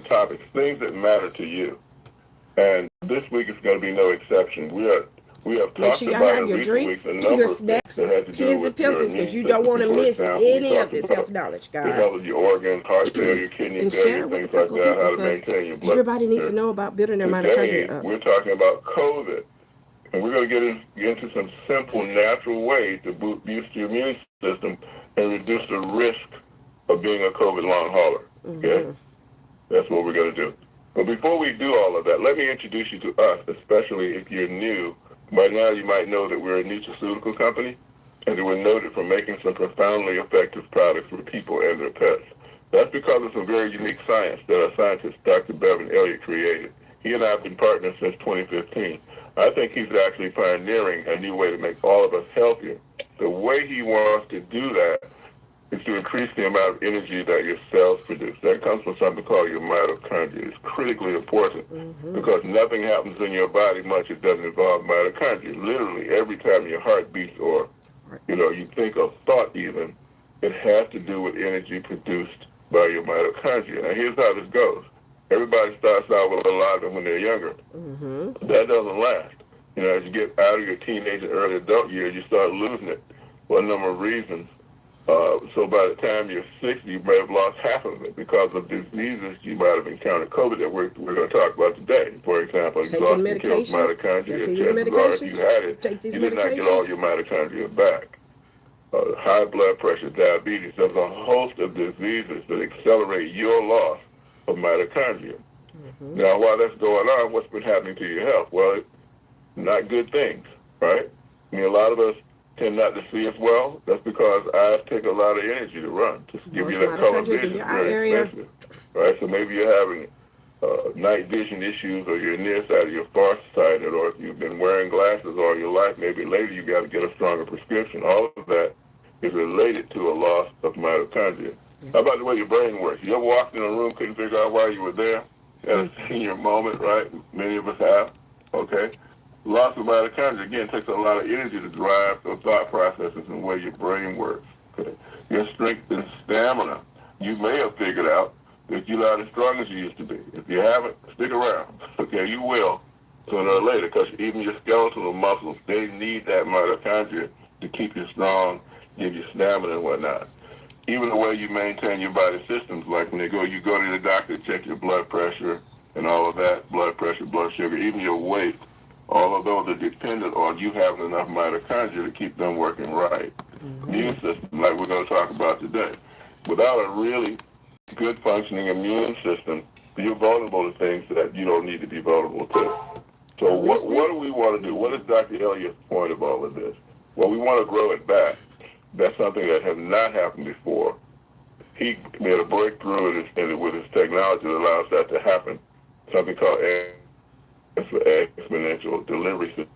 topics, things that matter to you. And this week is going to be no exception. We have Make talked sure y'all about have in your recent drinks, weeks a number your of things snacks, that have to do pens and with your pencils, immune because you don't system. want to For miss example, we any of talked this about health knowledge, the guys. health of your organs, heart failure, kidney And failure, share it with a things like couple of that, people, how to because maintain your blood everybody needs to pressure. know about building their Today, mitochondria up. we're talking about COVID, and we're going to get into some simple, natural ways to boost your immune system and reduce the risk of being a COVID long hauler. Okay? That's what we're going to do. But before we do all of that, let me introduce you to us, especially if you're new. By now, you might know that we're a nutraceutical company, and that we're noted for making some profoundly effective products for people and their pets. That's because of some very unique science that our scientist, Dr. Bevan Elliott, created. He and I have been partners since 2015. I think he's actually pioneering a new way to make all of us healthier. The way he wants to do that is to increase the amount of energy that your cells produce. That comes from something called your mitochondria. It's critically important because nothing happens in your body much that doesn't involve mitochondria. Literally, every time your heart beats or, you think of thought even, it has to do with energy produced by your mitochondria. Now, here's how this goes. Everybody starts out with a lot of them when they're younger. That doesn't last. As you get out of your teenage and early adult years, you start losing it for a number of reasons. So by the time you're 60, you may have lost half of it because of diseases you might have encountered. COVID that we're going to talk about today. For example, exhaustion kills mitochondria. Chances are, if you had it, you did not get all your mitochondria back. High blood pressure, diabetes. There's a host of diseases that accelerate your loss of mitochondria. Now, while that's going on, what's been happening to your health? Well, not good things, right? I mean, a lot of us tend not to see as well. That's because eyes take a lot of energy to run. Just to give you that color vision is very expensive, right? So maybe you're having night vision issues, or you're nearsighted, you're farsighted, or if you've been wearing glasses all your life, maybe later you got to get a stronger prescription. All of that is related to a loss of mitochondria. How about the way your brain works? You ever walked in a room, couldn't figure out why you were there? You had a senior moment, right? Many of us have, okay? Loss of mitochondria, again, takes a lot of energy to drive those thought processes and the way your brain works. Okay? Your strength and stamina, you may have figured out that you're not as strong as you used to be. If you haven't, stick around. Okay, you will sooner or later, because even your skeletal muscles, they need that mitochondria to keep you strong, give you stamina and whatnot. Even the way you maintain your body systems, like when you go to the doctor to check your blood pressure and all of that, blood pressure, blood sugar, even your weight, all of those are dependent on you having enough mitochondria to keep them working right. Immune system, like we're going to talk about today. Without a really good functioning immune system, you're vulnerable to things that you don't need to be vulnerable to. So what do we want to do? What is Dr. Elliott's point of all of this? Well, we want to grow it back. That's something that has not happened before. He made a breakthrough with his technology that allows that to happen, something called exponential delivery system.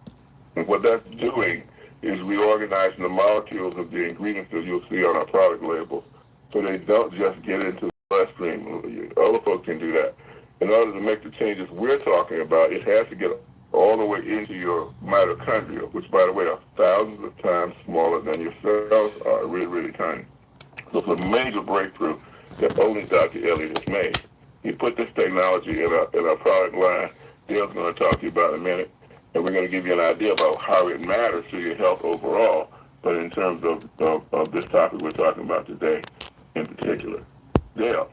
And what that's doing is reorganizing the molecules of the ingredients that you'll see on our product labels, so they don't just get into the bloodstream. Other folks can do that. In order to make the changes we're talking about, it has to get all the way into your mitochondria, which, by the way, are thousands of times smaller than your cells are, really, really tiny. So it's a major breakthrough that only Dr. Elliott has made. He put this technology in our product line. Dale's going to talk to you about in a minute, and we're going to give you an idea about how it matters to your health overall, but in terms of this topic we're talking about today in particular. Dale.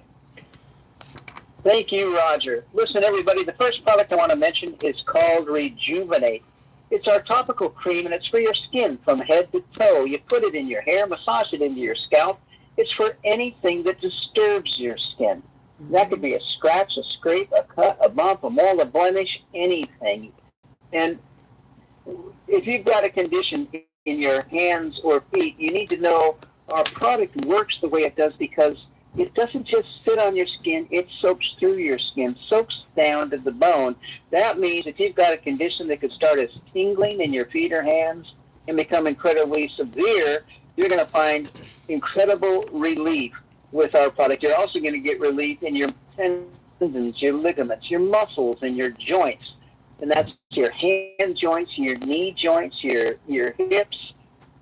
Thank you, Roger. Listen, everybody, the first product I want to mention is called Rejuvenate. It's our topical cream, and it's for your skin from head to toe. You put it in your hair, massage it into your scalp. It's for anything that disturbs your skin. That could be a scratch, a scrape, a cut, a bump, a mole, a blemish, anything. And if you've got a condition in your hands or feet, you need to know our product works the way it does, because it doesn't just sit on your skin, it soaks through your skin, soaks down to the bone. That means if you've got a condition that could start as tingling in your feet or hands and become incredibly severe, you're going to find incredible relief with our product. You're also going to get relief in your tendons, your ligaments, your muscles, and your joints. And that's your hand joints, your knee joints, your hips.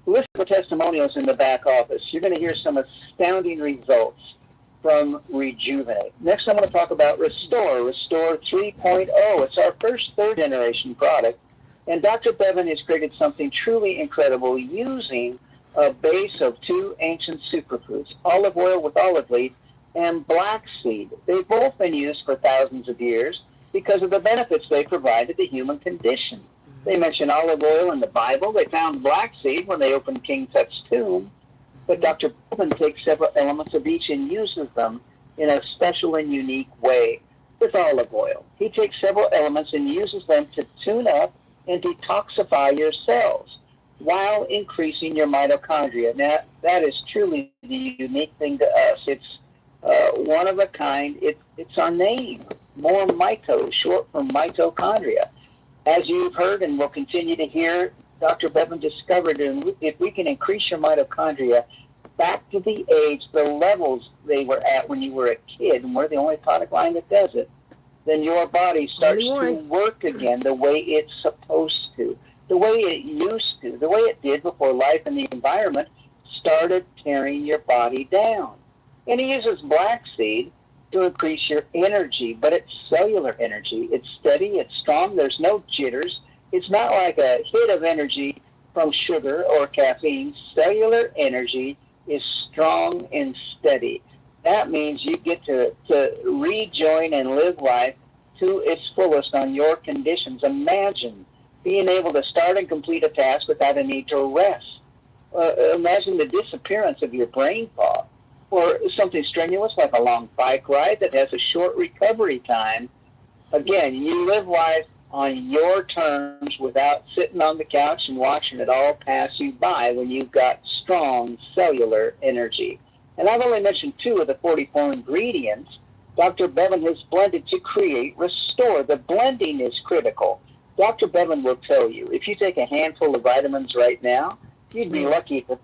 Listen to testimonials in the back office. You're going to hear some astounding results. from Rejuvenate. Next, I'm going to talk about Restore 3.0. It's our first third-generation product, and Dr. Bevan has created something truly incredible using a base of two ancient superfoods, olive oil with olive leaf and black seed. They've both been used for thousands of years because of the benefits they provide to the human condition. They mention olive oil in the Bible. They found black seed when they opened King Tut's tomb. But Dr. Bevan takes several elements of each and uses them in a special and unique way. With olive oil, he takes several elements and uses them to tune up and detoxify your cells while increasing your mitochondria. Now, that is truly the unique thing to us. It's one of a kind. It's our name, MoreMito, short for mitochondria. As you've heard and will continue to hear, Dr. Bevan discovered that if we can increase your mitochondria back to the age, the levels they were at when you were a kid, and we're the only product line that does it, then your body starts to work again the way it's supposed to, the way it used to, the way it did before life and the environment started tearing your body down. And he uses black seed to increase your energy, but it's cellular energy. It's steady, it's strong, there's no jitters. It's not like a hit of energy from sugar or caffeine. Cellular energy is strong and steady. That means you get to rejoin and live life to its fullest on your conditions. Imagine being able to start and complete a task without a need to rest. Imagine the disappearance of your brain fog, or something strenuous like a long bike ride that has a short recovery time. Again, you live life on your terms without sitting on the couch and watching it all pass you by when you've got strong cellular energy. And I've only mentioned 2 of the 44 ingredients Dr. Bevan has blended to create Restore. The blending is critical. Dr. Bevan will tell you, if you take a handful of vitamins right now, you'd be lucky if a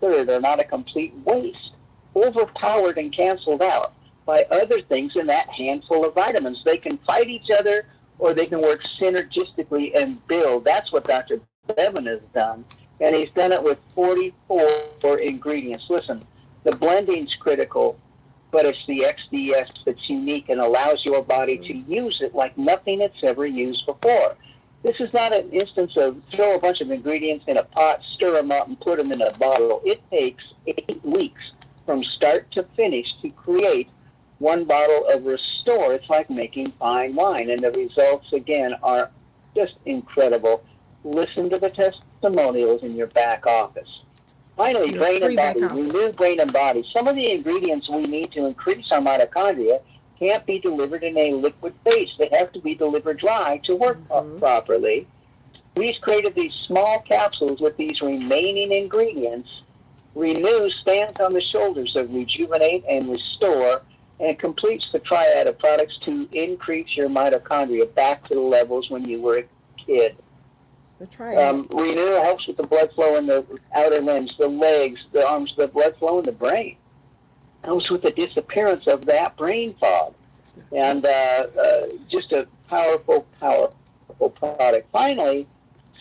third are not a complete waste, overpowered and canceled out by other things in that handful of vitamins. They can fight each other, or they can work synergistically and build. That's what Dr. Bevan has done, and he's done it with 44 ingredients. Listen, the blending's critical, but it's the XDS that's unique and allows your body to use it like nothing it's ever used before. This is not an instance of throw a bunch of ingredients in a pot, stir them up, and put them in a bottle. It takes 8 weeks from start to finish to create 1 bottle of Restore. It's like making fine wine, and the results, again, are just incredible. Listen to the testimonials in your back office. Finally, brain and body. Renew brain and body. Some of the ingredients we need to increase our mitochondria can't be delivered in a liquid base. They have to be delivered dry to work properly. We've created these small capsules with these remaining ingredients. Renew stands on the shoulders of Rejuvenate and Restore, and completes the triad of products to increase your mitochondria back to the levels when you were a kid. Renew helps with the blood flow in the outer limbs, the legs, the arms, the blood flow in the brain. Helps with the disappearance of that brain fog. And just a powerful, powerful product. Finally,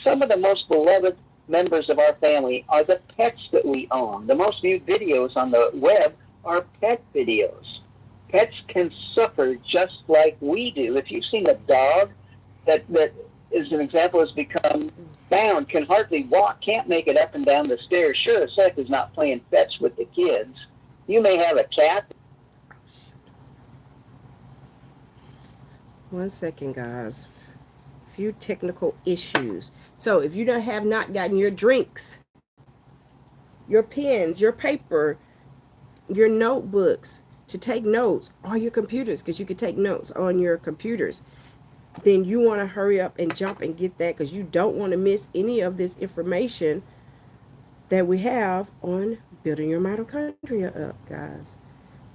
some of the most beloved members of our family are the pets that we own. The most viewed videos on the web are pet videos. Pets can suffer just like we do. If you've seen a dog that as an example, has become bound, can hardly walk, can't make it up and down the stairs, sure as heck is not playing fetch with the kids. You may have a cat. One second, guys. Few technical issues. So if you have not gotten your drinks, your pens, your paper, your notebooks to take notes, or your computers, because you can take notes on your computers, then you want to hurry up and jump and get that, because you don't want to miss any of this information that we have on building your mitochondria up, guys.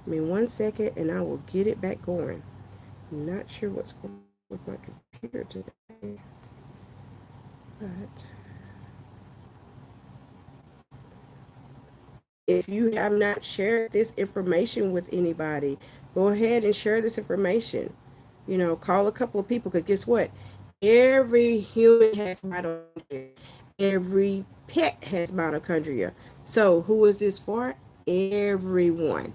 I mean, 1 second and I will get it back going. I'm not sure what's going on with my computer today, but if you have not shared this information with anybody, go ahead and share this information. You know, call a couple of people, because guess what? Every human has mitochondria. Every pet has mitochondria. So who is this for? Everyone.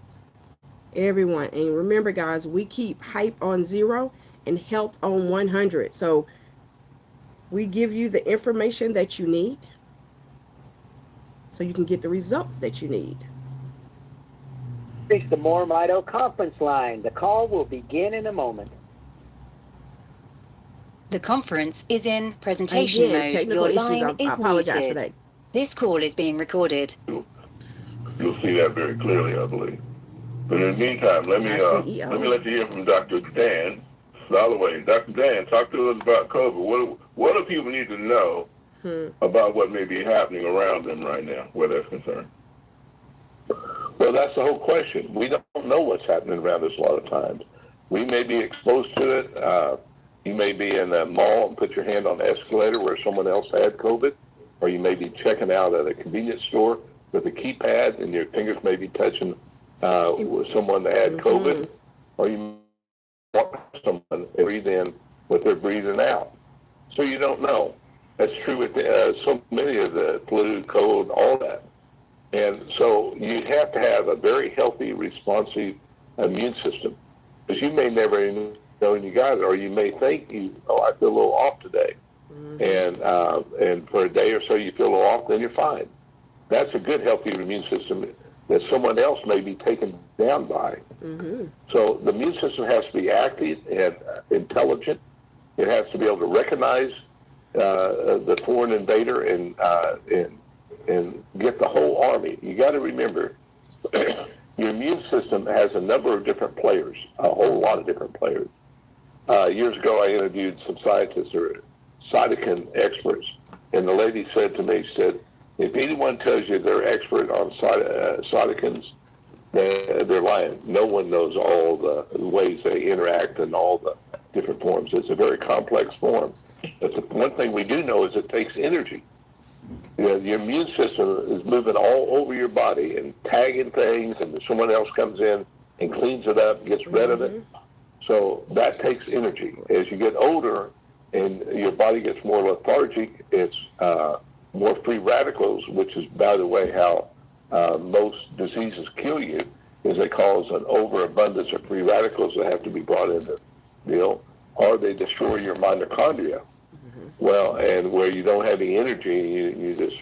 Everyone. And remember, guys, we keep hype on 0 and health on 100. So we give you the information that you need so you can get the results that you need. Reach the MoreMito conference line. The call will begin in a moment. The conference is in presentation Again, mode. technical Your issues. line I is apologize for muted. that. This call is being recorded. You'll see that very clearly, I believe. But in the meantime, let It's me our CEO. let you hear from Dr. Dan Soloway. Dr. Dan, talk to us about COVID. What do people need to know about what may be happening around them right now, where that's concerned? Well, that's the whole question. We don't know what's happening around us a lot of times. We may be exposed to it. You may be in a mall and put your hand on the escalator where someone else had COVID, or you may be checking out at a convenience store with a keypad and your fingers may be touching with someone that had COVID, or you walk someone and breathe in what they're breathing out. So you don't know. That's true with so many of the flu, cold, all that. And so you have to have a very healthy, responsive immune system, because you may never even know you got it, or you may think I feel a little off today. And for a day or so you feel a little off, then you're fine. That's a good, healthy immune system that someone else may be taken down by. So the immune system has to be active and intelligent. It has to be able to recognize the foreign invader and get the whole army. You got to remember, your immune system has a number of different players, a whole lot of different players. Years ago, I interviewed some scientists or cytokine experts, and the lady said to me, she said, if anyone tells you they're expert on cytokines, they're lying. No one knows all the ways they interact and all the different forms. It's a very complex form. But the one thing we do know is it takes energy. Your immune system is moving all over your body and tagging things, and someone else comes in and cleans it up, gets rid of it. So that takes energy. As you get older and your body gets more lethargic, it's more free radicals, which is, by the way, how most diseases kill you, is they cause an overabundance of free radicals that have to be brought into the deal, or they destroy your mitochondria. Well, and where you don't have any energy, you just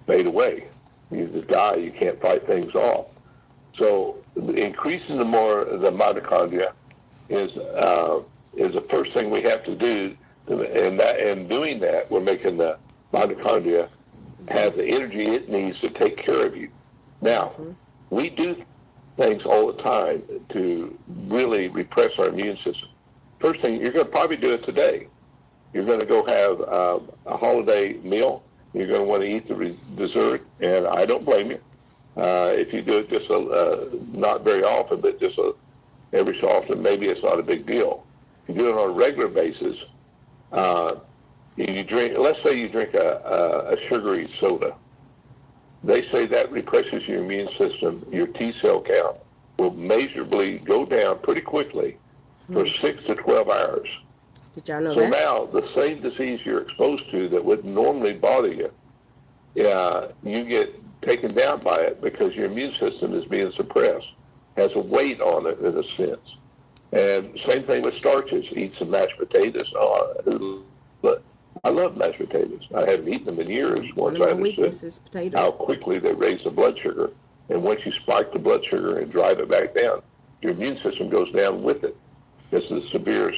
fade away. You just die. You can't fight things off. So increasing the mitochondria is the first thing we have to do, and doing that, we're making the mitochondria have the energy it needs to take care of you. Now, we do things all the time to really repress our immune system. First thing, you're going to probably do it today. You're going to go have a holiday meal. You're going to want to eat the dessert, and I don't blame you. If you do it just not very often, but just every so often, maybe it's not a big deal. If you do it on a regular basis, you drink. Let's say you drink a sugary soda. They say that represses your immune system. Your T cell count will measurably go down pretty quickly for 6 to 12 hours. Did y'all know so that? Now, the same disease you're exposed to that would normally bother you, you get taken down by it because your immune system is being suppressed, has a weight on it in a sense. And same thing with starches. Eat some mashed potatoes. I love mashed potatoes. I haven't eaten them in years. Once I understood how quickly they raise the blood sugar. And once you spike the blood sugar and drive it back down, your immune system goes down with it. This is a severe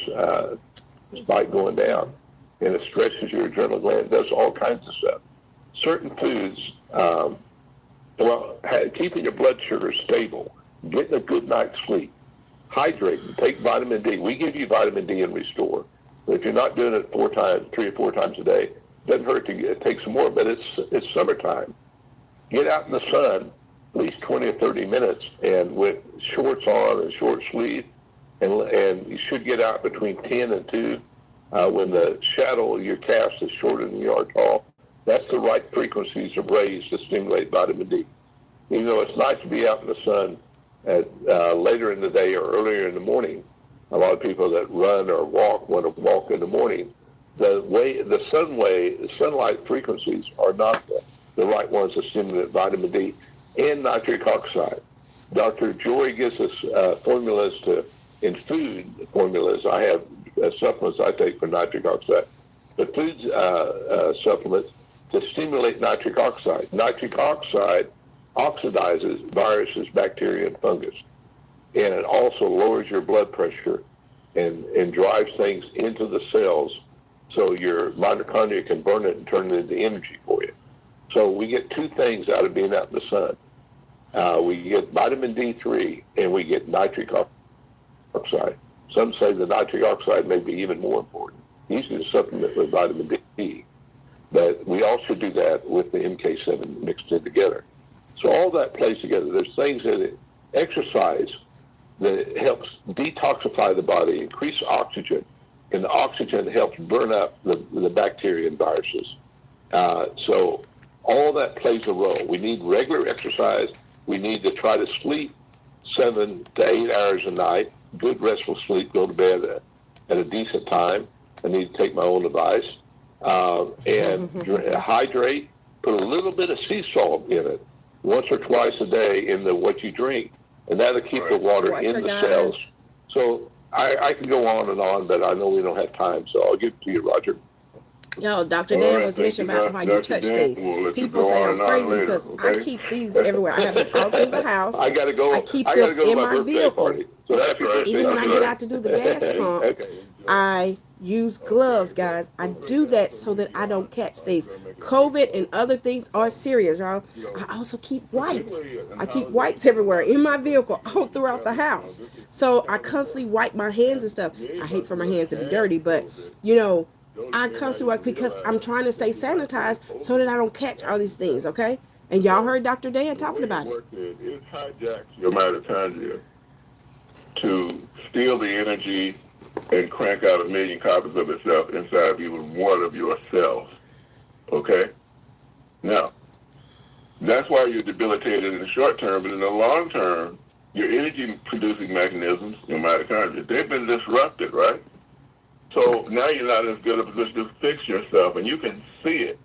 spike going down. And it stretches your adrenal gland, does all kinds of stuff. Certain foods, keeping your blood sugar stable, getting a good night's sleep, hydrating, take vitamin D. We give you vitamin D and Restore. But if you're not doing it 3 or 4 times a day, it doesn't hurt to take some more, but it's summertime. Get out in the sun at least 20 or 30 minutes, and with shorts on and short sleeve, and you should get out between 10 and 2 when the shadow of your calves is shorter than you are tall. That's the right frequencies of rays to stimulate vitamin D. Even though it's nice to be out in the sun later in the day or earlier in the morning, a lot of people that run or walk want to walk in the morning. The sunlight frequencies are not the right ones to stimulate vitamin D and nitric oxide. Dr. Joy gives us formulas in food formulas. I have supplements I take for nitric oxide. The food supplements to stimulate nitric oxide. Nitric oxide oxidizes viruses, bacteria, and fungus. And it also lowers your blood pressure and drives things into the cells so your mitochondria can burn it and turn it into energy for you. So we get two things out of being out in the sun. We get vitamin D3 and we get nitric oxide. Some say the nitric oxide may be even more important. Usually to supplement with vitamin D, but we also do that with the MK7 mixed in together. So all that plays together. There's things that exercise that helps detoxify the body, increase oxygen, and the oxygen helps burn up the bacteria and viruses. So all that plays a role. We need regular exercise. We need to try to sleep 7 to 8 hours a night, good restful sleep, go to bed at a decent time. I need to take my own advice. And hydrate, put a little bit of sea salt in it once or twice a day in what you drink, and that'll keep the water in the cells. So I can go on, but I know we don't have time, so I'll give it to you, Roger. Yo, Dr. Dan was mentioning about how you touch things. People say I'm crazy because I keep these everywhere. I have them all through the house. I gotta go. I keep them in my vehicle. So that's right. Even when I get out to do the gas pump, I use gloves, guys. I do that so that I don't catch things. COVID and other things are serious, y'all. I also keep wipes. I keep wipes everywhere in my vehicle, all throughout the house. So I constantly wipe my hands and stuff. I hate for my hands to be dirty, but you know, I constantly wipe because I'm trying to stay sanitized so that I don't catch all these things, okay? And y'all heard Dr. Dan talking about it. It hijacks your mitochondria to steal the energy and crank out 1 million copies of itself inside of even one of your cells. Okay? Now, that's why you're debilitated in the short term, but in the long term, your energy-producing mechanisms, your mitochondria, they've been disrupted, right? So now you're not in as good a position to fix yourself, and you can see it.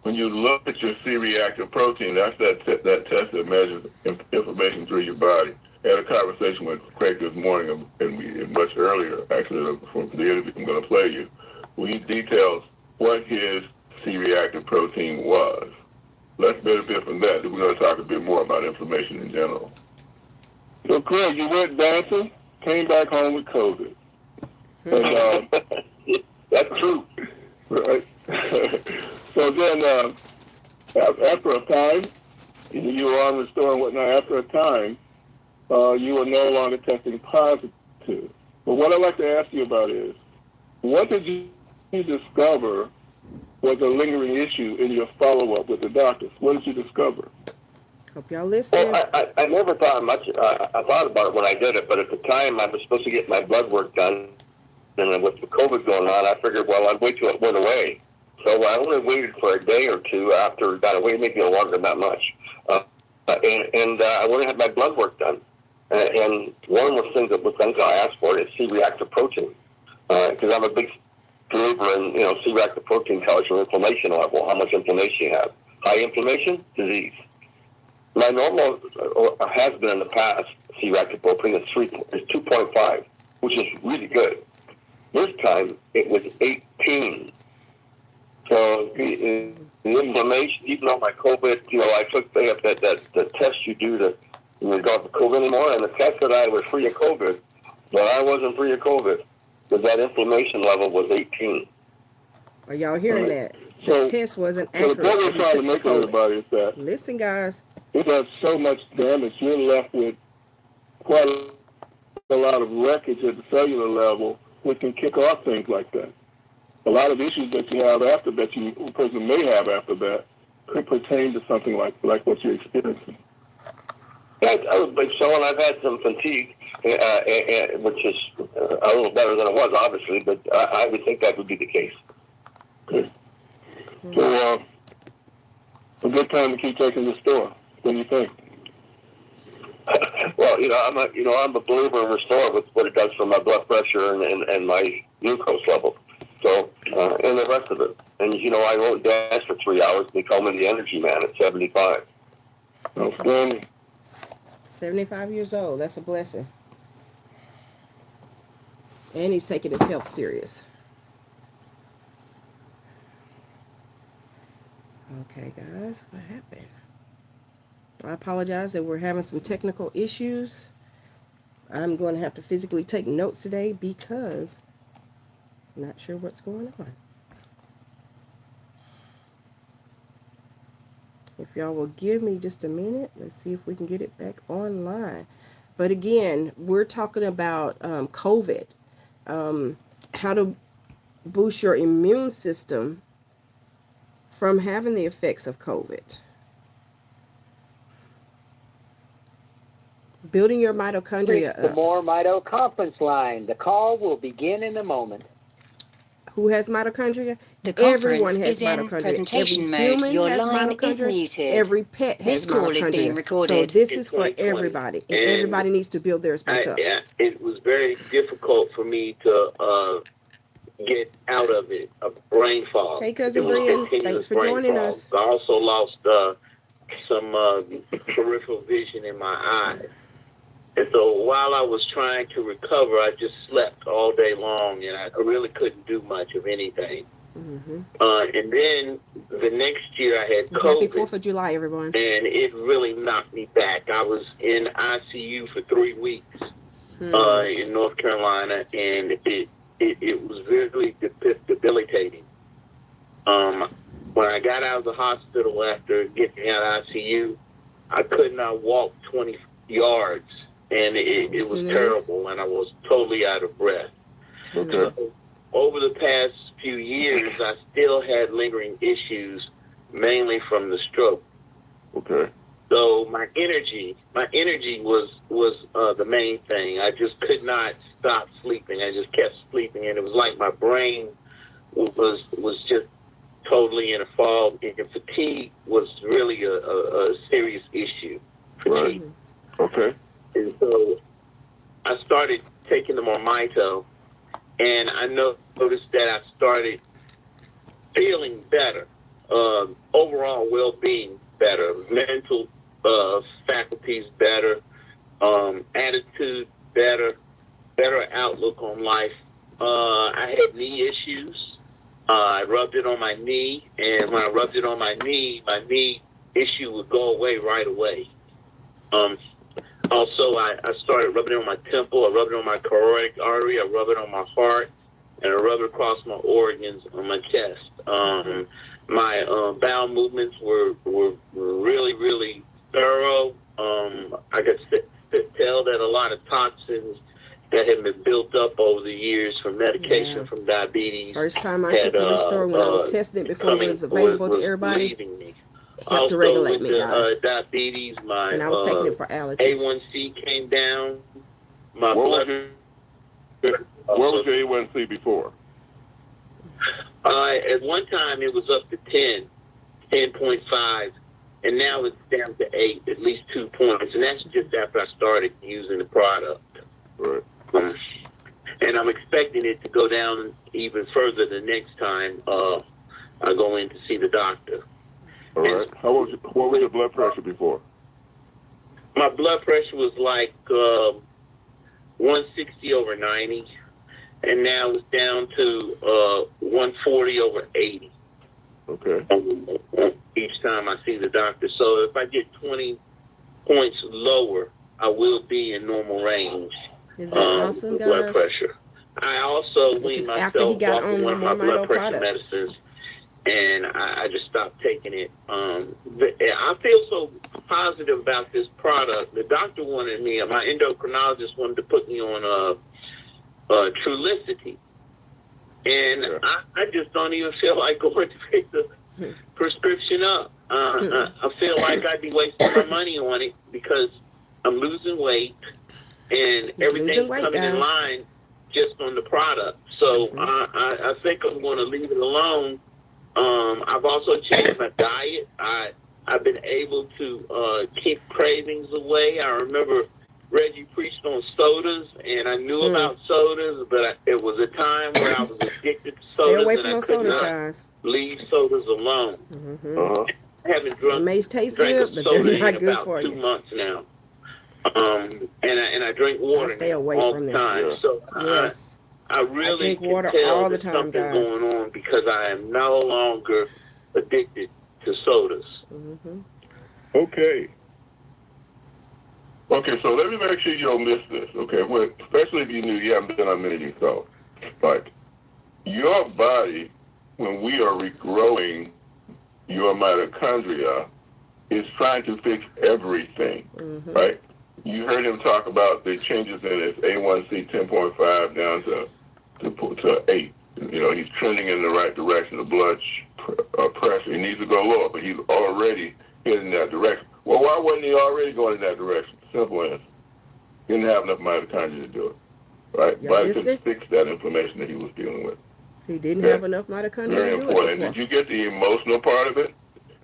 When you look at your C-reactive protein, that's that test that measures information through your body. I had a conversation with Craig this morning, and much earlier, actually, from the interview I'm going to play you, where he details what his C-reactive protein was. Let's benefit from that. We're going to talk a bit more about inflammation in general. So, Craig, you went dancing, came back home with COVID. And, that's true. Right. So then, after a time, you were on the store and whatnot. After a time, you were no longer testing positive. But what I'd like to ask you about is, what did you discover was a lingering issue in your follow-up with the doctors? What did you discover? Hope y'all listening. Well, I never thought much. I thought about it when I did it, but at the time I was supposed to get my blood work done. And with the COVID going on, I figured, well, I'd wait till it went away. So I only waited for a day or two after it got away, maybe longer than that much. And I went and had my blood work done. And one of the things I asked for is C-reactive protein. Because I'm a big believer in, C-reactive protein tells you inflammation level, how much inflammation you have. High inflammation, disease. My normal has been in the past, C-reactive protein is 2.5, which is really good. This time, it was 18. So the inflammation, even on my COVID, I took the test you do to regard to COVID anymore, and the test that I was free of COVID, but I wasn't free of COVID, because that inflammation level was 18. Are y'all hearing that? So, the test wasn't accurate. So the point we're trying to make to everybody is that, listen, guys, it does so much damage, you're left with quite a lot of wreckage at the cellular level, which can kick off things like that. A lot of issues that you have after that, a person may have after that, could pertain to something like what you're experiencing. Yeah, I would think so, and I've had some fatigue, which is a little better than it was, obviously, but I would think that would be the case. Okay. So, a good time to keep taking the store. What do you think? Well, I'm a believer in Restore with what it does for my blood pressure and my glucose level. So, and the rest of it. And, I won't dance for 3 hours. They call me the energy man at 75. Outstanding. 75 years old. That's a blessing. And he's taking his health serious. Okay, guys, what happened? I apologize that we're having some technical issues. I'm going to have to physically take notes today because I'm not sure what's going on. If y'all will give me just a minute, let's see if we can get it back online. But again, we're talking about COVID, how to boost your immune system from having the effects of COVID. Building your mitochondria The up. MoreMito conference line. The call will begin in a moment. Who has mitochondria? The conference Everyone has is in mitochondria. presentation Every mode. human Your has line is mitochondria. muted. Every pet has This call is being mitochondria. So recorded. this In is for 2020. everybody, and And everybody needs to build theirs back up. It was very difficult for me to get out of it, a brain fog. Hey, Cousin It was Brian, continuous thanks for brain joining fog. us. I also lost some peripheral vision in my eyes. And so while I was trying to recover, I just slept all day long, and I really couldn't do much of anything. Mm-hmm. And then the next year I had Happy COVID, 4th of July, everyone. and it really knocked me back. I was in ICU for 3 weeks in North Carolina, and it was really debilitating. When I got out of the hospital after getting out of ICU, I could not walk 20 yards, and it was terrible, and I was totally out of breath. Okay. So, over the past few years, I still had lingering issues, mainly from the stroke. Okay. So my energy was the main thing. I just could not stop sleeping. I just kept sleeping, and it was like my brain was just totally in a fog. And fatigue was really a serious issue. Fatigue. Right. Okay. And so I started taking the MoreMito, and I noticed that I started feeling better, overall well-being better, mental faculties better, attitude better, better outlook on life. I had knee issues. I rubbed it on my knee, and when I rubbed it on my knee issue would go away right away. Also, I started rubbing it on my temple. I rubbed it on my carotid artery. I rub it on my heart, and I rub it across my organs on my chest. My bowel movements were really, really thorough. I could tell that a lot of toxins that had been built up over the years from medication, from diabetes. First time I took the Restore when I was testing it before it was available to everybody. It helped to regulate me, guys. Diabetes, and I was taking it for allergies. A1C came down. My What blood. was your A1C before? At one time it was up to 10.5, and now it's down to 8, at least 2 points, and that's just after I started using the product. Right. And I'm expecting it to go down even further the next time I go in to see the doctor. All right. What was your blood pressure before? My blood pressure was like 160/90, and now it's down to 140/80. Okay. Each time I see the doctor. So if I get 20 points lower, I will be in normal range. Is that awesome, guys? Blood pressure. I also weaned after he myself got off on of one of my MoreMito blood pressure products. medicines, and I just stopped taking it. I feel so positive about this product. The doctor wanted me, my endocrinologist wanted to put me on Trulicity, and I just don't even feel like going to pick the prescription up. I feel like I'd be wasting my money on it because I'm losing weight, and everything's coming in line just on the product. So I think I'm going to leave it alone. I've also changed my diet. I've been able to keep cravings away. I remember Reggie preached on sodas, and I knew about sodas, but it was a time where I was addicted to sodas. Stay away from and those I could sodas, not guys. leave sodas alone. I haven't They may taste drank good, a but soda they're not in good about for 2 you. months now. And I drink water stay away all from the that. time. Yeah. So Yes. I really drink can water tell all the there's time, something guys. going on because I am no longer addicted to sodas. Mm-hmm. Okay. Okay, so let me make sure you don't miss this, okay? Well, especially if you knew you haven't been on many of these calls. Like, your body, when we are regrowing your mitochondria, is trying to fix everything, right? You heard him talk about the changes in his A1C 10.5 down to 8. You know, he's trending in the right direction. The blood pressure, he needs to go lower, but he's already heading in that direction. Well, why wasn't he already going in that direction? Simple answer. He didn't have enough mitochondria to do it, right? Y'all Body missed couldn't it? fix that inflammation that he was dealing with. He didn't Okay. have enough mitochondria Very to do important. it And before. did you get the emotional part of it?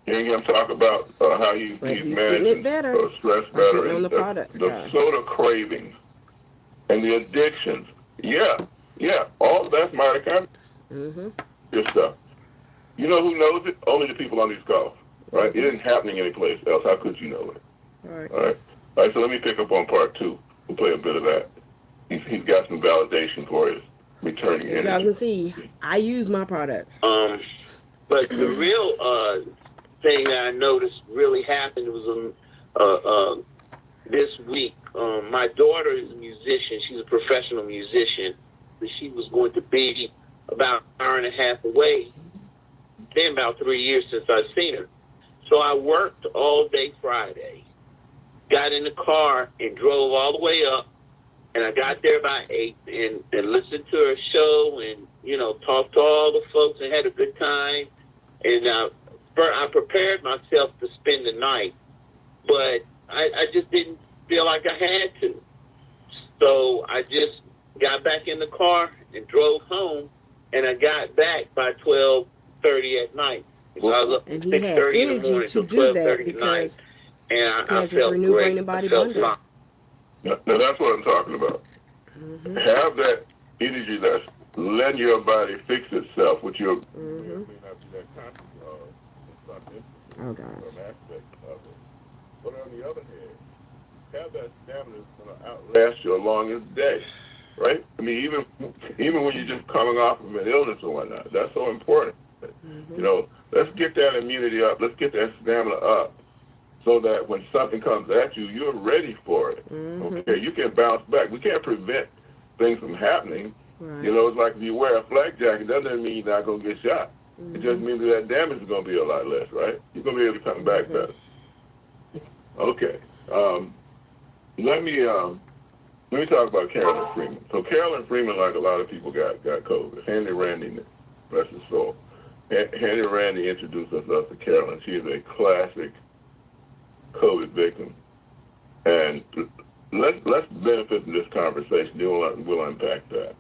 Hearing him talk about how he's But he's getting managing it better. stress By better getting on and the products, the guys. soda cravings and the addictions. Yeah, all that's mitochondria stuff. You know who knows it? Only the people on these calls, right? It isn't happening anyplace else. How could you know it? All right. All right, so let me pick up on part 2. We'll play a bit of that. He's got some validation for his returning As y'all energy. can see, I use my products. But the real thing that I noticed really happened was this week. My daughter is a musician. She's a professional musician. But she was going to be about an hour and a half away. Been about 3 years since I've seen her. So I worked all day Friday, got in the car and drove all the way up. And I got there by 8 and listened to her show and, you know, talked to all the folks and had a good time. And I prepared myself to spend the night, but I just didn't feel like I had to. So I just got back in the car and drove home, and I got back by 12:30 at night. So I was up And at he had 6:30 in the energy morning to till do that 12:30 at because night. And he I has his felt Renew great. Brain and Body I felt Bundle. fine. Now that's what I'm talking about. Have that energy that's letting your body fix itself, which you may not be that conscious of in some instances, Oh, guys. some aspects of it. But on the other hand, have that stamina that's going to outlast your longest day, right? I mean, even when you're just coming off of an illness or whatnot, that's so important. You know, let's get that immunity up. Let's get that stamina up, so that when something comes at you, you're ready for it. Okay, you can bounce back. We can't prevent things from happening. Right. You know, it's like if you wear a flak jacket, doesn't mean you're not going to get shot. It just means that damage is going to be a lot less, right? You're going to be able to come back better. Okay. Let me talk about Carolyn Freeman. So Carolyn Freeman, like a lot of people, got COVID. Handy Randy, bless his soul. Handy Randy introduced us to Carolyn. She is a classic COVID victim. And let's benefit from this conversation. We'll unpack that.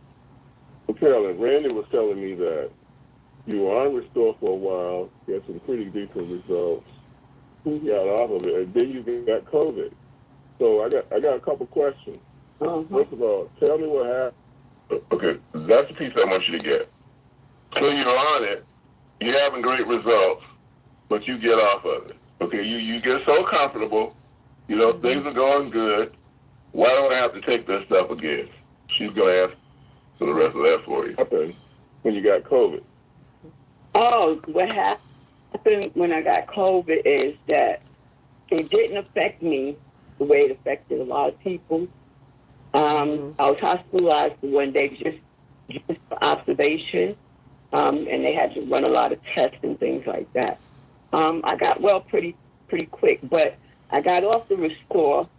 Well, Carolyn, Randy was telling me that you were on Restore for a while, you had some pretty decent results, you got off of it, and then you got COVID. So I got a couple questions. First of all, tell me what happened. Okay, that's the piece I want you to get. So you're on it, you're having great results, but you get off of it. Okay, you get so comfortable, you know, things are going good. Why don't I have to take this stuff again? She's going to ask for the rest of that for you. What happened when you got COVID? Oh, what happened when I got COVID is that it didn't affect me the way it affected a lot of people. I was hospitalized for one day just for observation, and they had to run a lot of tests and things like that. I got well pretty quick, but I got off the Restore,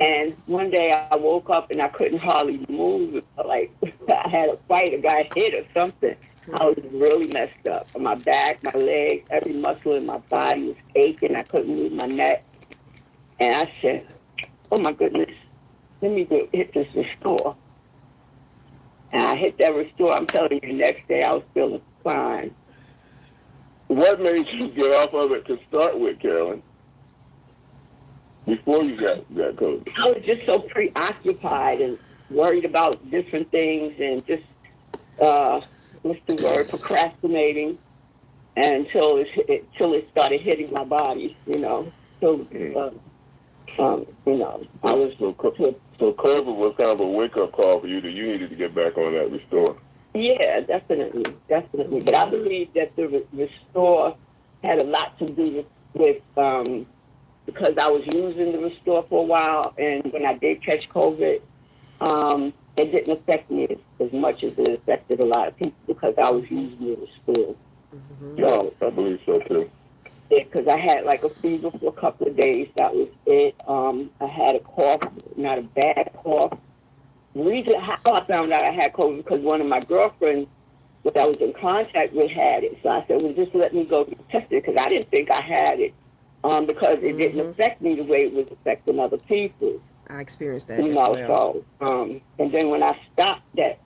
and one day I woke up and I couldn't hardly move. Like I had a fight, a guy hit or something. I was really messed up. My back, my legs, every muscle in my body was aching. I couldn't move my neck. And I said, oh my goodness, let me go hit this Restore. And I hit that Restore. I'm telling you, the next day I was feeling fine. What made you get off of it to start with, Carolyn, before you got COVID? I was just so preoccupied and worried about different things and just, what's the word, procrastinating until it started hitting my body, you know. So I was So COVID was kind of a wake-up call for you that you needed to get back on that Restore. Yeah, definitely. But I believe that the Restore had a lot to do with because I was using the Restore for a while, and when I did catch COVID, it didn't affect me as much as it affected a lot of people because I was using the Restore. So I believe so too. because I had like a fever for a couple of days. That was it. I had a cough, not a bad cough. The reason how I found out I had COVID because one of my girlfriends that I was in contact with had it. So I said, well, just let me go get tested because I didn't think I had it because it didn't affect me the way it was affecting other people. I experienced that as well. So, and then when I stopped that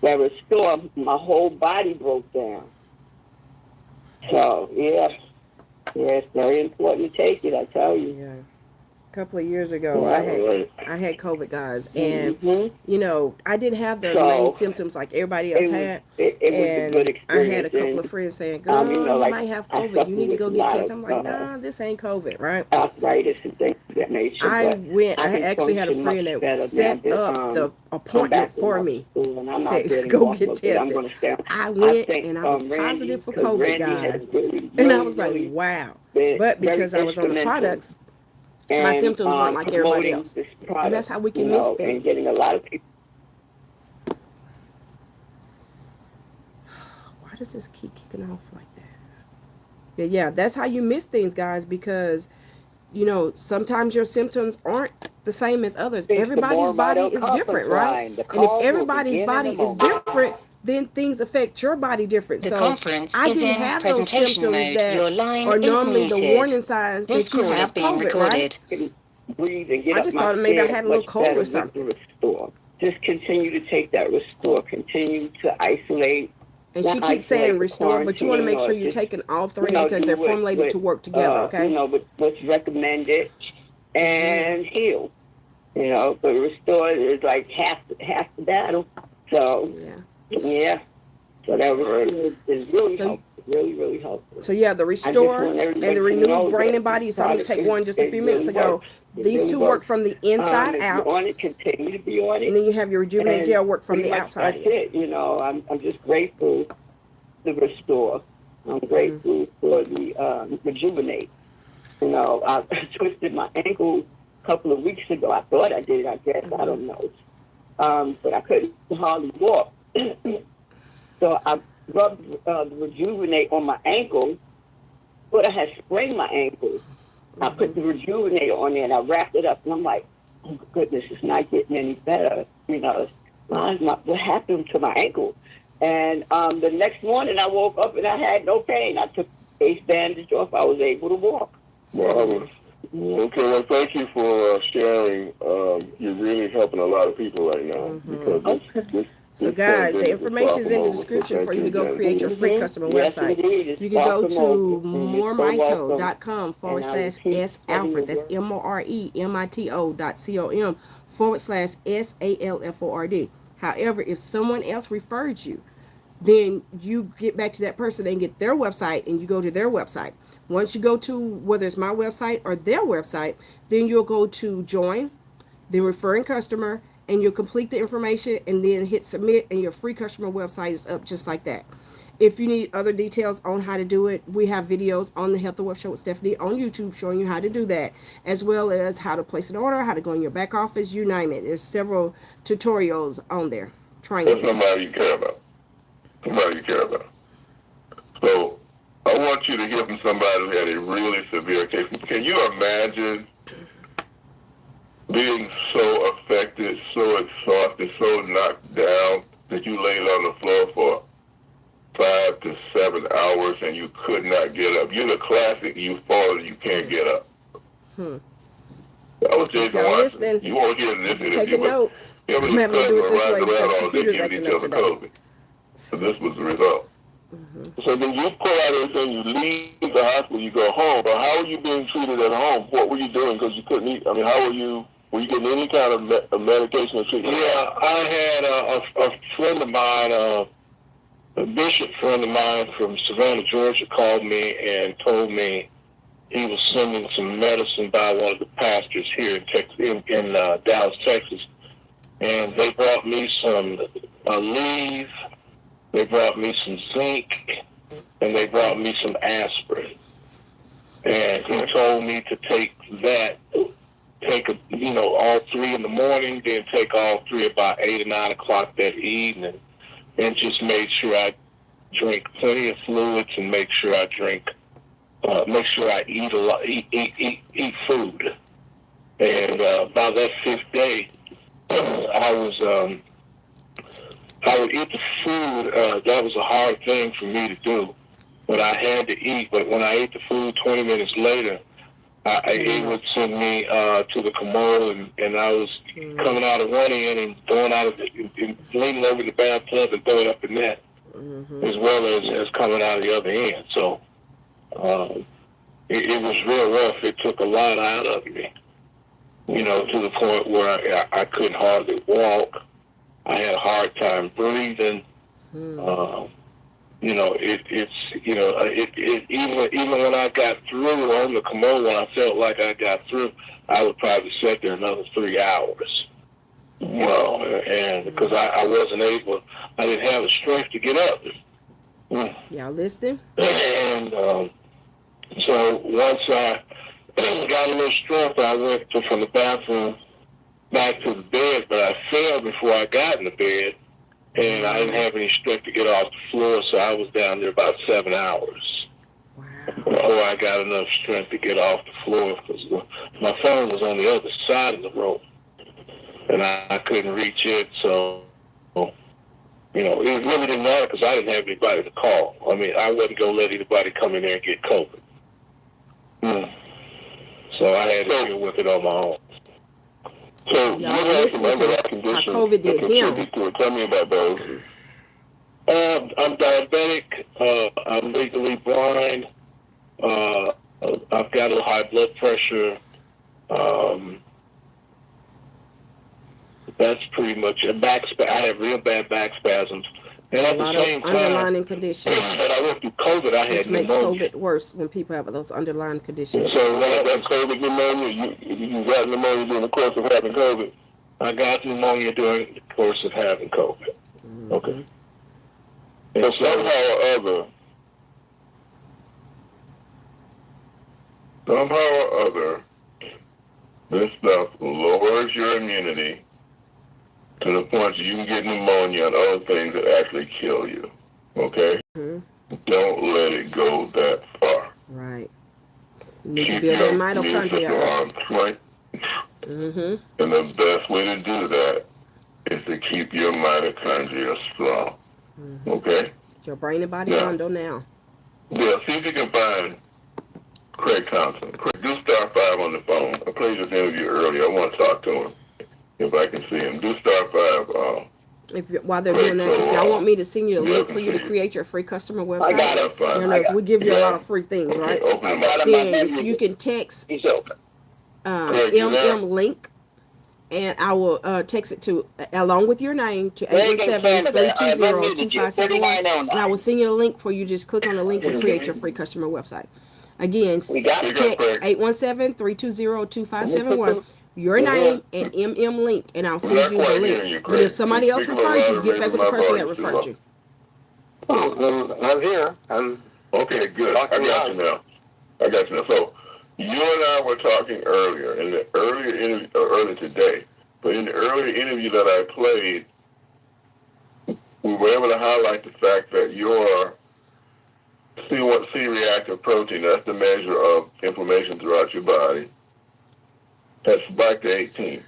Restore, my whole body broke down. So, yeah, it's very important to take it, I tell you. Yeah. A couple of years ago, I had COVID, guys, and you know, I didn't have the main symptoms like everybody else had. It was a good experience. I had a couple of friends saying, "Girl, you might have COVID. You need to go get tested." I'm like, "Nah, this ain't COVID, right?" Arthritis and things of that nature. I actually had a friend that set up the appointment for me. Said, "Go get tested." I went and I was positive for COVID, guys, and I was like, "Wow!" But because I was on the products, my symptoms weren't like everybody else. And that's how we can miss things. And getting a lot of people. Why does this keep kicking off like that? Yeah, that's how you miss things, guys, because, you know, sometimes your symptoms aren't the same as others. Everybody's body is different, right? And if everybody's body is different, then things affect your body different. The so conference I is didn't in have those presentation symptoms mode. that Your line are is normally the muted. warning signs This that you call is have being COVID, recorded. right? Breathe and get I up just my thought maybe I stairs had a little much cold or better something. with the Restore. Just continue to take that Restore. Continue to isolate. And she keeps saying Restore, but you want to make sure you're taking all three because they're formulated to work together, okay? You know, what's recommended and heal. You know, but Restore is like half the battle. So, yeah. So that is really helpful. Really helpful. So yeah, the Restore and the Renewed Brain and Body. So I'm going to take one just a few minutes ago. These two work from the inside out. On it, continue to be on it. And then you have your Rejuvenate Gel work from the outside in. That's it. You know, I'm just grateful for the Restore. I'm grateful for the Rejuvenate. You know, I twisted my ankle a couple of weeks ago. I thought I did, I guess. I don't know. But I couldn't hardly walk. So I rubbed the Rejuvenate on my ankle, but I had sprained my ankle. I put the Rejuvenate on there and I wrapped it up, and I'm like, oh goodness, it's not getting any better. You know, what happened to my ankle? And the next morning I woke up and I had no pain. I took the ace bandage off. I was able to walk. Well, okay, well, thank you for sharing. You're really helping a lot of people right now because this so guys, the information is in the description for you to go create your free customer website. You can go to moremito.com/S Alford. That's MoreMito.com/SALFORD. However, if someone else referred you, then you get back to that person and get their website and you go to their website. Once you go to whether it's my website or their website, then you'll go to join, then referring customer, and you'll complete the information and then hit submit, and your free customer website is up just like that. If you need other details on how to do it, we have videos on the Health and Wealth Show with Stephanie on YouTube showing you how to do that, as well as how to place an order, how to go in your back office, you name it. There's several tutorials on there. Trainings. That's somebody you care about. Somebody you care about. So I want you to hear from somebody who had a really severe case. Can you imagine being so affected, so exhausted, so knocked down that you laid on the floor for 5 to 7 hours and you could not get up? You're the classic, you fall and you can't get up. That was Jason Watson. You won't hear this interview. Taking notes. You know, Remember to do it this way because the computer's acting acting up today. COVID. So this was the result. So then you pull out everything, you leave the hospital, you go home. But how were you being treated at home? What were you doing? Because you couldn't eat. I mean, how were you getting any kind of medication or treatment? Yeah, I had a friend of mine, a bishop friend of mine from Savannah, Georgia, called me and told me he was sending some medicine by one of the pastors here in Dallas, Texas, and they brought me some leave, they brought me some zinc, and they brought me some aspirin. And he told me to take all three in the morning, then take all three about 8 or 9 o'clock that evening, and just made sure I drink plenty of fluids and make sure I eat a lot, eat food. And by that 5th day, I would eat the food. That was a hard thing for me to do, but I had to eat. But when I ate the food 20 minutes later, it would send me to the commode, and I was coming out of one end and going out of and leaning over the bathtub and throwing up in that, as well as coming out of the other end. So it was real rough. It took a lot out of me, to the point where I couldn't hardly walk. I had a hard time breathing. Even when I got through on the commode, when I felt like I got through, I would probably sit there another 3 hours. And because I wasn't able, I didn't have the strength to get up. Y'all listening? And so once I got a little strength, I went from the bathroom back to the bed, but I fell before I got in the bed. And I didn't have any strength to get off the floor, so I was down there about 7 hours before I got enough strength to get off the floor, because my phone was on the other side of the room, and I couldn't reach it. So, it really didn't matter because I didn't have anybody to call. I mean, I wasn't going to let anybody come in there and get COVID. So I had to deal with it on my own. So you have some other conditions COVID did him. Tell me about those. I'm diabetic. I'm legally blind. I've got a high blood pressure. That's pretty much a I have real bad back spasms. And at the same time, underlying conditions. But I went through COVID. I had pneumonia. Makes COVID worse when people have those underlying conditions. So when I got COVID pneumonia, you got pneumonia during the course of having COVID. I got pneumonia during the course of having COVID. Okay. And somehow or other, this stuff lowers your immunity to the point that you can get pneumonia and other things that actually kill you. Okay? Don't let it go that far. Right. You need to build that mitochondria. And the best way to do that is to keep your mitochondria strong. Okay? Your brain and body bundle now. Yeah, see if you can find Craig Thompson. Craig, do star 5 on the phone. I played this interview earlier. I want to talk to him if I can see him. Do star 5. While they're doing that, if y'all want me to send you a link for you to create your free customer website, I got it. We give you a lot of free things, right? Then you can text link, and I will text it to along with your name to 817-320-2571, and I will send you a link for you. Just click on the link and create your free customer website. Again, text 817-320-2571. Your name and link, and I'll send you the link. But if somebody else refers you, get back with the person that referred you. I'm here. Okay, good. I got you now. So you and I were talking earlier in the earlier interview, earlier today, but in the earlier interview that I played, we were able to highlight the fact that your C-reactive protein, that's the measure of inflammation throughout your body, has spiked to 18.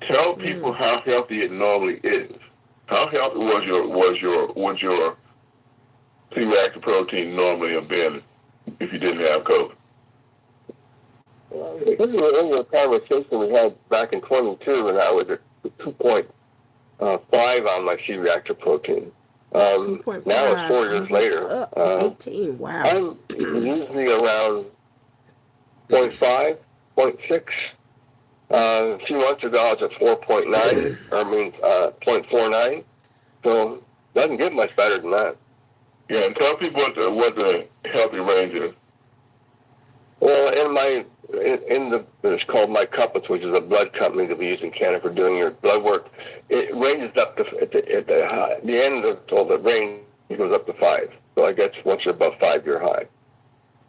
Tell people how healthy it normally is. How healthy would your C-reactive protein normally have been if you didn't have COVID? This is a conversation we had back in 22, and I was at 2.5 on my C-reactive protein. Now it's 4 years later. Up to 18. Wow. I'm usually around 0.5. 0.6. A few months ago, I was at 4.9. 0.49. So it doesn't get much better than that. Yeah, and tell people what the healthy range is. Well, it's called My Compass, which is a blood company that we use in Canada for doing your blood work. It ranges up to at the end of the range goes up to 5. So I guess once you're above 5, you're high.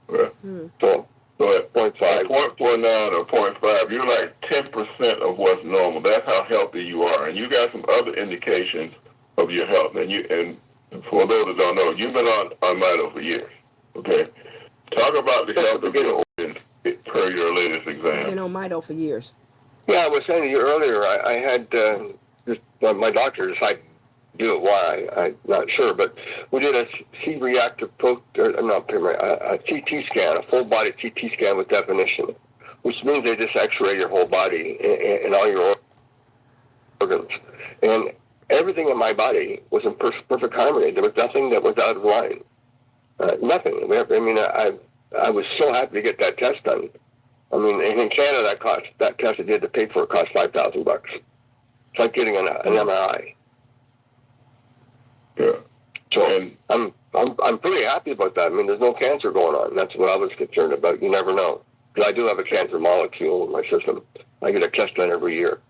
Right. So at 0.5, at 0.49 or 0.5, you're like 10% of what's normal. That's how healthy you are, and you got some other indications of your health. And for those that don't know, you've been on Mito for years. Okay, talk about the health of your organs per your latest exam. I've been on Mito for years. Yeah, I was saying to you earlier, I had my doctor decided to do it. Why? I'm not sure, but we did a C-reactive a CT scan, a full body CT scan with definition, which means they just X-ray your whole body and all your organs, and everything in my body was in perfect harmony. There was nothing that was out of line. Nothing. I mean, I was so happy to get that test done. I mean, in Canada, that test I did to pay for it cost $5,000. It's like getting an MRI. Yeah. So I'm pretty happy about that. I mean, there's no cancer going on. That's what I was concerned about. You never know, because I do have a cancer molecule in my system. I get a test done every year.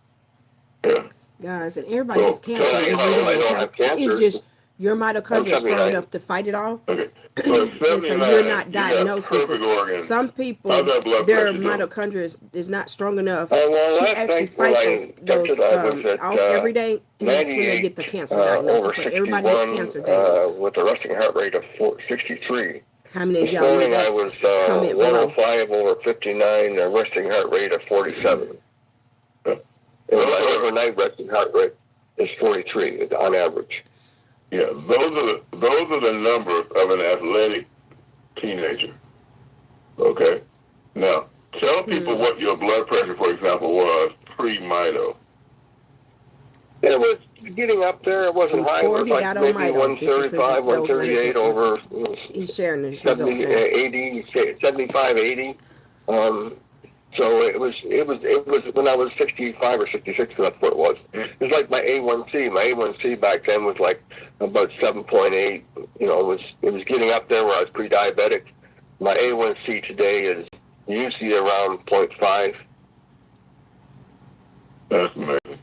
Yeah. Guys, and everybody gets cancer every day. It's just your mitochondria is strong enough to fight it all. Okay. So, and so you're not diagnosed with it. Organ. Some people, their mitochondria is not strong enough to actually fight those off every day. And that's when they get the cancer diagnosis. But everybody gets cancer daily. With a resting heart rate of 63. How many of y'all know that? I was 105 over 59, a resting heart rate of 47. And my overnight resting heart rate is 43 on average. Yeah, those are the numbers of an athletic teenager. Okay? Now, tell people what your blood pressure, for example, was pre-Mito. It was getting up there. It wasn't high. It was like maybe 135, 138 over he's sharing the 75, 80. So it was when I was 65 or 66, that's what it was. It was like my A1C. My A1C back then was like about 7.8. You know, it was getting up there where I was pre-diabetic. My A1C today is usually around 0.5. That's amazing.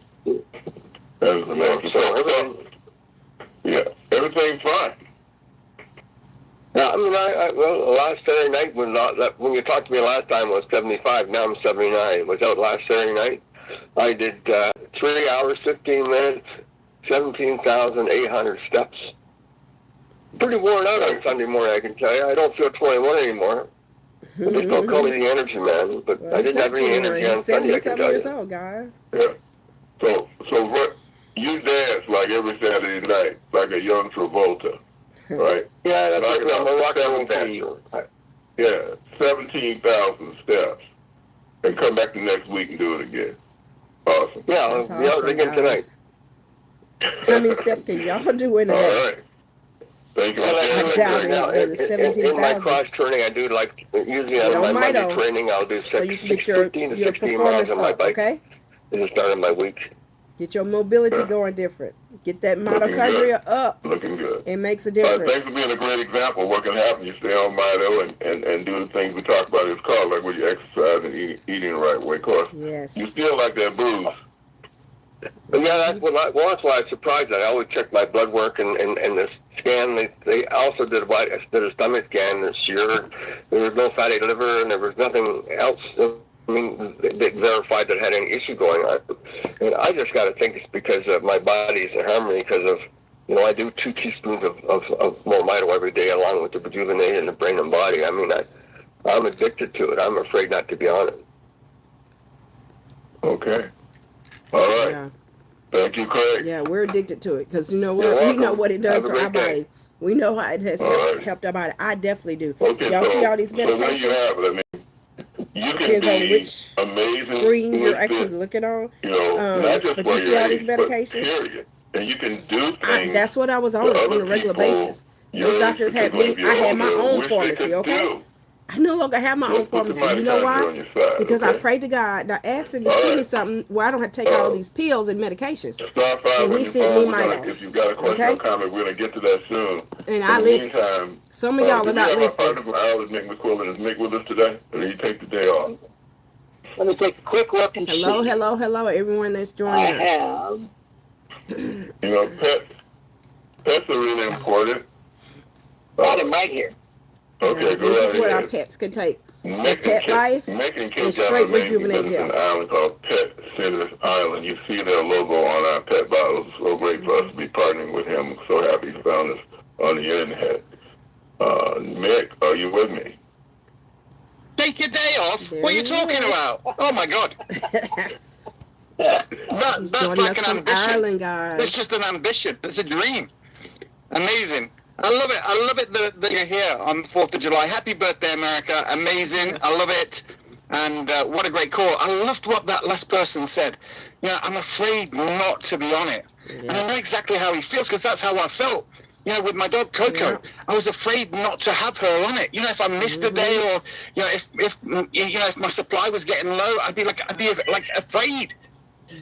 That is amazing. So everything's fine. Yeah, I mean, last Saturday night when you talked to me last time, I was 75. Now I'm 79. Was that last Saturday night? I did 3 hours, 15 minutes, 17,800 steps. Pretty worn out on Sunday morning, I can tell you. I don't feel 21 anymore. I just don't call me the energy man, but I didn't have any energy on Sunday, I can tell you. 77 years old, guys. Yeah. So what, you dance like every Saturday night, like a young Travolta. Right? Yeah, that's like I'm a rock and roll dancer. Yeah, 17,000 steps. And come back the next week and do it again. Awesome. Yeah, I'll do it again tonight. How many steps can y'all do in a day? All right. Thank you. I doubt it. 17,000. In my cross training, I do like, usually on my Monday training, I'll do 15 to 16 miles on my bike. Okay? At the start of my week. Get your mobility going different. Get that mitochondria up. Looking good. It makes a difference. Thanks for being a great example of what can happen. You stay on Mito and do the things we talked about in this call, like when you exercise and eating the right way. Of course, you still like that booze. But yeah, that's why I was surprised that I always check my blood work and the scan. They also did a stomach scan this year. There was no fatty liver and there was nothing else. I mean, they verified that I had any issue going on. And I just got to think it's because of my body's in harmony because of, I do 2 teaspoons of MoreMito every day along with the Rejuvenate in the brain and body. I mean, I'm addicted to it. I'm afraid not to be on it. Okay. All right. Yeah. Thank you, Craig. Yeah, we're addicted to it because we know what it does to our body. We know how it has helped our body. I definitely do. Okay, y'all see all these medications? So there you have it. I mean, you can depends on which amazing screen you're actually looking on. Not just but you see all these medications? Period. And you can do things. That's what I was on a regular basis. Those doctors had me. I had my own pharmacy, okay? I no longer have my own pharmacy. You know why? Because I prayed to God. Now asked him to send me something where I don't have to take all these pills and medications. And he sent me Mito. If you've got a question or comment, we're going to get to that soon. And I listen. Meantime, some of y'all are not listening. Our partner from Ireland, Nick McQuillan. Is Nick with us today? Or did he take the day off? Let me take a quick look and hello, see. Hello, everyone that's joining us. Have. You know, pets are really important. Got him right here. Okay, go This ahead. is what our pets can take. Petlife and Straight Rejuvenate Gel. An island called Pet Center Island. You see their logo on our pet bottles. So great for us to be partnering with him. So happy he found us on the internet. Nick, are you with me? Take your day off? There What are you he talking is. about? Oh my God. That's like an ambition. Ireland, guys. It's just an ambition. It's a dream. Amazing. I love it. I love it that you're here on the 4th of July. Happy birthday, America. Amazing. Yes. I love it. And what a great call. I loved what that last person said. You know, I'm afraid not to be on it. Yeah. And I know exactly how he feels because that's how I felt. You know, with my dog Coco, Yeah. I was afraid not to have her on it. You know, if I missed a day, or you know, if my supply was getting low, I'd be afraid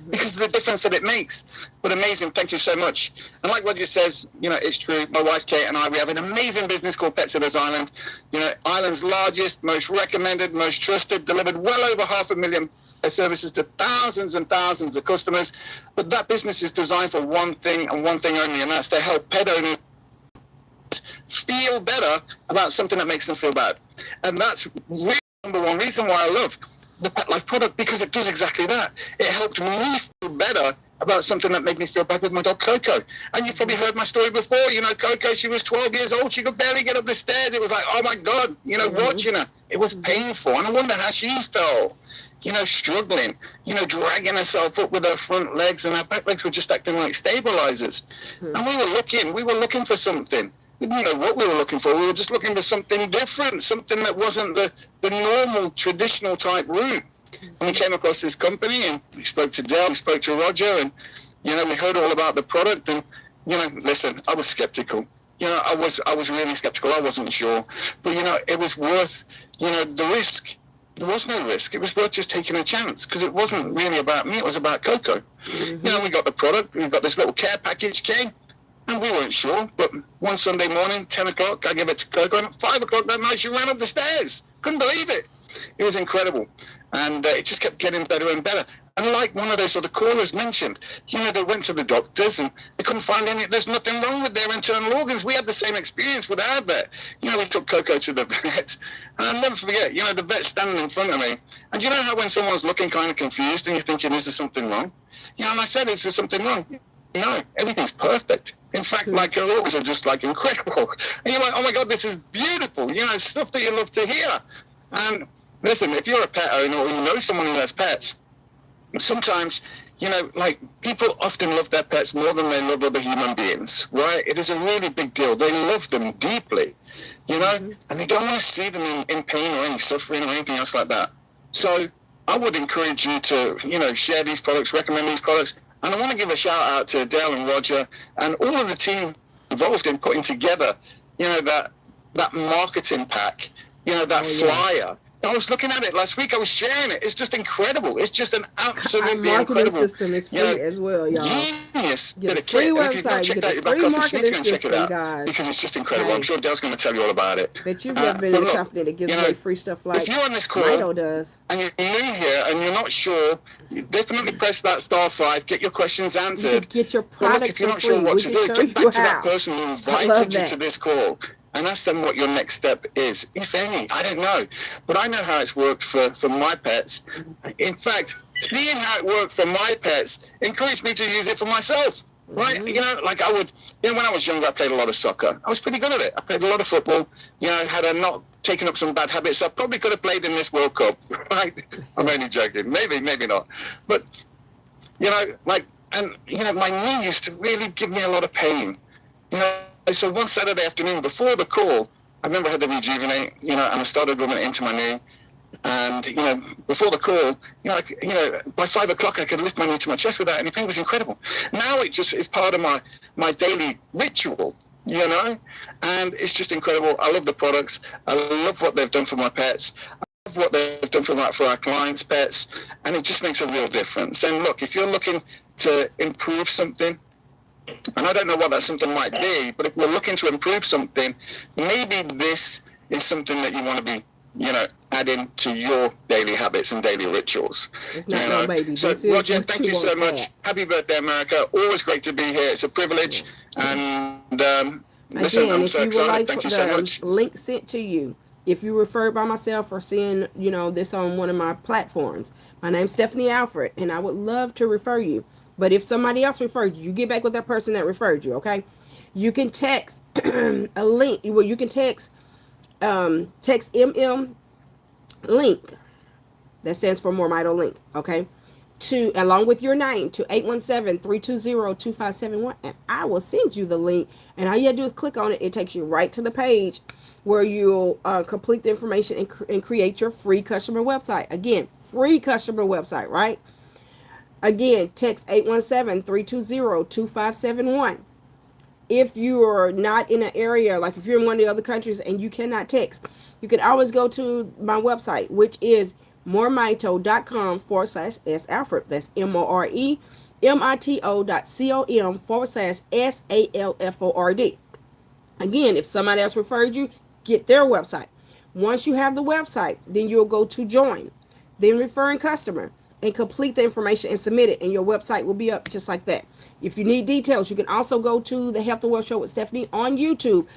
because of the difference that it makes. But amazing, thank you so much. And like Roger says, you know, it's true. My wife Kate and I, we have an amazing business called Pet Sitters Island. You know, Ireland's largest, most recommended, most trusted, delivered well over 500,000 services to thousands and thousands of customers. But that business is designed for one thing and one thing only, and that's to help pet owners feel better about something that makes them feel bad. And that's really number one reason why I love the Petlife product, because it does exactly that. It helped me feel better about something that made me feel bad with my dog Coco. And you've probably heard my story before. You know, Coco, she was 12 years old. She could barely get up the stairs. It was like, oh my God, you know, watching her. It was painful. And I wonder how she felt, you know, struggling, you know, dragging herself up with her front legs, and her back legs were just acting like stabilizers. And we were looking for something. We didn't know what we were looking for. We were just looking for something different, something that wasn't the normal, traditional type route. And we came across this company, and we spoke to Dale, we spoke to Roger, and, you know, we heard all about the product. And, you know, listen, I was skeptical. You know, I was really skeptical. I wasn't sure. But, you know, it was worth, you know, the risk. There was no risk. It was worth just taking a chance, because it wasn't really about me. It was about Coco. You know, we got the product. We got this little care package came. And we weren't sure, but one Sunday morning, 10 o'clock, I gave it to Coco, and at 5 o'clock that night, she ran up the stairs. Couldn't believe it. It was incredible. And it just kept getting better and better. And like one of those other callers mentioned, you know, they went to the doctors and they couldn't find there's nothing wrong with their internal organs. We had the same experience with our vet. You know, we took Coco to the vet, and I'll never forget, you know, the vet standing in front of me. And you know how when someone's looking kind of confused and you're thinking, is there something wrong? You know, and I said, is there something wrong? No, everything's perfect. In fact, like, her organs are just like incredible. And you're like, oh my God, this is beautiful. You know, stuff that you love to hear. And listen, if you're a pet owner or you know someone who has pets, sometimes, you know, like, people often love their pets more than they love other human beings, right? It is a really big deal. They love them deeply, you know, and they don't want to see them in pain or any suffering or anything else like that. So I would encourage you to, you know, share these products, recommend these products. And I want to give a shout out to Dale and Roger and all of the team involved in putting together, you know, that marketing pack, you know, that flyer. I was looking at it last week. I was sharing it. It's just incredible. It's just an absolutely Our incredible marketing system is free as well, y'all. Genius. Get a free website. Check Get that a free back office, marketing check it out, guys. because it's just incredible. Okay. I'm sure Dale's going to tell you all about it. But you've never been in a company that gives away free stuff like if you're on this call Mito does. and you're new here and you're not sure, you definitely press that *5. Get your questions answered. Get your But look, products if you're for not free. sure what We to can do, show get you back to that how. person who I invited love you that. to this call and ask them what your next step is, if any. I don't know. But I know how it's worked for my pets. In fact, seeing how it worked for my pets encouraged me to use it for myself. Right? You know, like I would, you know, when I was younger, I played a lot of soccer. I was pretty good at it. I played a lot of football. You know, had I not taken up some bad habits, I probably could have played in this World Cup. Right? I'm only joking. Maybe not. But, you know, like, and, you know, my knee used to really give me a lot of pain. You know, so one Saturday afternoon before the call, I remember I had to rejuvenate, you know, and I started rubbing it into my knee. And, you know, before the call, by 5 o'clock, I could lift my knee to my chest without any pain. It was incredible. Now it just is part of my daily ritual. you know, and it's just incredible. I love the products. I love what they've done for my pets. I love what they've done for our clients' pets, and it just makes a real difference. And look, if you're looking to improve something, and I don't know what that something might be, but if you're looking to improve something, maybe this is something that you want to be, you know, adding to your daily habits and daily rituals. It's not no baby. So, Roger, thank you so much. Happy birthday, America. Always great to be here. It's a privilege. Yes. And listen, again, I'm so excited. Like thank you so much. Link sent to you. If you refer by myself or seeing, you know, this on one of my platforms, my name's Stephanie Alford, and I would love to refer you. But if somebody else referred you, you get back with that person that referred you, okay? You can text a link. Well, you can text MM link. That stands for MoreMito link, okay? To along with your name to 817-320-2571, and I will send you the link. And all you have to do is click on it. It takes you right to the page where you'll complete the information and create your free customer website. Again, free customer website, right? Again, text 817-320-2571. If you are not in an area, like if you're in one of the other countries and you cannot text, you can always go to my website, which is moremito.com/S Alford. That's moremito.com/SALFORD. Again, if somebody else referred you, get their website. Once you have the website, then you'll go to join, then referring customer, and complete the information and submit it, and your website will be up just like that. If you need details, you can also go to the Health and Wealth Show with Stephanie on YouTube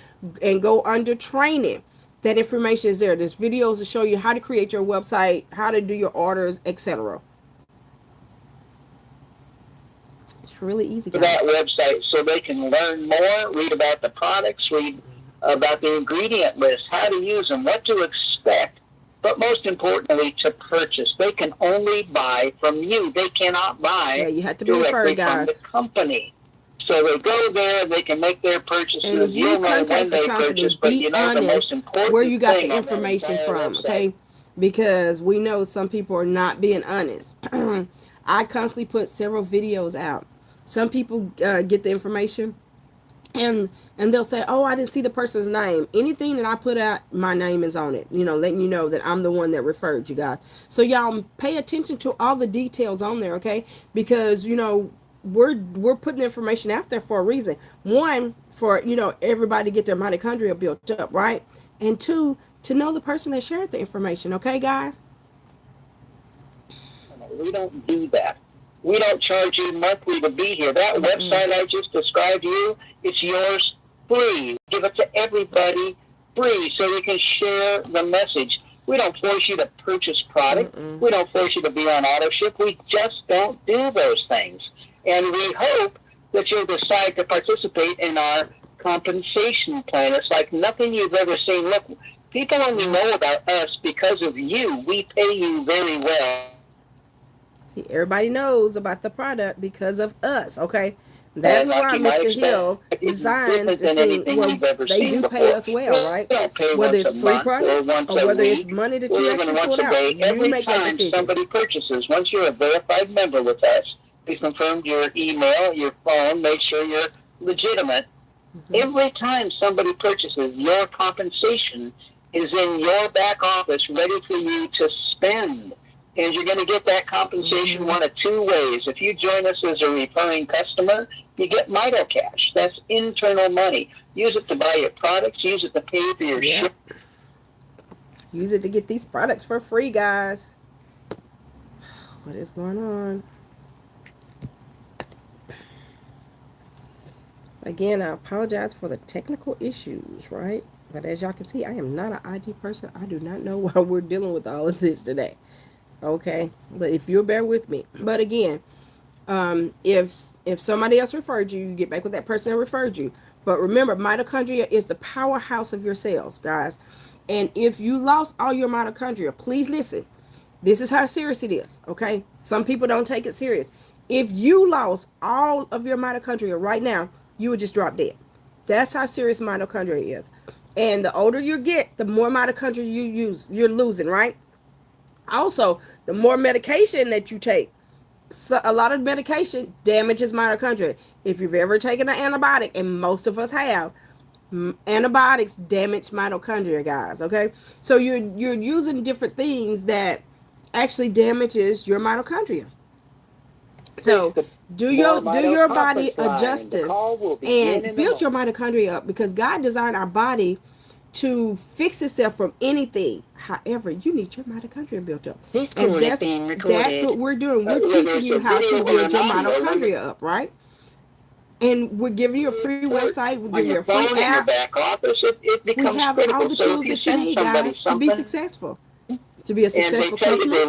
and go under training. That information is there. There's videos to show you how to create your website, how to do your orders, etc. It's really easy, guys. That website so they can learn more, read about the products, read about the ingredient list, how to use them, what to expect, but most importantly, to purchase. They can only buy from you. They cannot buy you have to be directly referred, guys. from the company. So they go there, they can make their purchases. And if you contact the company, be honest where you got the information from, okay? Because we know some people are not being honest. I constantly put several videos out. Some people get the information and they'll say, oh, I didn't see the person's name. Anything that I put out, my name is on it, you know, letting you know that I'm the one that referred you guys. So y'all pay attention to all the details on there, okay? Because, you know, we're putting the information out there for a reason. One, for, you know, everybody to get their mitochondria built up, right? And two, to know the person that shared the information, okay, guys? We don't do that. We don't charge you monthly to be here. That website I just described to you, it's yours free. Give it to everybody free so you can share the message. We don't force you to purchase product. We don't force you to be on auto ship. We just don't do those things. And we hope that you'll decide to participate in our compensation plan. It's like nothing you've ever seen. Look, people only know about us because of you. We pay you very well. See, everybody knows about the product because of us, okay? That's why Mr. Hill designed the thing. Well, they do pay us well, right? Whether it's free product or whether it's money that you actually pull out. You make that decision. Somebody purchases, once you're a verified member with us, we confirmed your email, your phone, make sure you're legitimate. Every time somebody purchases, your compensation is in your back office ready for you to spend. And you're going to get that compensation one of two ways. If you join us as a referring customer, you get Mito Cash. That's internal money. Use it to buy your products. Use it to pay for your ship. Use it to get these products for free, guys. What is going on? Again, I apologize for the technical issues, right? But as y'all can see, I am not an IT person. I do not know why we're dealing with all of this today. Okay, but if you'll bear with me. But again, if somebody else referred you, you get back with that person that referred you. But remember, mitochondria is the powerhouse of your cells, guys. And if you lost all your mitochondria, please listen. This is how serious it is, okay? Some people don't take it serious. If you lost all of your mitochondria right now, you would just drop dead. That's how serious mitochondria is. And the older you get, the more mitochondria you're losing, right? Also, the more medication that you take, so a lot of medication damages mitochondria. If you've ever taken an antibiotic, and most of us have, Antibiotics damage mitochondria, guys. Okay, so you're using different things that actually damages your mitochondria. So do your body a justice and build your mitochondria up, because God designed our body to fix itself from anything. However, you need your mitochondria built up. This call is being recorded. That's what we're doing. We're teaching you how to build your mitochondria up, right? And we're giving you a free website. We're giving you a free app. Back office, it we have all the tools that you need, guys, to be successful. To be a successful customer.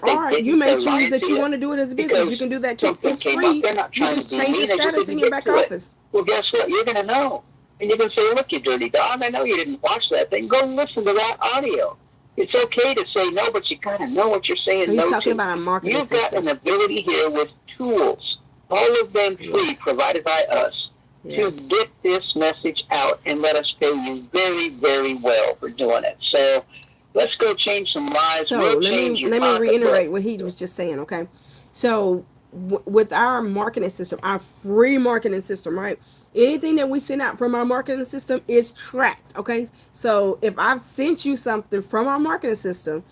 Or you may choose that you want to do it as a business. You can do that too. It's free. You just change your status in your back office. Well, guess what? You're going to know. And you're going to say, look, you dirty dog, I know you didn't watch that thing. Go listen to that audio. It's okay to say no, but you got to know what you're saying. So he's talking about a marketing system. You've got an ability here with tools, all of them free, provided by us, to get this message out, and let us pay you very, very well for doing it. So let's go change some lives. So let me reiterate what he was just saying, okay? So with our marketing system, our free marketing system, right? Anything that we send out from our marketing system is tracked, okay? So if I've sent you something from our marketing system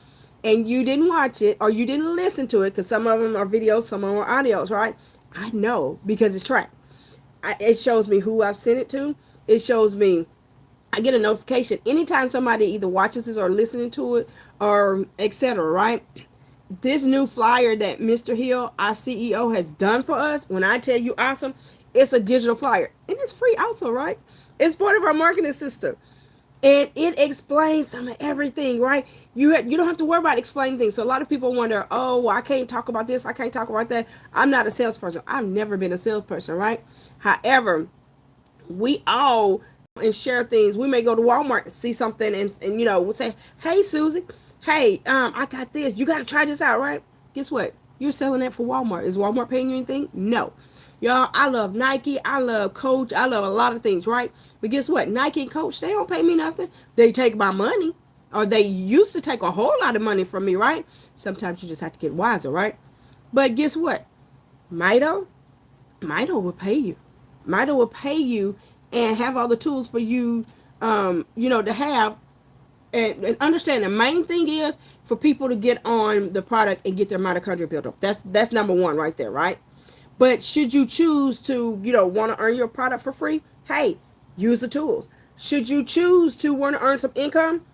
and you didn't watch it or you didn't listen to it, because some of them are videos, some of them are audios, right? I know, because it's tracked. It shows me who I've sent it to. It shows me, I get a notification anytime somebody either watches this or listening to it or etc., right? This new flyer that Mr. Hill, our CEO, has done for us, when I tell you awesome, it's a digital flyer. And it's free also, right? It's part of our marketing system. And it explains some of everything, right? You don't have to worry about explaining things. So a lot of people wonder, oh, well, I can't talk about this. I can't talk about that. I'm not a salesperson. I've never been a salesperson, right? However, we all and share things. We may go to Walmart and see something and we'll say, hey, Susie, hey, I got this. You got to try this out, right? Guess what? You're selling that for Walmart. Is Walmart paying you anything? No. Y'all, I love Nike. I love Coach. I love a lot of things, right? But guess what? Nike and Coach, they don't pay me nothing. They take my money, or they used to take a whole lot of money from me, right? Sometimes you just have to get wiser, right? But guess what? Mito will pay you. Mito will pay you and have all the tools for you, to have. And understand the main thing is for people to get on the product and get their mitochondria built up. That's number one right there, right? But should you choose to, want to earn your product for free? Hey, use the tools. Should you choose to want to earn some income?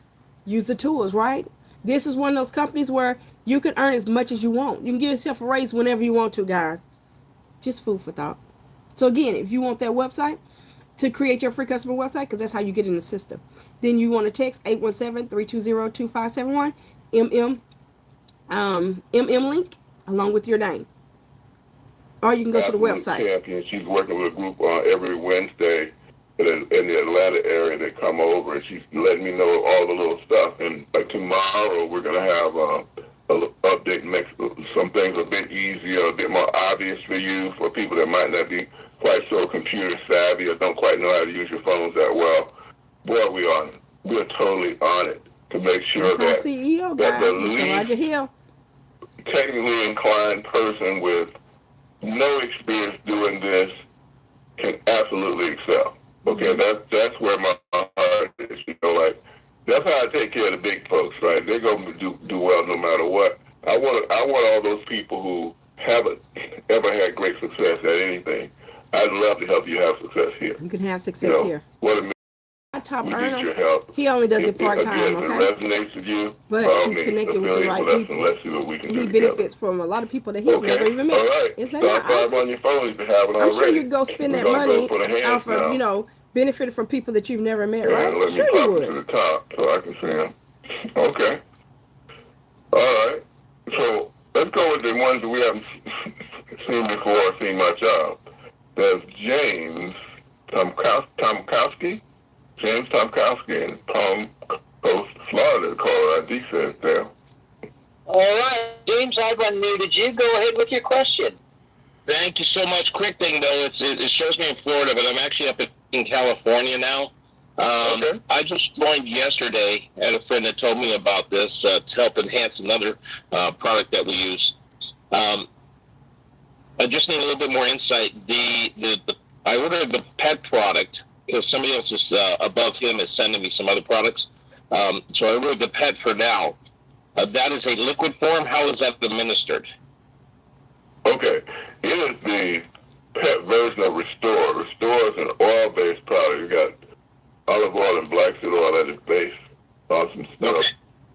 Use the tools, right? This is one of those companies where you can earn as much as you want. You can give yourself a raise whenever you want to, guys. Just food for thought. So again, if you want that website to create your free customer website, because that's how you get in the system, then you want to text 817-320-2571 MM link along with your name. Or you can go to the website. Champion. She's working with a group every Wednesday in the Atlanta area. They come over and she's letting me know all the little stuff. And like tomorrow, we're going to have a little update, make some things a bit easier, a bit more obvious for you, for people that might not be quite so computer savvy or don't quite know how to use your phones that well. Boy, we're totally on it to make sure that CEO, guys, the Mr. Roger Hill, technically inclined person with no experience doing this can absolutely excel. Okay, that's where my heart is. Like that's how I take care of the big folks, right? They're gonna do well no matter what. I want all those people who haven't ever had great success at anything. I'd love to help you have success here. You can have success here. What a top earner. He only does it part time, okay? Resonates with you, but he's connected with the right people. Let's see what we can do he benefits from a lot of people that he's never even met. All right. Isn't that awesome? On your phone if you haven't already. I'm sure you go spend that money off of, benefiting from people that you've never met, right? Let me pop to the top so I can see them. Okay. All right. So let's go with the ones that we haven't seen before or seen much of. There's James Tomkowski. James Tomkowski in Palm Coast, Florida, caller ID says there. All right, James, I've unmuted you. Go ahead with your question. Thank you so much. Quick thing, though, it shows me in Florida, but I'm actually up in California now. Okay. I just joined yesterday. I had a friend that told me about this to help enhance another product that we use. I just need a little bit more insight. I ordered the pet product, because somebody else is above him is sending me some other products. So I wrote the Pet for now. That is a liquid form. How is that administered? Okay. It is the Pet version of Restore. Restore is an oil-based product. You got olive oil and black seed oil at its base. Awesome stuff. Okay.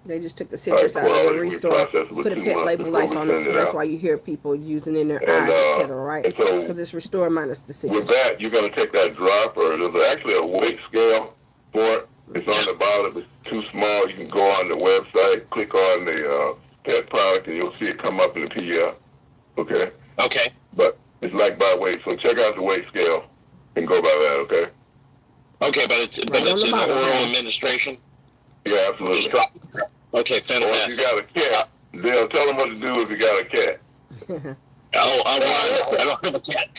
They just took the citrus out of the Restore, put a Pet label life on it, so that's why you hear people using it in their eyes, etc., right? Because it's Restore minus the citrus. With that, you're going to take that dropper. There's actually a weight scale for it. It's on the bottom. It's too small. You can go on the website, click on the Pet product, and you'll see it come up in the PDF. Okay? Okay. But it's like by weight, so check out the weight scale and go by that, okay? Okay, but it's an oral administration? Yeah, absolutely. Okay, Or if you fantastic. got a cat, they'll tell them what to do if you got a cat. I don't have a cat.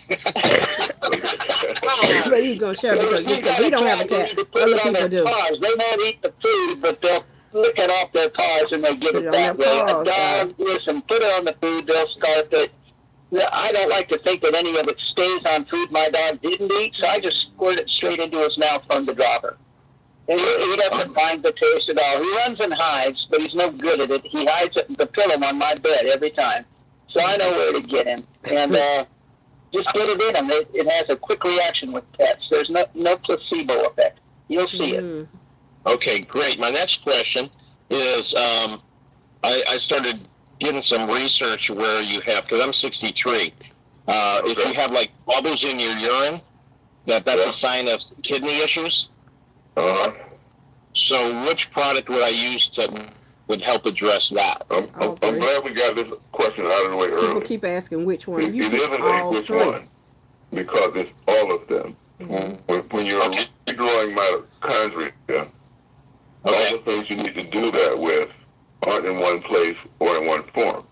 But he's gonna share because we don't have a cat. Other people do. Paws. They won't eat the food, but they'll lick it off their paws and they get Put it it on that their way. paws, A dog, listen, put it on the food, they'll scarf it. I don't like to think that any of it stays on food my dog didn't eat, so I just squirt it straight into his mouth from the dropper. And he doesn't mind the taste at all. He runs and hides, but he's no good at it. He hides the pillow on my bed every time. So I know where to get him. And just get it in him. It has a quick reaction with pets. There's no placebo effect. You'll see it. Okay, great. My next question is I started getting some research where you have, because I'm 63, if you have like bubbles in your urine, that's a sign of kidney issues. So which product would I use that would help address that? I'm glad we got this question out of the way early. People keep asking which one. It isn't a which one, because it's all of them. When you're regrowing mitochondria, all the things you need to do that with aren't in one place or in one form.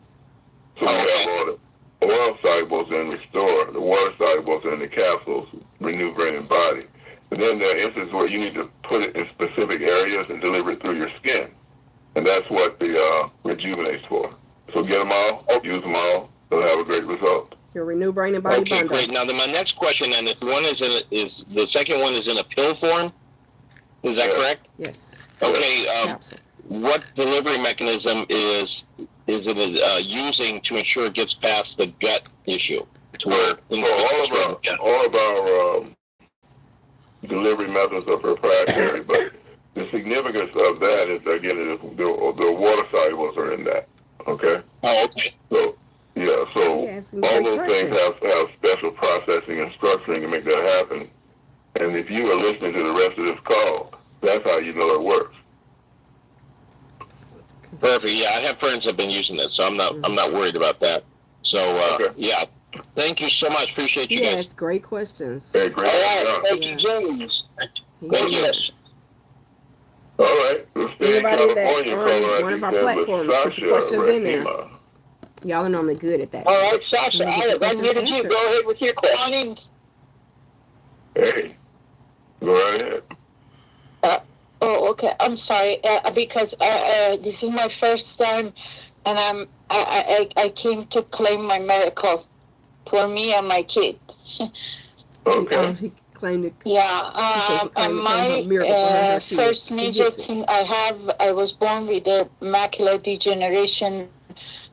So we have all the oil solubles in Restore, the water solubles in the capsules, Renew Brain and Body. And then there are instances where you need to put it in specific areas and deliver it through your skin. And that's what the Rejuvenate's for. So get them all, use them all, they'll have a great result. Your Renew Brain and Body Okay, bundle. great. Now, my next question, and if one is the second one is in a pill form, is that correct? Yes. Okay. Capsule. What delivery mechanism is it using to ensure it gets past the gut issue? To where all of our delivery methods are proprietary, but the significance of that is, again, the water solubles are in that. Okay. Oh, okay. So all those things have special processing and structuring to make that happen. And if you are listening to the rest of this call, that's how you know it works. Perfect. Yeah, I have friends that have been using it, so I'm not worried about that. So yeah, thank you so much. Appreciate you guys. Yes, great questions. Hey, great. All right, thank you, James. Thank you. All right. We'll stay in Anybody that's California, on one of our platforms, put your questions in there. Y'all are normally good at that. All right, Sasha, I muted you. Go ahead with your question. Hey, go right ahead. Oh, okay. I'm sorry because this is my first time, and I came to claim my miracle for me and my kid. Okay. He claimed it. Yeah. My first major thing I was born with a macular degeneration,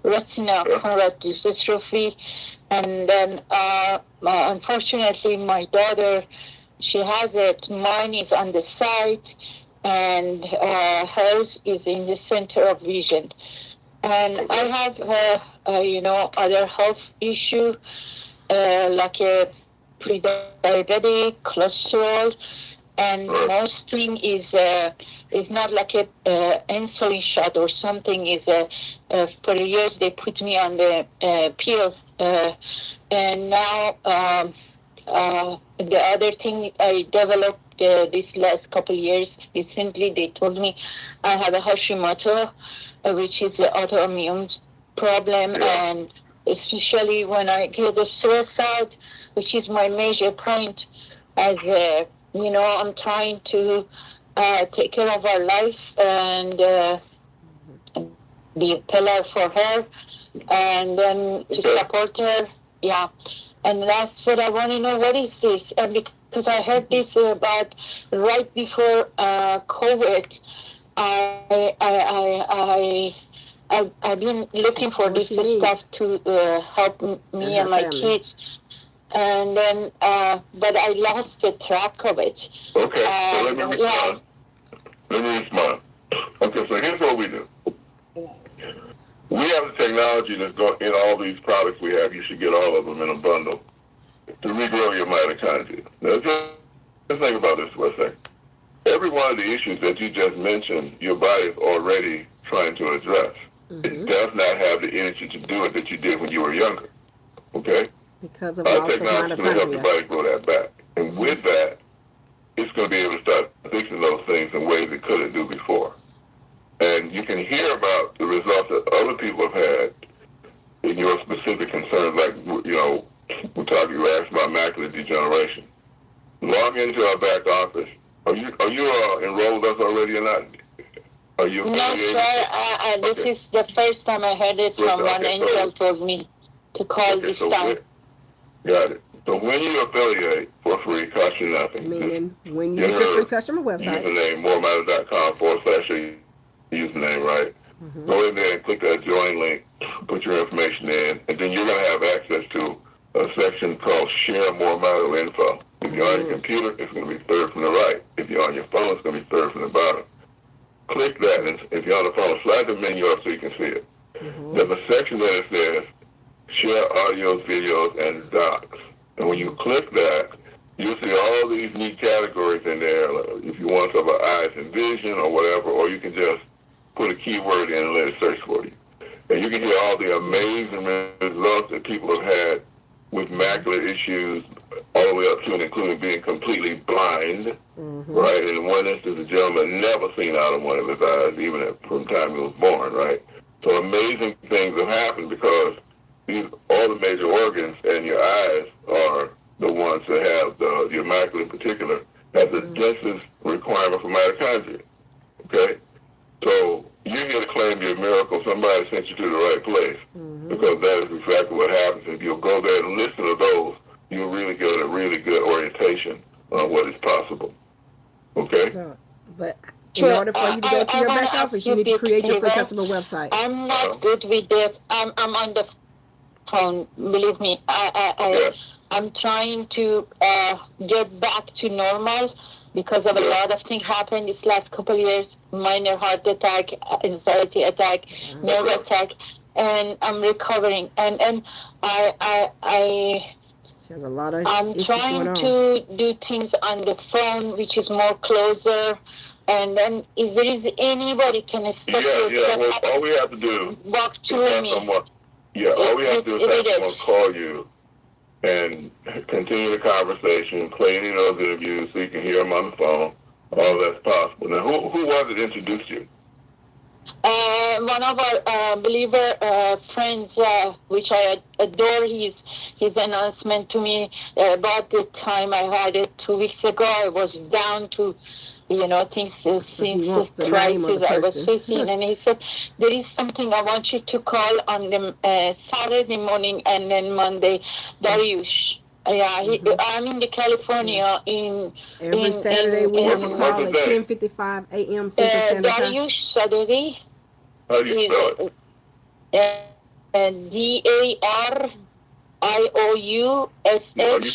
retina contractile dystrophy, and then unfortunately my daughter, she has it. Mine is on the side, and hers is in the center of vision. And I have, other health issue, like a pre-diabetic, cholesterol, and most thing is not like a insulin shot or something. Is for years they put me on the pills, and now the other thing I developed this last couple of years, recently they told me I have a Hashimoto, which is an autoimmune problem, and especially when I get the suicide, which is my major point, as I'm trying to take care of her life and be a pillar for her, and then to support her. Yeah. And that's what I want to know. What is this? And because I heard this about right before COVID. I've been looking for this stuff to help me and my kids, and then but I lost the track of it. Okay, so let me respond. Let me respond. Okay, so here's what we do. We have the technology that's in all these products we have. You should get all of them in a bundle to regrow your mitochondria. Now, just think about this for a second. Every one of the issues that you just mentioned, your body is already trying to address. It does not have the energy to do it that you did when you were younger. Okay? Because of our loss of technology is going to help your body grow that back. And with that, it's going to be able to start fixing those things in ways it couldn't do before. And you can hear about the results that other people have had in your specific concerns, like, you know, you asked about macular degeneration. Log into our back office. Are you enrolled with us already or not? Are you affiliated? No, sir. This is the first time I heard it from one angel told me to call this time. Got it. So when you affiliate for free, cost you nothing. Meaning when you get your free customer website. Username, MoreMito.com/username, right? Go in there and click that join link, put your information in, and then you're going to have access to a section called Share MoreMito Info. If you're on your computer, it's going to be third from the right. If you're on your phone, it's going to be third from the bottom. Click that, and if you're on the phone, slide the menu up so you can see it. There's a section that says Share Audios, Videos, and Docs. And when you click that, you'll see all these neat categories in there. If you want to talk about eyes and vision or whatever, or you can just put a keyword in and let it search for you. And you can hear all the amazing results that people have had with macular issues, all the way up to and including being completely blind, right? In one instance, the gentleman never seen out of one of his eyes, even from the time he was born, right? So amazing things have happened because all the major organs and your eyes are the ones that have your macula in particular, have the densest requirement for mitochondria, okay? So you're here to claim your miracle. Somebody sent you to the right place because that is exactly what happens. If you'll go there and listen to those, you'll really get a really good orientation on what is possible, okay? So, but in order for you to go to your back office, you need to create your free customer website. I'm not good with this. I'm on the phone. Believe me, I'm trying to get back to normal because of a lot of things happened this last couple of years. Minor heart attack, anxiety attack, nerve attack, and I'm recovering. And she has a lot of I'm trying to do things on the phone, which is more closer. And then if there is anybody can step well, all we have to do walk to me. All we have to do is have someone call you and continue the conversation, play any of those interviews so you can hear them on the phone. All that's possible. Now, who was it introduced you? One of our believer friends, which I adore, his announcement to me about the time I had it 2 weeks ago. I was down to, things since the crisis I was facing, and he said, there is something I want you to call on the Saturday morning and then Monday, Dariush. I'm in the California every Saturday we have a call at 10:55 a.m. Central Standard Time. Dariush Sadeghi. How do you spell it? DARIOUSS. Are you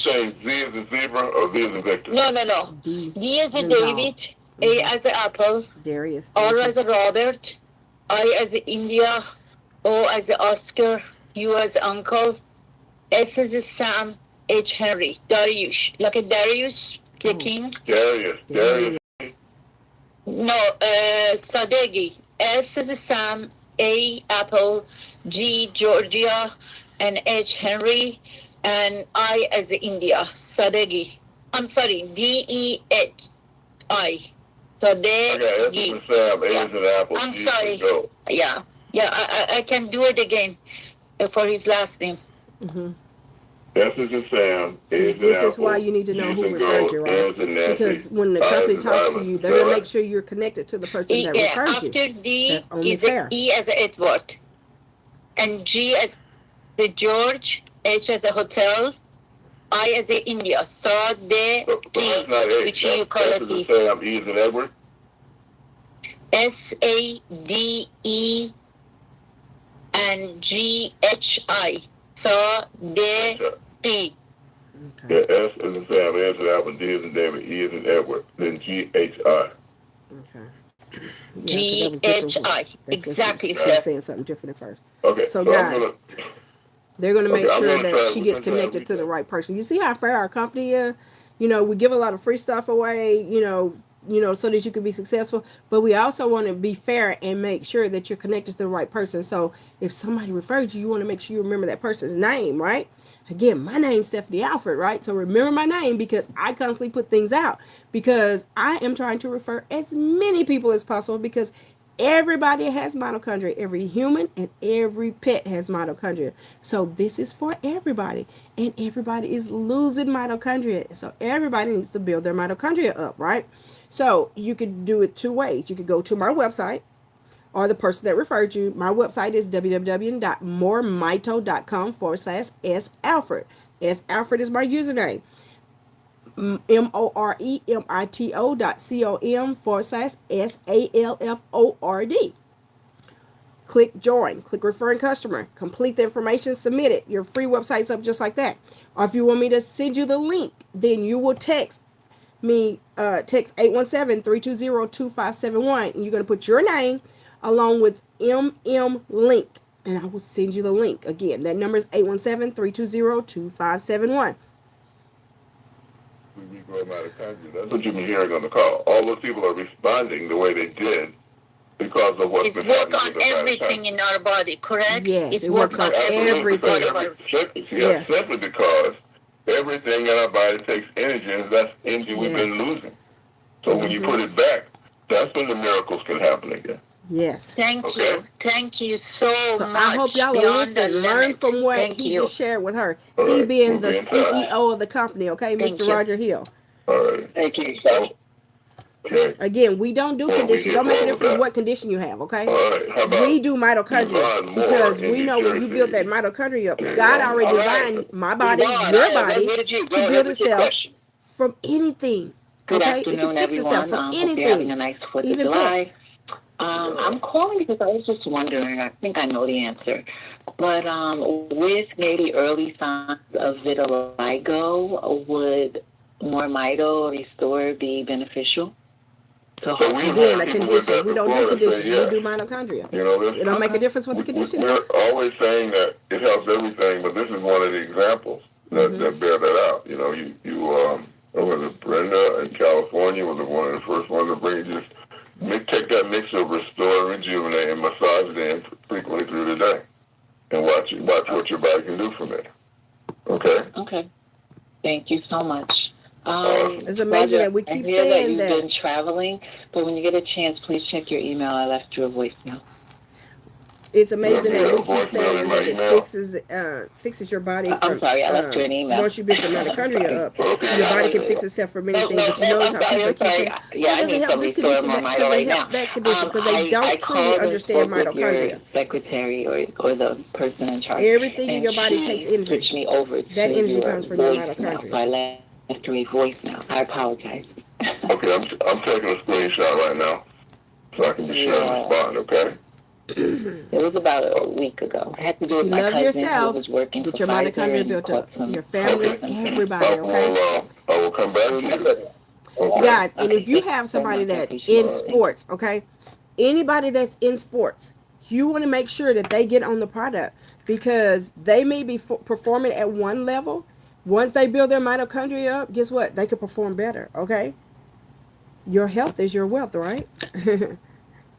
saying Z as in zebra or V as in Victor? No. D as in David, A as in Apple, Darius, R as in Robert, I as in India, O as in Oscar, U as in Uncle, S as in Sam, H. Henry, Darius. Like a Darius, the king. Darius. No, Sadeghi. S as in Sam, A, Apple, G, Georgia, and H, Henry, and I as in India, Sadeghi. I'm sorry, D-E-H-I. Sadeghi. Okay, S as in Sam, A as in Apple, I'm G sorry. as in Go. Yeah, I can do it again for his last name. S as in Sam, A as in Apple. This is why you need to know who referred you, right? Because when the company talks to you, they're going to make sure you're connected to the person that referred you. After D That's only is fair. E as a Edward, and G as the George, H as a hotel, I as in India. Sadeh So T, that's not H. which you call That's it to say I'm E as in Edward. SADE and GHI. Sadeh T. Yeah, S as in Sam, A as in Alvin, D as in David, E as in Edward, then GHI. Okay. GHI. Exactly, She was saying something different at first. Okay. So guys, they're going to make sure that she gets we're gonna connected to the right person. You see how fair our company is? You know, we give a lot of free stuff away, you know, so that you can be successful. But we also want to be fair and make sure that you're connected to the right person. So if somebody referred you, you want to make sure you remember that person's name, right? Again, my name's Stephanie Alford, right? So remember my name because I constantly put things out because I am trying to refer as many people as possible because everybody has mitochondria. Every human and every pet has mitochondria. So this is for everybody. And everybody is losing mitochondria. So everybody needs to build their mitochondria up, right? So you could do it two ways. You could go to my website or the person that referred you. My website is www.moremito.com/S Alford. S Alford is my username. moremito.com/SALFORD. Click join, click referring customer, complete the information, submit it. Your free website's up just like that. Or if you want me to send you the link, then you will text me, text 817-320-2571, and you're going to put your name along with MM link, and I will send you the link. Again, that number is 817-320-2571. That's what you've been hearing on the call. All those people are responding the way they did because of what's been happening. It works on everything in our body, correct? Yes, it works on everything. Yes, simply because everything in our body takes energy, and that's energy we've been losing. So when you put it back, that's when the miracles can happen again. Yes. Thank you so much. I hope y'all will listen, learn from what he just shared with her. He being the CEO of the company, okay, Mr. Roger Hill. All right. Thank you. Okay. Again, we don't do conditions. Don't make a difference what condition you have, okay? All right. How about we do mitochondria because we know when you build that mitochondria up, God already designed my body, your body, to build itself from anything. Good okay? afternoon, it can fix everyone. itself from Hope anything. you're having a nice 4th of even July. pets. I'm calling because I was just wondering, I think I know the answer, but with maybe early signs of vitiligo, would MoreMito Restore be beneficial? Again, a condition. We don't do conditions. We do mitochondria. You know, it don't make a difference what the condition is. We're always saying that it helps everything, but this is one of the examples that bear that out. You know, was Brenda in California was one of the first ones to bring just take that mixture of Restore and Rejuvenate and massage it in frequently through the day, and watch what your body can do from it. Okay. Okay. Thank you so much. It's amazing that we keep saying that you've been traveling, but when you get a chance, please check your email. I left you a voicemail. It's amazing that we keep saying that it fixes your body. I'm sorry, I left you an email. Once you build your mitochondria up, your body can fix itself for many things. But you notice how people keep saying, doesn't help this condition because they help that condition because they don't truly understand mitochondria. Secretary or the person in charge. Everything in your body takes energy. Switched me over that energy comes from your mitochondria. So I left you a voicemail. I apologize. Okay, I'm taking a screenshot right now so I can be sure to respond. Okay. It was about a week ago. It had to do with my cousin who was working get for your mitochondria built up. Your family, everybody, okay? I will come back to you. Okay. So guys, and if you have somebody that's in sports, okay? Anybody that's in sports, you want to make sure that they get on the product because they may be performing at one level. Once they build their mitochondria up, guess what? They can perform better, okay? Your health is your wealth, right?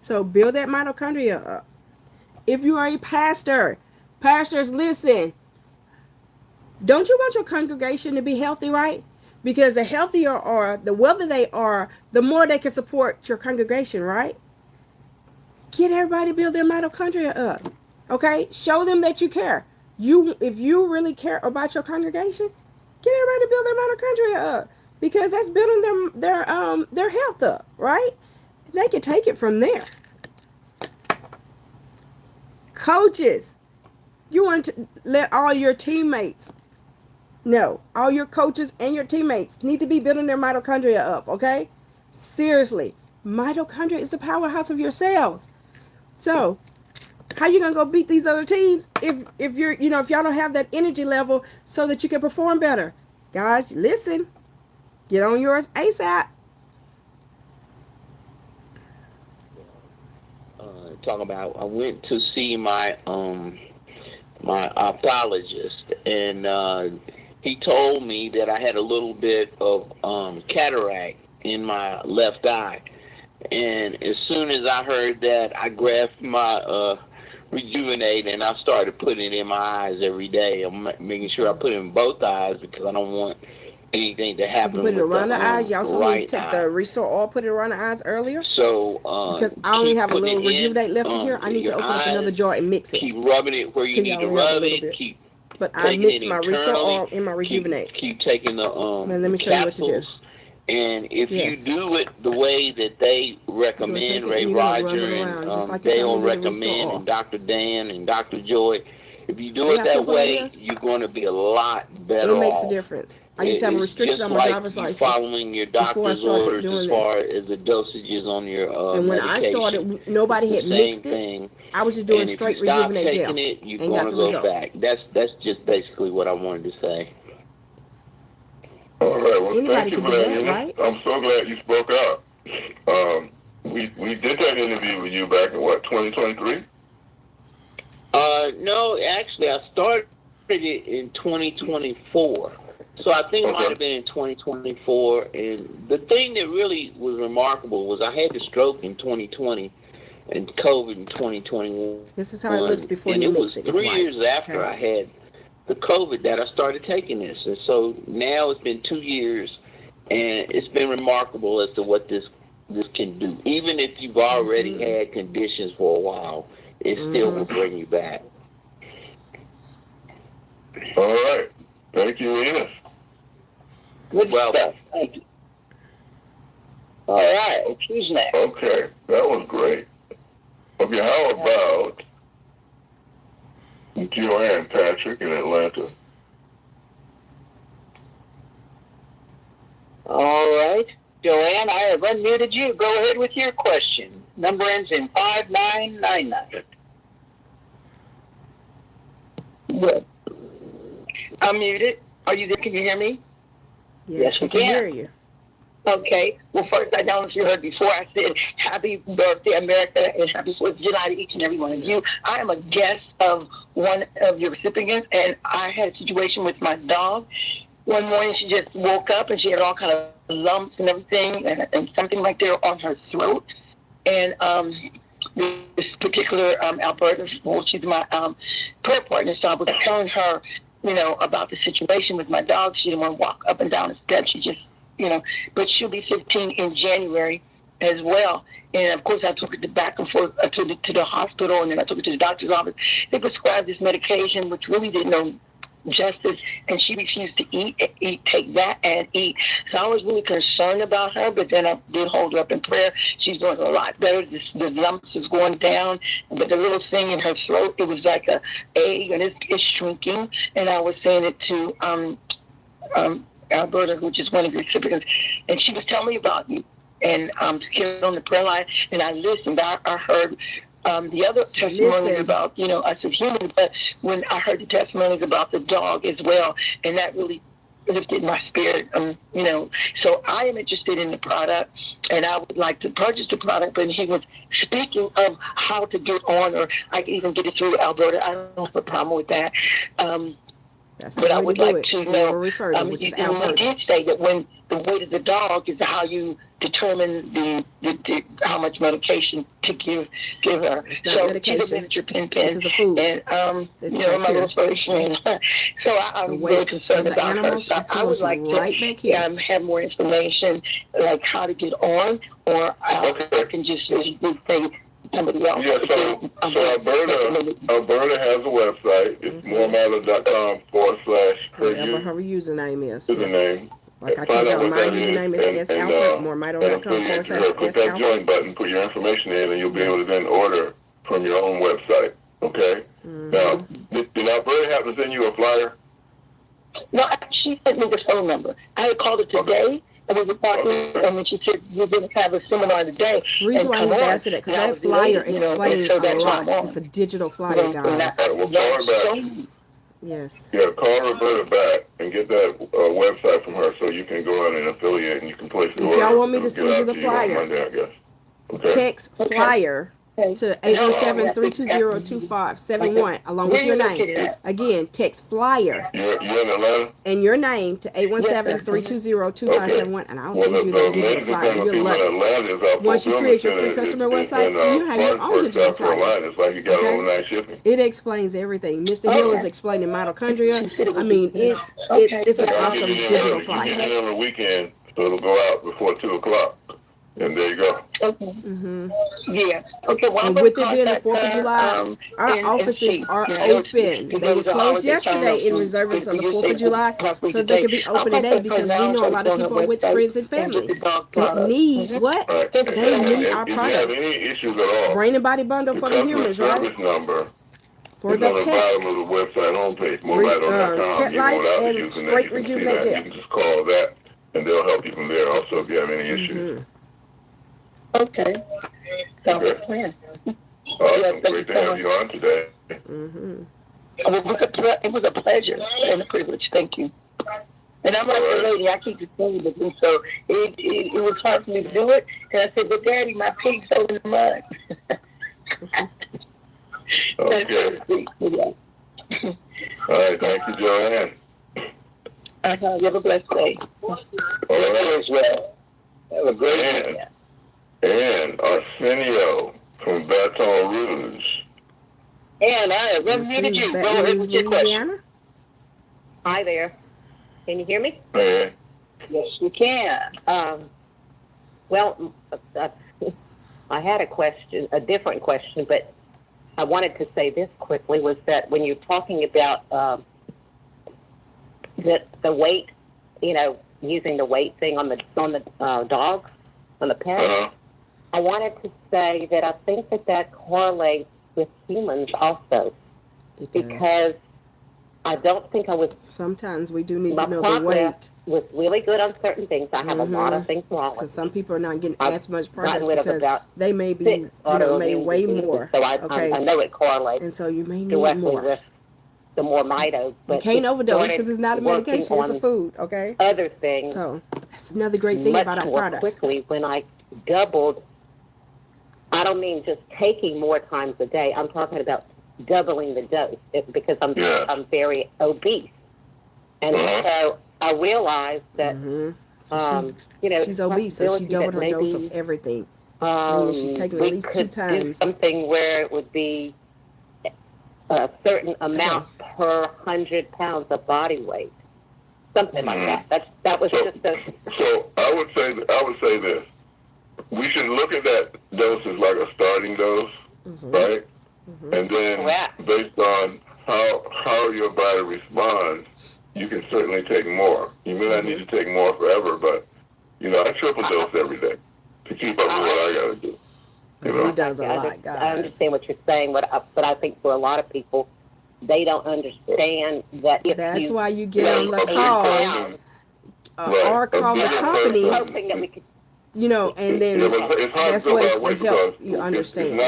So build that mitochondria up. If you are a pastor, pastors, listen. Don't you want your congregation to be healthy, right? Because the healthier or the wealthier they are, the more they can support your congregation, right? Get everybody to build their mitochondria up. Okay? Show them that you care. If you really care about your congregation, get everybody to build their mitochondria up. Because that's building their health up, right? They can take it from there. Coaches, you want to let all your teammates No, all your coaches and your teammates need to be building their mitochondria up, okay? Seriously, mitochondria is the powerhouse of your cells. So, how you gonna go beat these other teams if you're, if y'all don't have that energy level so that you can perform better? Guys, listen, get on yours ASAP. Talking about, I went to see my my ophthalmologist, and he told me that I had a little bit of cataract in my left eye. And as soon as I heard that, I grabbed my Rejuvenate and I started putting it in my eyes every day. I'm making sure I put it in both eyes because I don't want anything to happen. Put it around the eyes. Y'all saw me right take the Restore Oil, put it around the eyes earlier. So because I only have a little Rejuvenate left in here, I need to open up another jar and mix it. Keep rubbing it where you need to rub it. Keep but I mix my Restore Oil in my Rejuvenate. Keep taking the man, let me show you what to do. And if you do it the way that they recommend, Ray Roger and Dale recommend, and Dr. Dan and Dr. Joy, if you do it that way, you're going to be a lot better off. It makes a difference. I used to have a restriction on my driver's license. Following your doctor's orders as far as the dosages on your and when I started, nobody had mixed it. I was just doing straight Rejuvenate Gel. You're going to go back. That's just basically what I wanted to say. All right. Well, anybody thank you can for do that. that, right? I'm so glad you spoke up. We did that interview with you back in 2023? No, actually, I started it in 2024. So I think it might have been in 2024. And the thing that really was remarkable was I had the stroke in 2020 and COVID in 2021. This is how it looks before you mix it. And it was 3 years after I had the COVID that I started taking this. And so now it's been 2 years, and it's been remarkable as to what this can do. Even if you've already had conditions for a while, it still will bring you back. All right. Thank you, Enos. Good stuff. Thank you. All right. Who's next? Okay. That was great. Okay, how about Joanne Patrick in Atlanta? All right. Joanne, I have unmuted you. Go ahead with your question. Number ends in 5999. Good. I'm muted. Are you there? Can you hear me? Yes, we can hear you. Okay. Well, first, I don't know if you heard before, I said happy birthday, America, and happy 4th of July to each and every one of you. I am a guest of one of your recipients, and I had a situation with my dog. One morning, she just woke up, and she had all kind of lumps and everything, and something like that on her throat. And this particular Alberta, well, she's my prayer partner, so I was telling her, about the situation with my dog. She didn't want to walk up and down the steps. She just, but she'll be 15 in January as well. And of course, I took her back and forth to the hospital, and then I took her to the doctor's office. They prescribed this medication, which really didn't know justice, and she refused to take that and eat. So I was really concerned about her, but then I did hold her up in prayer. She's doing a lot better. The lumps is going down, but the little thing in her throat, it was like a egg, and it's shrinking. And I was saying it to Alberta, which is one of your recipients, and she was telling me about you. And here on the prayer line, and I listened. I heard the other testimonies about, us as humans, but when I heard the testimonies about the dog as well, and that really lifted my spirit, So I am interested in the product, and I would like to purchase the product, but he was speaking of how to get on, or I can even get it through Alberta. I don't have a problem with that. But I would like to know, he did say that when the weight of the dog is how you determine the how much medication to give her. So she's a miniature pen, this is a food. And my little first friend. So I'm very concerned about her. So I would like to have more information, like how to get on, or I can just say somebody else. Yeah, so Alberta has a website. It's MoreMito.com/her her username is. Username. Like I told y'all, my username is salford, MoreMito.com/salford. Click that join button, put your information in, and you'll be able to then order from your own website. Okay? Now, did Alberta happen to send you a flyer? No, she sent me the phone number. I had called her today, and we were talking, and then she said, we're going to have a seminar today. The reason why he's asking that, because that flyer explains a lot. It's a digital flyer, guys. We'll call her back. Yes. Yeah, call Roberta back and get that website from her so you can go out and affiliate and you can place the order. If y'all want me to send you the flyer, Monday, I guess. Okay. text flyer to 817-320-2571 along with your name. Again, text flyer You're in Atlanta? and your name to 817-320-2571, and I'll send you the digital flyer. You'll love it. Once you create your free customer website, you have your own digital flyer. It's like you got overnight shipping. It explains everything. Mr. Hill is explaining mitochondria. I mean, it's an awesome digital flyer. You get it on the weekend, so it'll go out before 2 o'clock. And there you go. Okay. Yeah. Okay. Well, and with it being the 4th of July, our offices are open. They were closed yesterday in reservance of the 4th of July, so they could be open today because we know a lot of people are with friends and family that need what? They need our products. If you have any issues at all, brain and body bundle for the humans, right? Service number for the on the pets. bottom of the website homepage, MoreMito.com. Petlife and Straight Rejuvenate Gel. You can just call that, and they'll help you from there. Also, if you have any issues. Okay. Sounds like a plan. Awesome. Great to have you on today. It was a pleasure and a privilege. Thank you. And I'm like the lady, I keep saying with me, so it was hard for me to do it. And I said, but Daddy, my pig's over in the mud. Okay. All right. Thank you, Joanne. You have a blessed day. All right. As well. Have a great day. And Arsenio from Baton Rouge. And I muted you. Go ahead with your question. Hi there. Can you hear me? Hey. Yes, you can. Well, I had a question, a different question, but I wanted to say this quickly, was that when you're talking about the weight, using the weight thing on the dogs, on the pets, I wanted to say that I think that correlates with humans also, because I don't think I was. Sometimes we do need to know the weight. Was really good on certain things. I have a lot of things wrong with. Because some people are not getting as much progress because because they may be may weigh more. So I know it correlates. And so you may need directly more. with the MoreMito. You can't overdose because it's not a medication; it's a food. Okay. Other things. So that's another great thing about our products. Quickly, when I doubled, I don't mean just taking more times a day. I'm talking about doubling the dose because I'm very obese, and so I realized that she's obese, so she doubled her dose of everything. She's taking at least 2 times. Do something where it would be a certain amount per 100 pounds of body weight, something like that. That was just a. So I would say this. We should look at that dose as like a starting dose, right? And then based on how your body responds, you can certainly take more. You may not need to take more forever, but I triple dose every day to keep up with what I got to do. He does a lot, guys. I understand what you're saying, but I think for a lot of people, they don't understand that. That's why you get on the call or call the company. Hoping that we could. And then that's what it's to help you understand.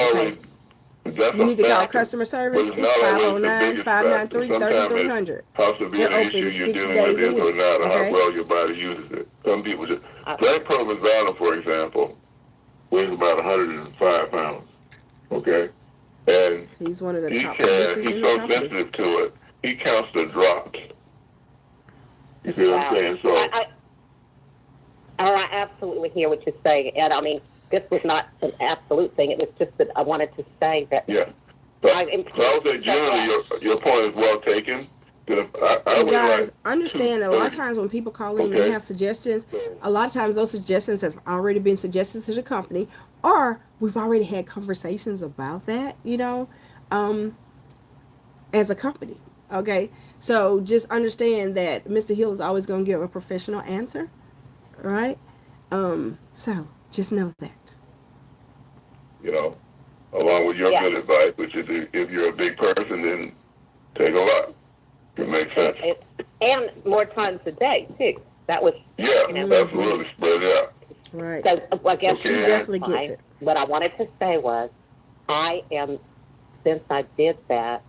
Okay? You need to call customer service. It's 509-593-3300. How severe the issue you're dealing with is or not, or how well your body uses it. Some people just. Black Provenzano, for example, weighs about 105 pounds. Okay? And he's one of the top producers in the company. He's so sensitive to it, he counts the drops. You see what I'm saying? So. I absolutely hear what you're saying, and I mean, this was not an absolute thing. It was just that I wanted to say that. Yeah. So I would say generally your point is well taken. So guys, understand that a lot of times when people call in and they have suggestions, a lot of times those suggestions have already been suggested to the company, or we've already had conversations about that, as a company. Okay. So just understand that Mr. Hill is always going to give a professional answer. Right? So just know that. Along with your good advice, which is if you're a big person, then take a lot. It makes sense. and more times a day too. That was absolutely spread out. Right. So I guess she definitely gets it. What I wanted to say was, since I did that,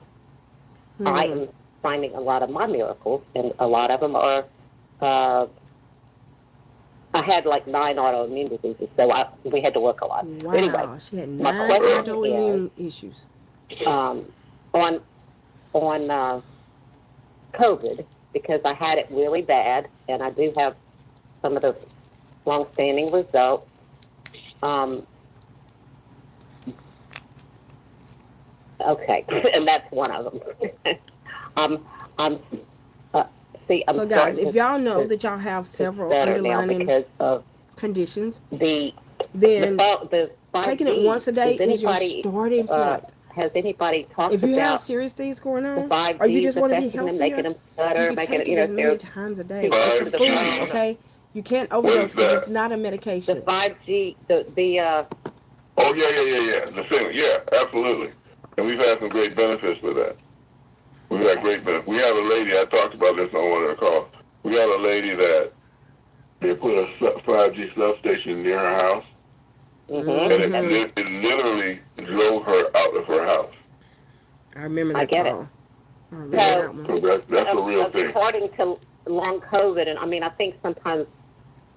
I am finding a lot of my miracles, and a lot of them are. I had like 9 autoimmune diseases, so we had to work a lot. Wow, anyway, she had 9 autoimmune issues. On COVID, because I had it really bad, and I do have some of the long-standing results. Okay, and that's one of them. So guys, if y'all know that y'all have several underlying conditions, then taking it once a day is your starting point. Has anybody talked about if you have serious things going on, or you just want to be healthier, making them better, you can take it as many times a day. It's a food, okay? You can't overdose because it's not a medication. The 5G, Oh, yeah. The thing, absolutely. And we've had some great benefits with that. We've had great benefits. We have a lady, I talked about this on one of the calls. We have a lady that they put a 5G substation near her house, and it literally drove her out of her house. I remember that call. So that's a real thing. According to long COVID, and I think sometimes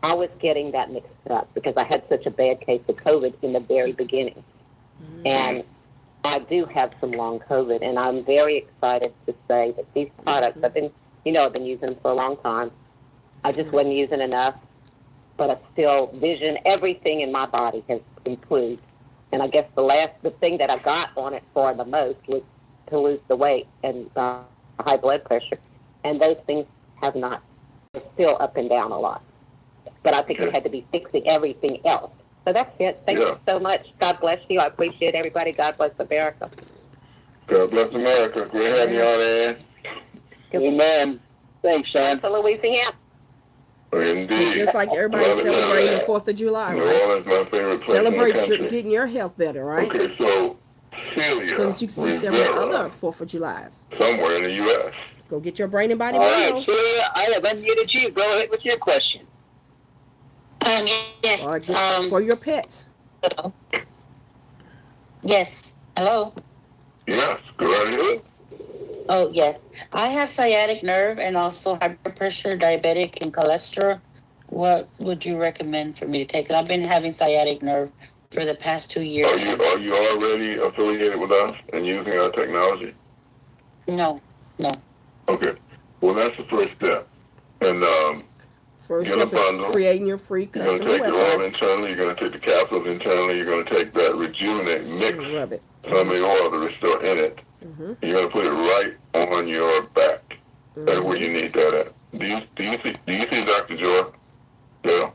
I was getting that mixed up because I had such a bad case of COVID in the very beginning. And I do have some long COVID, and I'm very excited to say that these products, I've been using them for a long time. I just wasn't using enough, but I still vision, everything in my body has improved. And I guess the thing that I got on it for the most was to lose the weight and high blood pressure. And those things have not, they're still up and down a lot. But I think it had to be fixing everything else. So that's it. Thank you so much. God bless you. I appreciate everybody. God bless America. God bless America. Great having you on, Ann. Amen. Thanks, Sean. To Louisiana. Indeed. Just like everybody's celebrating the 4th of July, New right? Orleans, my favorite place Celebrate in the country. getting your health better, right? Okay, so Celia so that you can see several other 4th of Julys. Somewhere in the U.S. Go get your brain and body All radio. right, Celia, I have unmuted you. Go ahead with your question. Yes. For your pets. Hello. Yes. Hello. Yes, go right ahead. Oh, yes. I have sciatic nerve and also high blood pressure, diabetic, and cholesterol. What would you recommend for me to take? I've been having sciatic nerve for the past 2 years. Are you already affiliated with us and using our technology? No. Okay. Well, that's the first step. And first get a step bundle. Is creating your free customer You're going to take website. the oil internally. You're going to take the capsules internally. You're going to take that Rejuvenate mix. Rub it. Some of the oil that is still in it. You're going to put it right on your back. That's where you need that at. Do you see Dr. Joy? Yeah.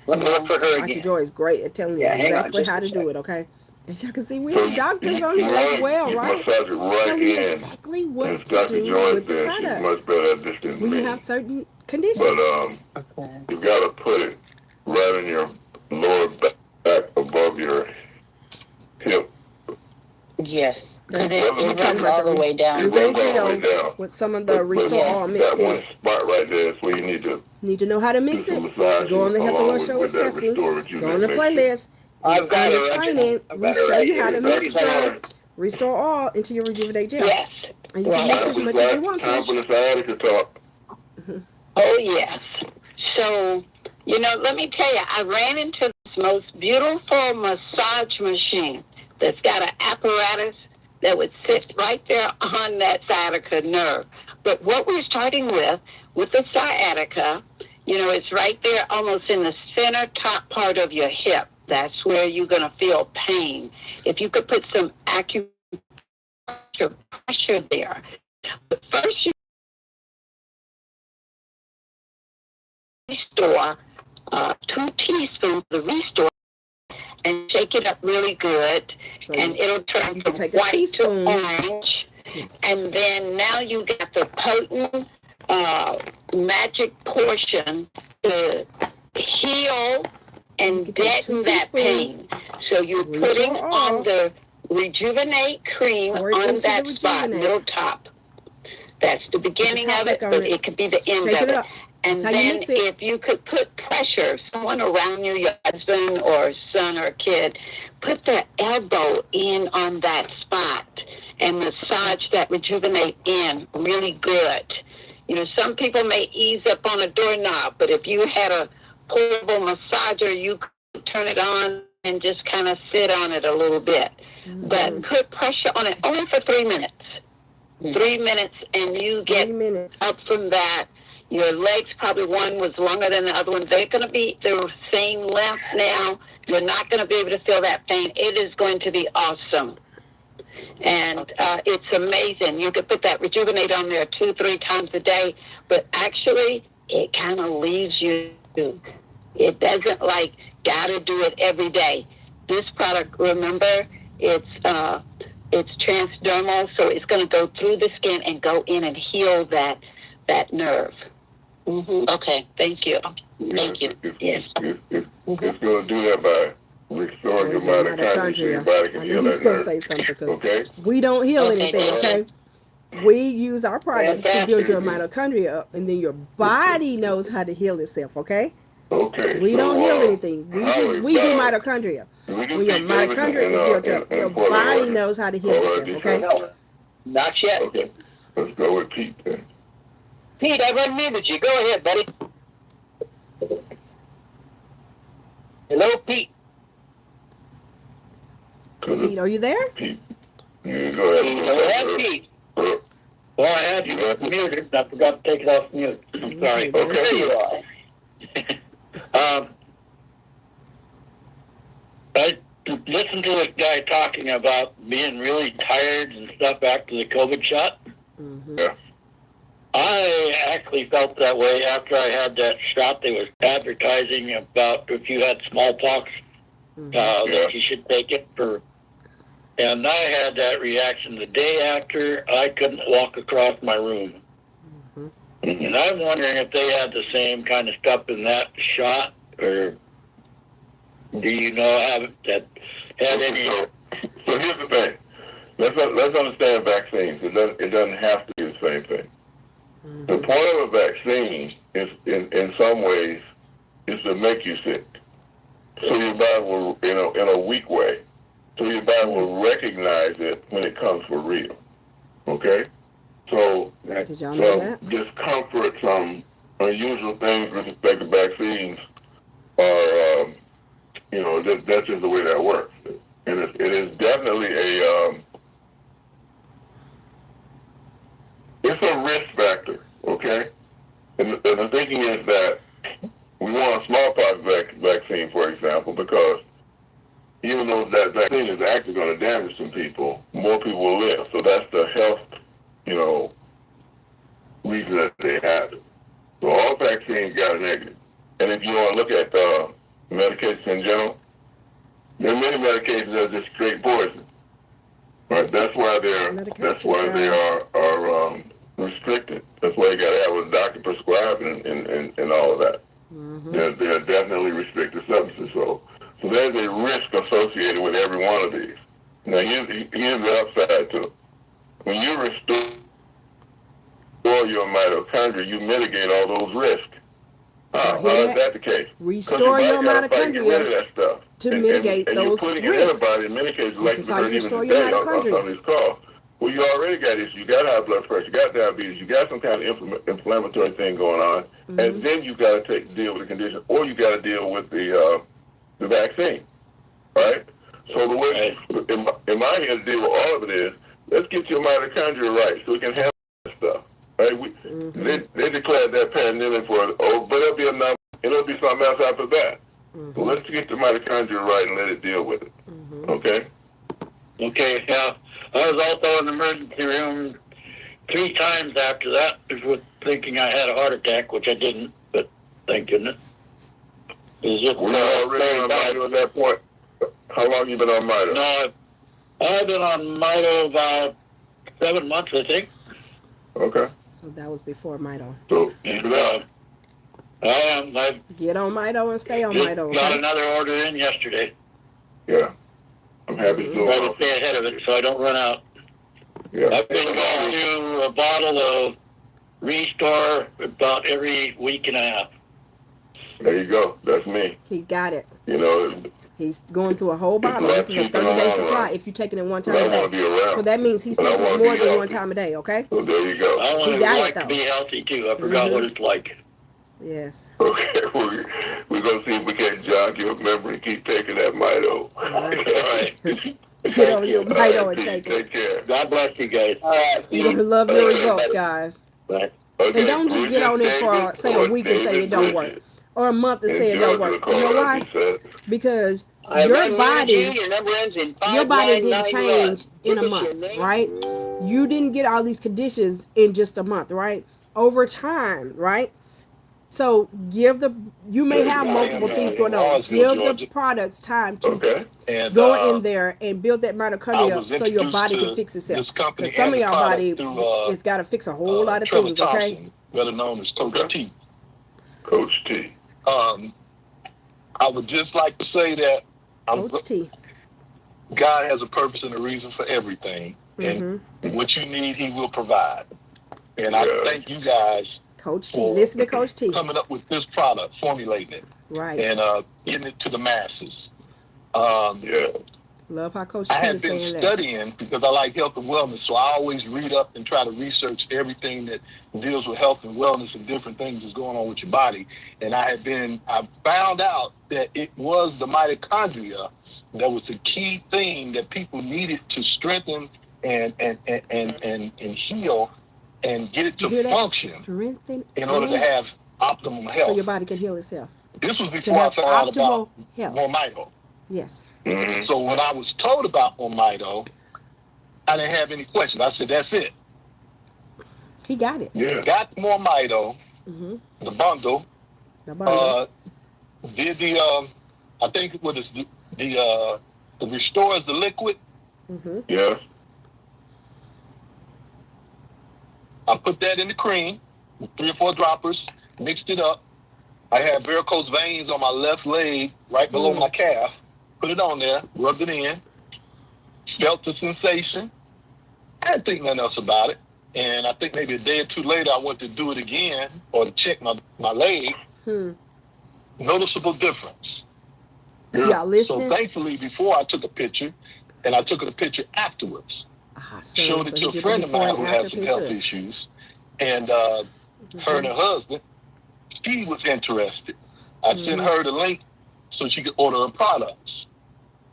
Let me look for her again. Dr. Joy is great at telling you exactly how to do it, okay? As you can see, we have doctors on here as well, right? Massage it right in. Exactly what to Dr. do Joy with the said product. she's much better at this than when me. you have certain conditions. But you got to put it right in your lower back above your hip. Yes, because it runs all the way down. It runs all the way down. With some of the Restore All mixed that one spot right there is where you need to know how to mix it. Go on the Health Alert Show with Stephanie. Go on the playlist. I've got it. Training. We show you how to mix the Restore All into your Rejuvenate Gel. Yes. And you can mix as much as you want to. Time for the sciatica talk. Oh, yes. So, let me tell you, I ran into this most beautiful massage machine that's got an apparatus that would sit right there on that sciatica nerve. But what we're starting with the sciatica, it's right there almost in the center top part of your hip. That's where you're going to feel pain. If you could put some acupressure pressure there. But first you restore 2 teaspoons of the Restore and shake it up really good, and it'll turn from white to orange. And then now you got the potent magic portion to heal and deaden that pain. So you're putting on the Rejuvenate cream on that spot, middle top. That's the beginning of it, but it could be the end of it. And then if you could put pressure, someone around you, your husband or son or kid, put their elbow in on that spot and massage that rejuvenate in really good. You know, some people may ease up on a doorknob, but if you had a portable massager, you could turn it on and just kind of sit on it a little bit. But put pressure on it only for 3 minutes. 3 minutes, and you get up from that. Your legs, probably one was longer than the other one. They're going to be the same length now. You're not going to be able to feel that pain. It is going to be awesome. And it's amazing. You could put that Rejuvenate on there 2-3 times a day, but actually it kind of leaves you. It doesn't like, got to do it every day. This product, remember, it's transdermal, so it's going to go through the skin and go in and heal that nerve. Okay, thank you. Thank you. Yes. It's going to do that by restoring your mitochondria so your body can heal that nerve. Say something because okay? We don't heal anything, okay? We use our products to build your mitochondria up, and then your body knows how to heal itself, okay? Okay. We don't heal anything. We do mitochondria. When your mitochondria is built up, your body knows how to heal itself, okay? Not yet. Okay. Let's go with Pete then. Pete, I unmuted you. Go ahead, buddy. Hello, Pete. Pete, are you there? Pete. You go ahead. Pete. Well, I had you muted. I forgot to take it off mute. I'm sorry. Okay. There you are. I listened to this guy talking about being really tired and stuff after the COVID shot. Yeah. I actually felt that way after I had that shot. They was advertising about if you had smallpox, that you should take it for. And I had that reaction the day after. I couldn't walk across my room. And I'm wondering if they had the same kind of stuff in that shot, or do you know that had any? So here's the thing. Let's understand vaccines. It doesn't have to be the same thing. The point of a vaccine is, in some ways, is to make you sick. So your body will, in a weak way, so your body will recognize it when it comes for real. Okay? So discomfort, some unusual things with respect to vaccines are, that's just the way that works. And it is definitely it's a risk factor, okay? And the thinking is that we want a smallpox vaccine, for example, because even though that vaccine is actually going to damage some people, more people will live. So that's the health, reason that they have it. So all vaccines got a negative. And if you want to look at medications in general, there are many medications that are just straight poison. Right? That's why they are restricted. That's why you got to have a doctor prescribe and all of that. They're definitely restricted substances. So there's a risk associated with every one of these. Now here's the upside to it. When you restore your mitochondria, you mitigate all those risks. How is that the case? Restore your mitochondria to mitigate and those risks. And you're putting an antibody, in many cases, like you heard even today on some of these calls. Well, you already got issues. You got high blood pressure, you got diabetes, you got some kind of inflammatory thing going on, and then you got to deal with the condition, or you got to deal with the vaccine, right? So the way, in my head, to deal with all of it is, let's get your mitochondria right so we can handle that stuff. Right? They declared that pandemic but it'll be enough. It'll be something else after that. So let's get the mitochondria right and let it deal with it. Okay. Okay. Yeah. I was also in the emergency room 3 times after that, with thinking I had a heart attack, which I didn't. But thank goodness. Were you already on Mito at that point? How long you been on Mito? No, I've been on Mito about 7 months, I think. Okay. So that was before Mito. So, I get on Mito and stay on Mito. Got another order in yesterday. Yeah. I'm happy to do it. Try to stay ahead of it so I don't run out. Yeah. I've been going to a bottle of Restore about every week and a half. There you go. That's me. He got it. You know, he's going through a whole bottle. This is a 30-day supply if you're taking it one time a day. So that means he's taking it more than one time a day, okay? So there you go. I would like to be healthy, too. I forgot what it's like. Yes. Okay, we're going to see if we can't jog your memory and keep taking that Mito. All right. All right. Get on your Mito and take it. Take care. God bless you guys. All right. You're going to love your results, guys. Right. Okay. And don't just get on it for, say, a week and say it don't work. Or a month and say it don't work. You know why? Because your body didn't change in a month, right? You didn't get all these conditions in just a month, right? Over time, right? So you may have multiple things going on. Give the products time to go in there and build that mitochondria so your body can fix itself. Because some of your body has got to fix a whole lot of things, okay? Better known as Coach T. Coach T. I would just like to say that Coach T. God has a purpose and a reason for everything. And what you need, he will provide. And I thank you guys. Coach T, listen to Coach T. Coming up with this product, formulating it. Right. And getting it to the masses. Love how Coach T I have is saying that. been studying because I like health and wellness, so I always read up and try to research everything that deals with health and wellness and different things that's going on with your body. And I found out that it was the mitochondria that was the key thing that people needed to strengthen and heal and get it to function in order to have optimum health. So your body can heal itself. This was before I found out about MoreMito. Yes. So when I was told about MoreMito, I didn't have any questions. I said, that's it. He got it. Yeah. Got MoreMito, the bundle. Did the, I think what is the Restore is the liquid. Yes. I put that in the cream, 3 or 4 droppers, mixed it up. I had varicose veins on my left leg, right below my calf. Put it on there, rubbed it in, felt the sensation. I didn't think nothing else about it. And I think maybe a day or 2 later, I went to do it again or to check my leg. Noticeable difference. Y'all listening? So thankfully, before I took a picture, and I took a picture afterwards, showed it to a friend of mine who has some health issues, and her and her husband, she was interested. I sent her the link so she could order her products.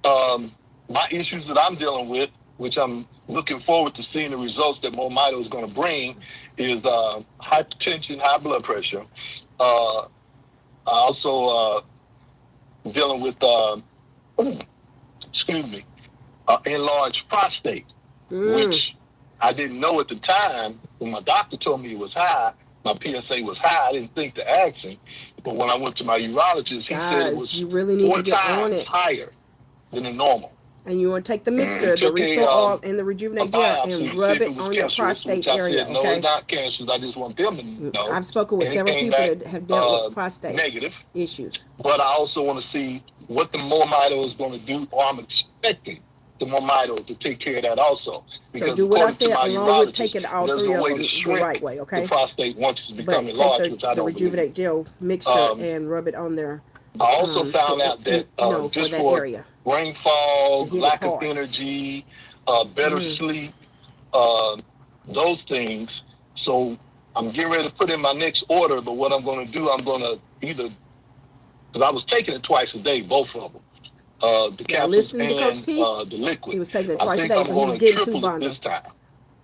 My issues that I'm dealing with, which I'm looking forward to seeing the results that MoreMito is going to bring, is hypertension, high blood pressure. I also dealing with, enlarged prostate, which I didn't know at the time. When my doctor told me it was high, my PSA was high. I didn't think to ask him. But when I went to my urologist, he said it was you really need 4 to get on times it. higher than the normal. And you want to take the mixture, the Restore Oil and the Rejuvenate Gel, and rub it on your prostate area, No, it's not cancerous. I just want them to know. I've spoken with several people that have dealt with prostate issues. But I also want to see what the MoreMito is going to do, or I'm expecting the MoreMito to take care of that also. Because so do what I said, according to my along with taking all there's 3 a of way them to the shrink right way, okay? the prostate once it's become But enlarged, take which I the don't Rejuvenate Gel mixture and rub it on there. I also found out that just for that for area. brain fog, lack of energy, better sleep, those things. So I'm getting ready to put in my next order, but what I'm going to do, I'm going to either, because I was taking it twice a day, both of them, the capsules and the liquid. He was taking it twice a I day, think so I'm he was going to getting 2 triple it bundles. this time.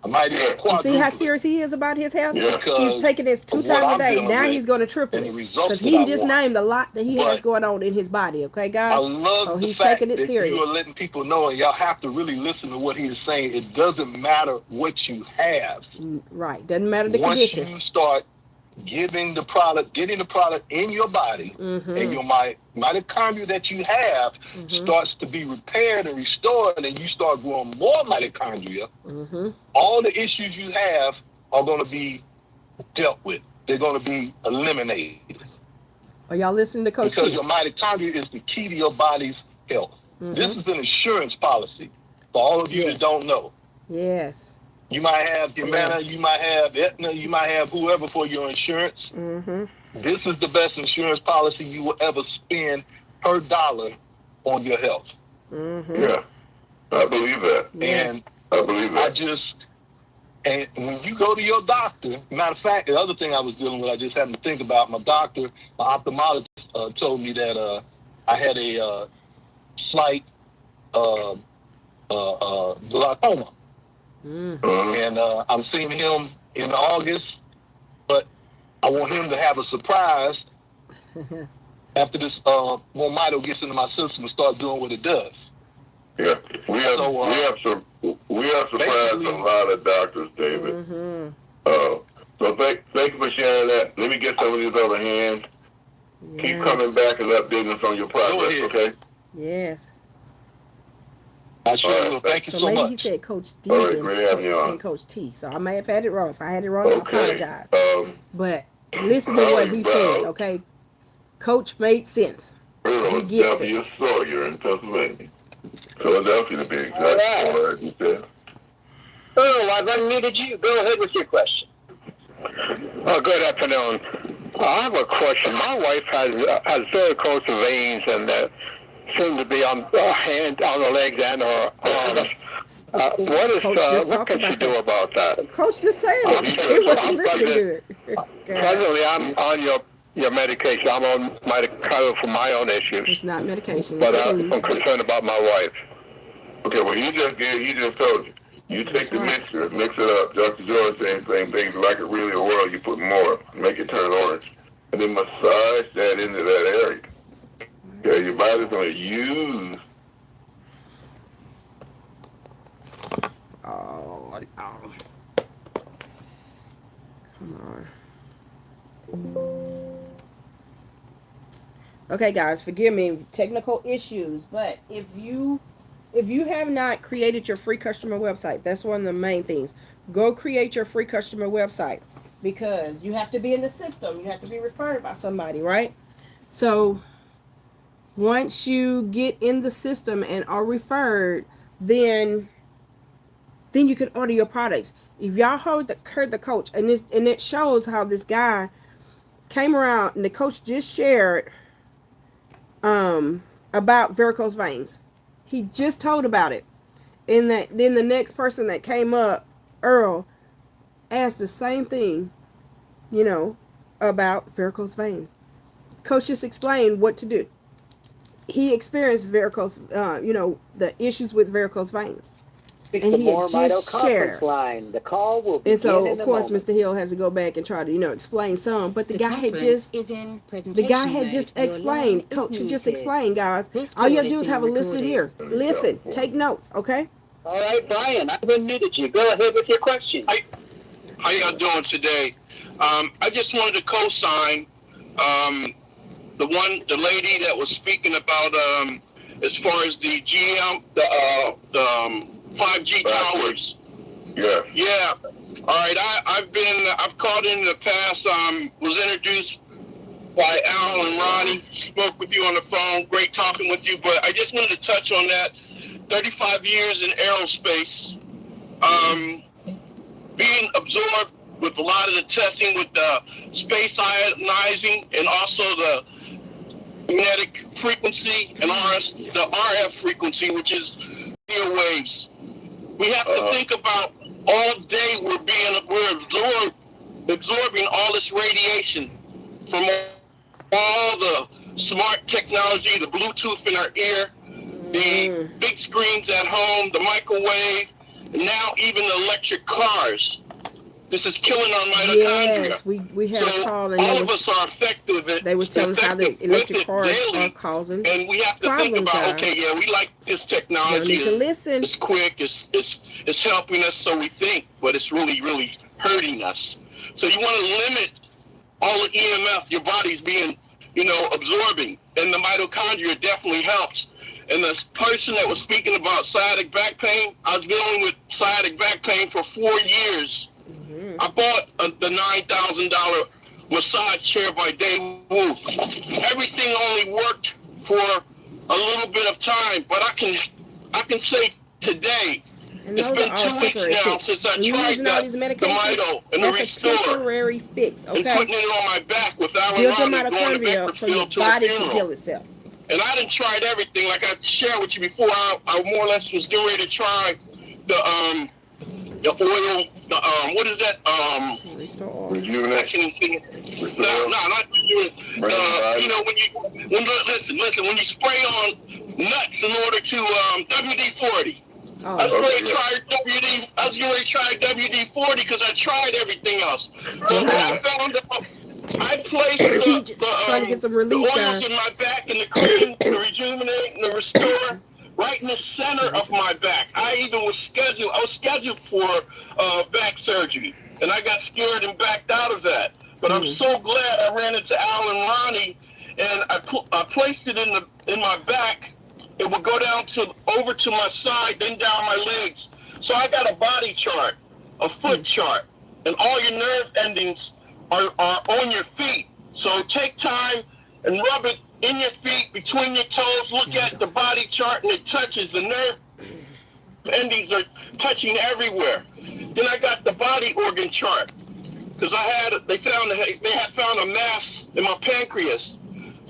I might even You see how serious he is about his health? Yeah. He's taking this 2 times a day. Now he's going to triple it. Because he just named a lot that he has going on in his body, okay, guys? I love so the he's fact taking it that serious. you are letting people know, and y'all have to really listen to what he is saying. It doesn't matter what you have. Right. Doesn't matter the Once condition. you start getting the product in your body, and your mitochondria that you have starts to be repaired and restored, and you start growing more mitochondria, all the issues you have are going to be dealt with. They're going to be eliminated. Are y'all listening to Coach Because T? your mitochondria is the key to your body's health. This is an insurance policy for all of you that don't know. Yes. You might have Humana, you might have Aetna, you might have whoever for your insurance. This is the best insurance policy you will ever spend per dollar on your health. Yeah, I believe that. And I believe that. And when you go to your doctor, matter of fact, the other thing I was dealing with, I just happened to think about, my doctor, my ophthalmologist told me that I had a slight glaucoma. And I'm seeing him in August, but I want him to have a surprise after this MoreMito gets into my system and start doing what it does. Yeah, we have surprised a lot of doctors, David. So thank you for sharing that. Let me get some of these other hands. Yes. Keep coming back and updating us on your progress, okay? Yes. I sure will. Thank you so much. Maybe he said Coach D. All right, great having you on. Coach T. So I may have had it wrong. If I had it wrong, I apologize. But listen to what he said, okay? Coach made sense. He gets it. Sawyer in Pennsylvania. Philadelphia to be exact. Earl, I've unmuted you. Go ahead with your question. Good afternoon. I have a question. My wife has varicose veins and seem to be on her hand, on her legs and her arms. What can she do about that? Coach just said it. He wasn't listening to it. Presently, I'm on your medication. I'm on mitochondria for my own issues. It's not medication. But I'm concerned about my wife. Okay, well, he just told you. You take the mixture, mix it up. Dr. George saying same thing. Like it really oil, you put more, make it turn orange, and then massage that into that area. Okay, your body's going to use. Come on. Okay, guys, forgive me, technical issues, but if you have not created your free customer website, that's one of the main things. Go create your free customer website, because you have to be in the system. You have to be referred by somebody, right? So once you get in the system and are referred, then you can order your products. If y'all heard the coach, and it shows how this guy came around, and the coach just shared about varicose veins. He just told about it. And then the next person that came up, Earl, asked the same thing, about varicose veins. Coach just explained what to do. He experienced varicose, the issues with varicose veins. It's and the MoreMito conference line. The call will begin. And so, of course, Mr. Hill has to go back and try to, explain some. But the guy had just explained. Coach had just explained, guys. All you have to do is have a listening ear. Listen, take notes, okay? All right, Brian, I've unmuted you. Go ahead with your question. How y'all doing today? I just wanted to co-sign the lady that was speaking about as far as the GM, the 5G towers. Yeah. Yeah. All right. I've called in the past. Was introduced by Al and Ronnie. Spoke with you on the phone. Great talking with you. But I just wanted to touch on that. 35 years in aerospace. Being absorbed with a lot of the testing with the space ionizing and also the magnetic frequency and the RF frequency, which is radio waves. We have to think about all day we're absorbing all this radiation from all the smart technology, the Bluetooth in our ear, the big screens at home, the microwave, and now even the electric cars. This is killing our mitochondria. Yes, we had a call, and all of us are effective. They were telling how the electric cars are causing problems. And we have to think about, we like this technology. You need to listen. It's quick. It's helping us, so we think, but it's really, really hurting us. So you want to limit all the EMF your body's being, absorbing, and the mitochondria definitely helps. And the person that was speaking about sciatic back pain, I was dealing with sciatic back pain for 4 years. I bought the $9,000 massage chair by Dave Wolf. Everything only worked for a little bit of time, but I can say today And those are all temporary fixes. When you're using all these medications, that's a temporary fix, okay? And putting it on my back without build your mitochondria up so your body can heal itself. And I done tried everything. Like I shared with you before, I more or less was getting ready to try the oil, what is that? Rejuvenation. No, not rejuvenate. You know, when you spray on nuts in order to WD-40. I was going to try WD-40 because I tried everything else. But I found out I placed the oils in my back and the cream, the rejuvenate and the restore right in the center of my back. I was scheduled for back surgery, and I got scared and backed out of that. But I'm so glad I ran into Al and Ronnie, and I placed it in my back. It would go down over to my side, then down my legs. So I got a body chart, a foot chart, and all your nerve endings are on your feet. So take time and rub it in your feet, between your toes. Look at the body chart, and it touches. The nerve endings are touching everywhere. Then I got the body organ chart because they had found a mass in my pancreas.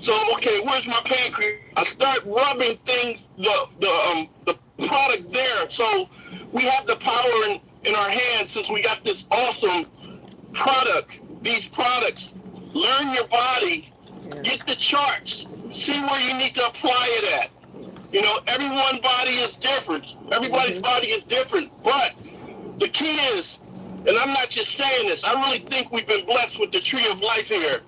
So, okay, where's my pancreas? I start rubbing things, the product there. So we have the power in our hands since we got this awesome product, these products. Learn your body, get the charts, see where you need to apply it at. You know, everyone's body is different. Everybody's body is different. But the key is, and I'm not just saying this, I really think we've been blessed with the tree of life here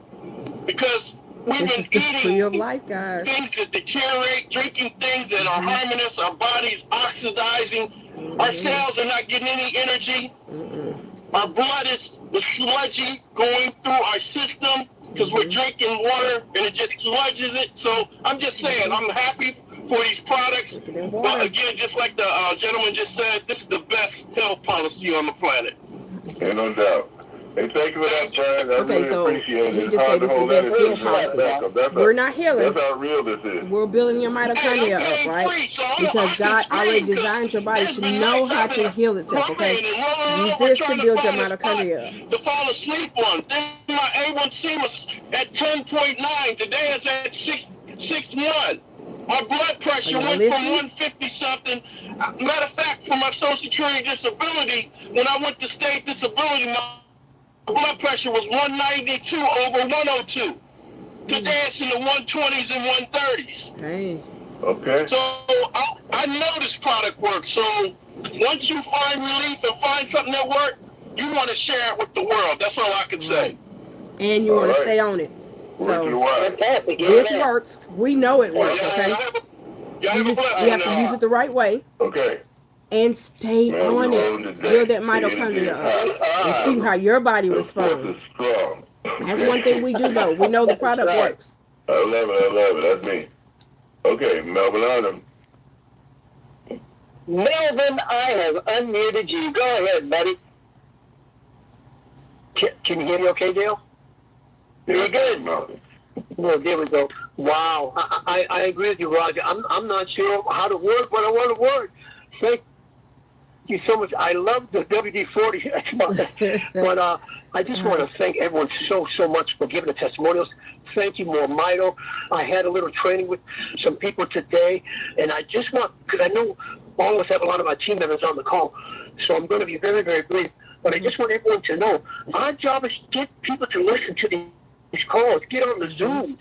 because we've been eating tree of life, guys. Things that deteriorate, drinking things that are harmless, our body's oxidizing, our cells are not getting any energy, our blood is sludgy going through our system because we're drinking water and it just sludges it. So I'm just saying, I'm happy for these products. But again, just like the gentleman just said, this is the best health policy on the planet. Ain't no doubt. Hey, thank you for that, Brian. I really appreciate it. You just say this is the best heal policy. We're not healing. That's how real this is. We're building your mitochondria up, right? Because God already designed your body to know how to heal itself, okay? Use this to build your mitochondria up. To fall asleep on. Then my A1C was at 10.9. Today it's at 6.1. My blood pressure went from 150-something. Matter of fact, for my Social Security disability, when I went to state disability, my blood pressure was 192 over 102. Today it's in the 120s and 130s. Hey. Okay. So I know this product works. So once you find relief and find something that works, you want to share it with the world. That's all I can say. And you want to stay on it. So this works. We know it works, okay? You have to use it the right way. Okay. And stay on it. Build that mitochondria up and see how your body responds. That's one thing we do know. We know the product works. I love it. That's me. Okay, Melvin Arnhem. Melvin, I have unmuted you. Go ahead, buddy. Can you hear me okay, Dale? You're good, Melvin. Well, there we go. Wow. I agree with you, Roger. I'm not sure how to word, but I want to word. Thank you so much. I love the WD-40. But I just want to thank everyone so much for giving the testimonials. Thank you, MoreMito. I had a little training with some people today, and I just want, because I know all of us have a lot of our team members on the call, so I'm going to be very, very brief. But I just want everyone to know, our job is to get people to listen to these calls, get on the Zooms.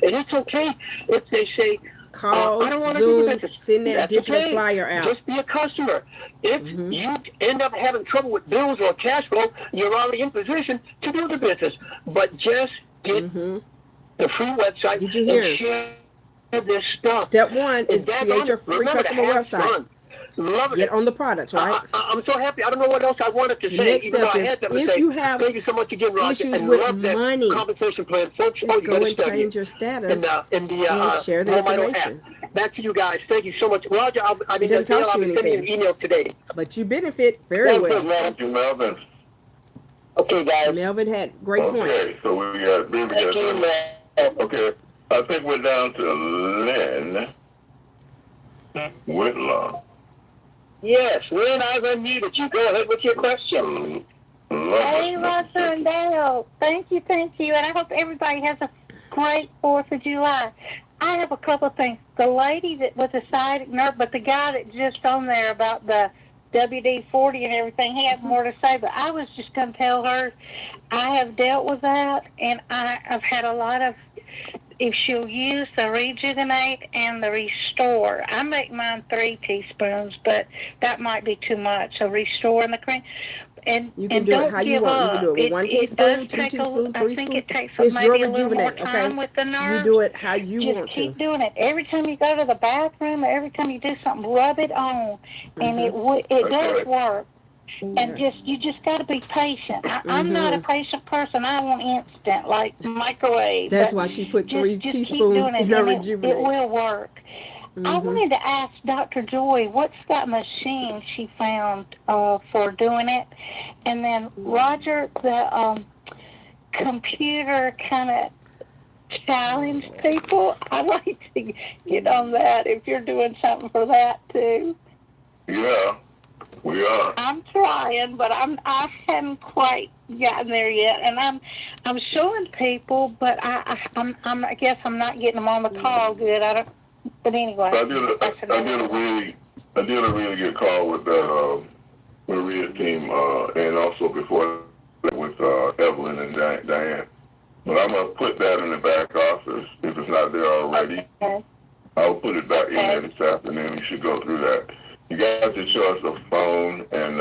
And it's okay if they say, calls, I don't want to do business. Send that digital flyer out. Just be a customer. If you end up having trouble with bills or cash flow, you're already in position to do the business. But just get the free website and share this stuff. Step one is create your free customer website. Love Get on the products, right? I'm so happy. I don't know what else I wanted to say. Next step is, if you have thank you so much again, Roger, issues and with love that money, compensation plan. Folks, just go and change your status and share the information. Back to you guys. Thank you so much. Roger, I'll be sending you an email today. But you benefit very well. Thank you, Melvin. Okay, guys. Melvin had great points. Okay, so we got okay, I think we're down to Lynn Whitlaw. Yes, Lynn, I've unmuted you. Go ahead with your question. Hey, Roger and Dale. Thank you. And I hope everybody has a great 4th of July. I have a couple of things. The lady that was a sciatic nerve, but the guy that just on there about the WD-40 and everything, he has more to say, but I was just going to tell her I have dealt with that, and I've had a lot of, if she'll use the Rejuvenate and the Restore. I make mine 3 teaspoons, but that might be too much. So Restore and the cream. And you can do it how you want. You can do it with 1 teaspoon, 2 teaspoons, 3 spoons. It takes it's maybe your a little more Rejuvenate, time okay? with the nerves. You do it how you just want to. Keep doing it. Every time you go to the bathroom, or every time you do something, rub it on, and it does work. And you just got to be patient. I'm not a patient person. I want instant, like microwave. That's why she put 3 teaspoons in her Rejuvenate. It will work. I wanted to ask Dr. Joy, what's that machine she found for doing it? And then Roger, the computer kind of challenge people. I'd like to get on that if you're doing something for that too. Yeah, we are. I'm trying, but I haven't quite gotten there yet, and I'm showing people, but I guess I'm not getting them on the call good. I don't. But anyway, I did a really good call with the Maria's team, and also before with Evelyn and Diane. But I'm gonna put that in the back office if it's not there already. Okay. I'll put it back in there this afternoon. You should go through that. You got your choice of phone and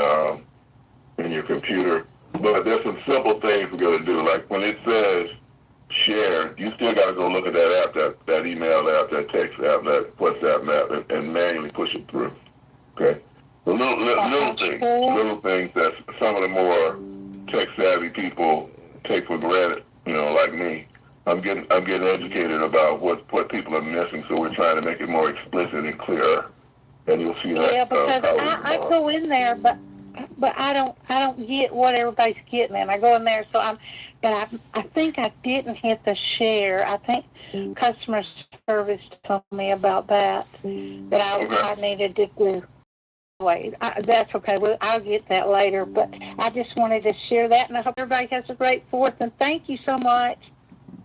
your computer, but there's some simple things we're gonna do. Like when it says share, you still got to go look at that app, that email app, that text app, that WhatsApp app, and manually push it through. Okay? The little things that some of the more tech-savvy people take for granted, like me. I'm getting educated about what people are missing, so we're trying to make it more explicit and clearer. And you'll see that. Yeah, because I go in there, but I don't get what everybody's getting, and I go in there, I think I didn't hit the share. I think customer service told me about that I needed to do. Wait, that's okay. I'll get that later, but I just wanted to share that, and I hope everybody has a great 4th, and thank you so much.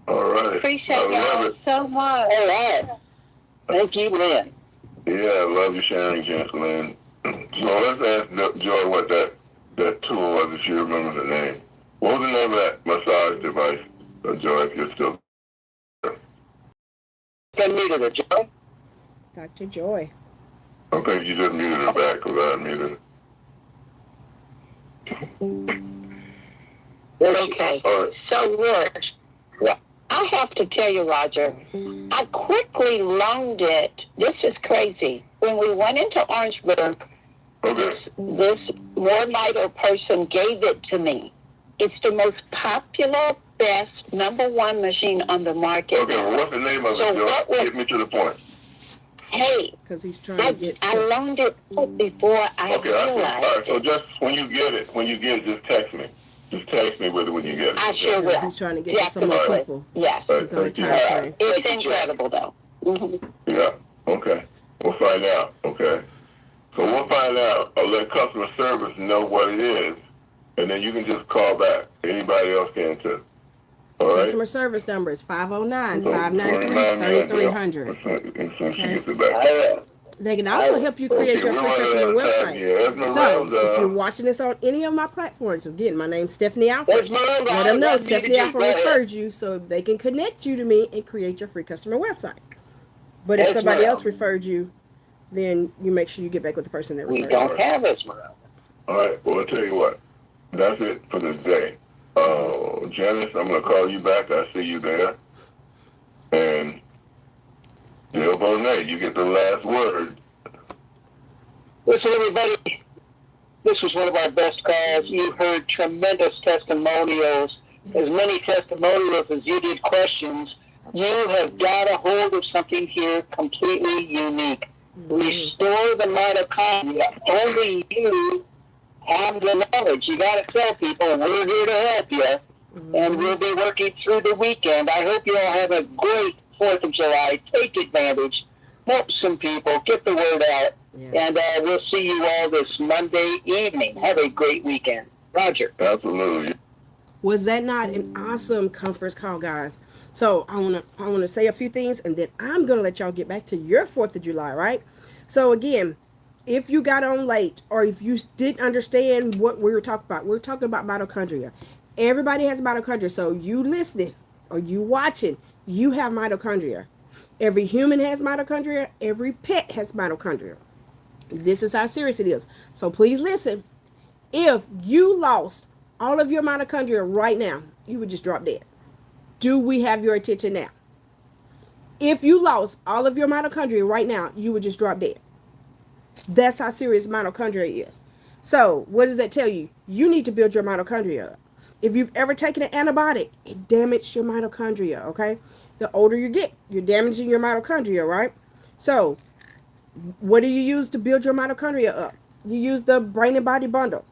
All right. Appreciate y'all so much. All right. Thank you, Lynn. Yeah, I love you sharing, Lynn. So let's ask Joy what that tool was, if she remembers the name. What was the name of that massage device, Joy, if you're still there? Can muted her, Joy. Dr. Joy. I think you just muted her back because I unmuted her. Okay. So, Rich, I have to tell you, Roger, I quickly loaned it. This is crazy. When we went into Orangeburg, this MoreMito person gave it to me. It's the most popular, best, #1 machine on the market. Okay, well, what's the name of it, Joe? Get me to the point. Hey, because he's trying to get. I loaned it before I realized. All right, so just when you get it, just text me. Just text me with it when you get it. I sure will. He's trying to get to some more people. Yes. It's on a time frame. It's incredible, though. Yeah. Okay. We'll find out. Okay. So we'll find out. I'll let customer service know what it is, and then you can just call back. Anybody else can too. All right. Customer service number is 509-593-3300. Okay. They can also help you create your free customer website. So, if you're watching this on any of my platforms, again, my name's Stephanie Alford. Let them know Stephanie Alford referred you so they can connect you to me and create your free customer website. But if somebody else referred you, then you make sure you get back with the person that referred you. We don't have Esmeralda. All right. Well, I'll tell you what. That's it for the day. Janice, I'm going to call you back. I see you there. And Bill Bonet, you get the last word. Listen, everybody, this was one of our best calls. You heard tremendous testimonials, as many testimonials as you did questions. You have got a hold of something here completely unique. Restore the mitochondria. Only you have the knowledge. You got to tell people we're here to help you, and we'll be working through the weekend. I hope you all have a great 4th of July. Take advantage. Help some people. Get the word out. Yes. And we'll see you all this Monday evening. Have a great weekend. Roger. Absolutely. Was that not an awesome conference call, guys? So I wanna say a few things, and then I'm gonna let y'all get back to your 4th of July, right? So again, if you got on late, or if you didn't understand what we were talking about, we're talking about mitochondria. Everybody has mitochondria, so you listening or you watching, you have mitochondria. Every human has mitochondria. Every pet has mitochondria. This is how serious it is. So please listen. If you lost all of your mitochondria right now, you would just drop dead. Do we have your attention now? If you lost all of your mitochondria right now, you would just drop dead. That's how serious mitochondria is. So what does that tell you? You need to build your mitochondria up. If you've ever taken an antibiotic, it damaged your mitochondria, okay? The older you get, you're damaging your mitochondria, right? So what do you use to build your mitochondria up? You use the Brain and Body Bundle.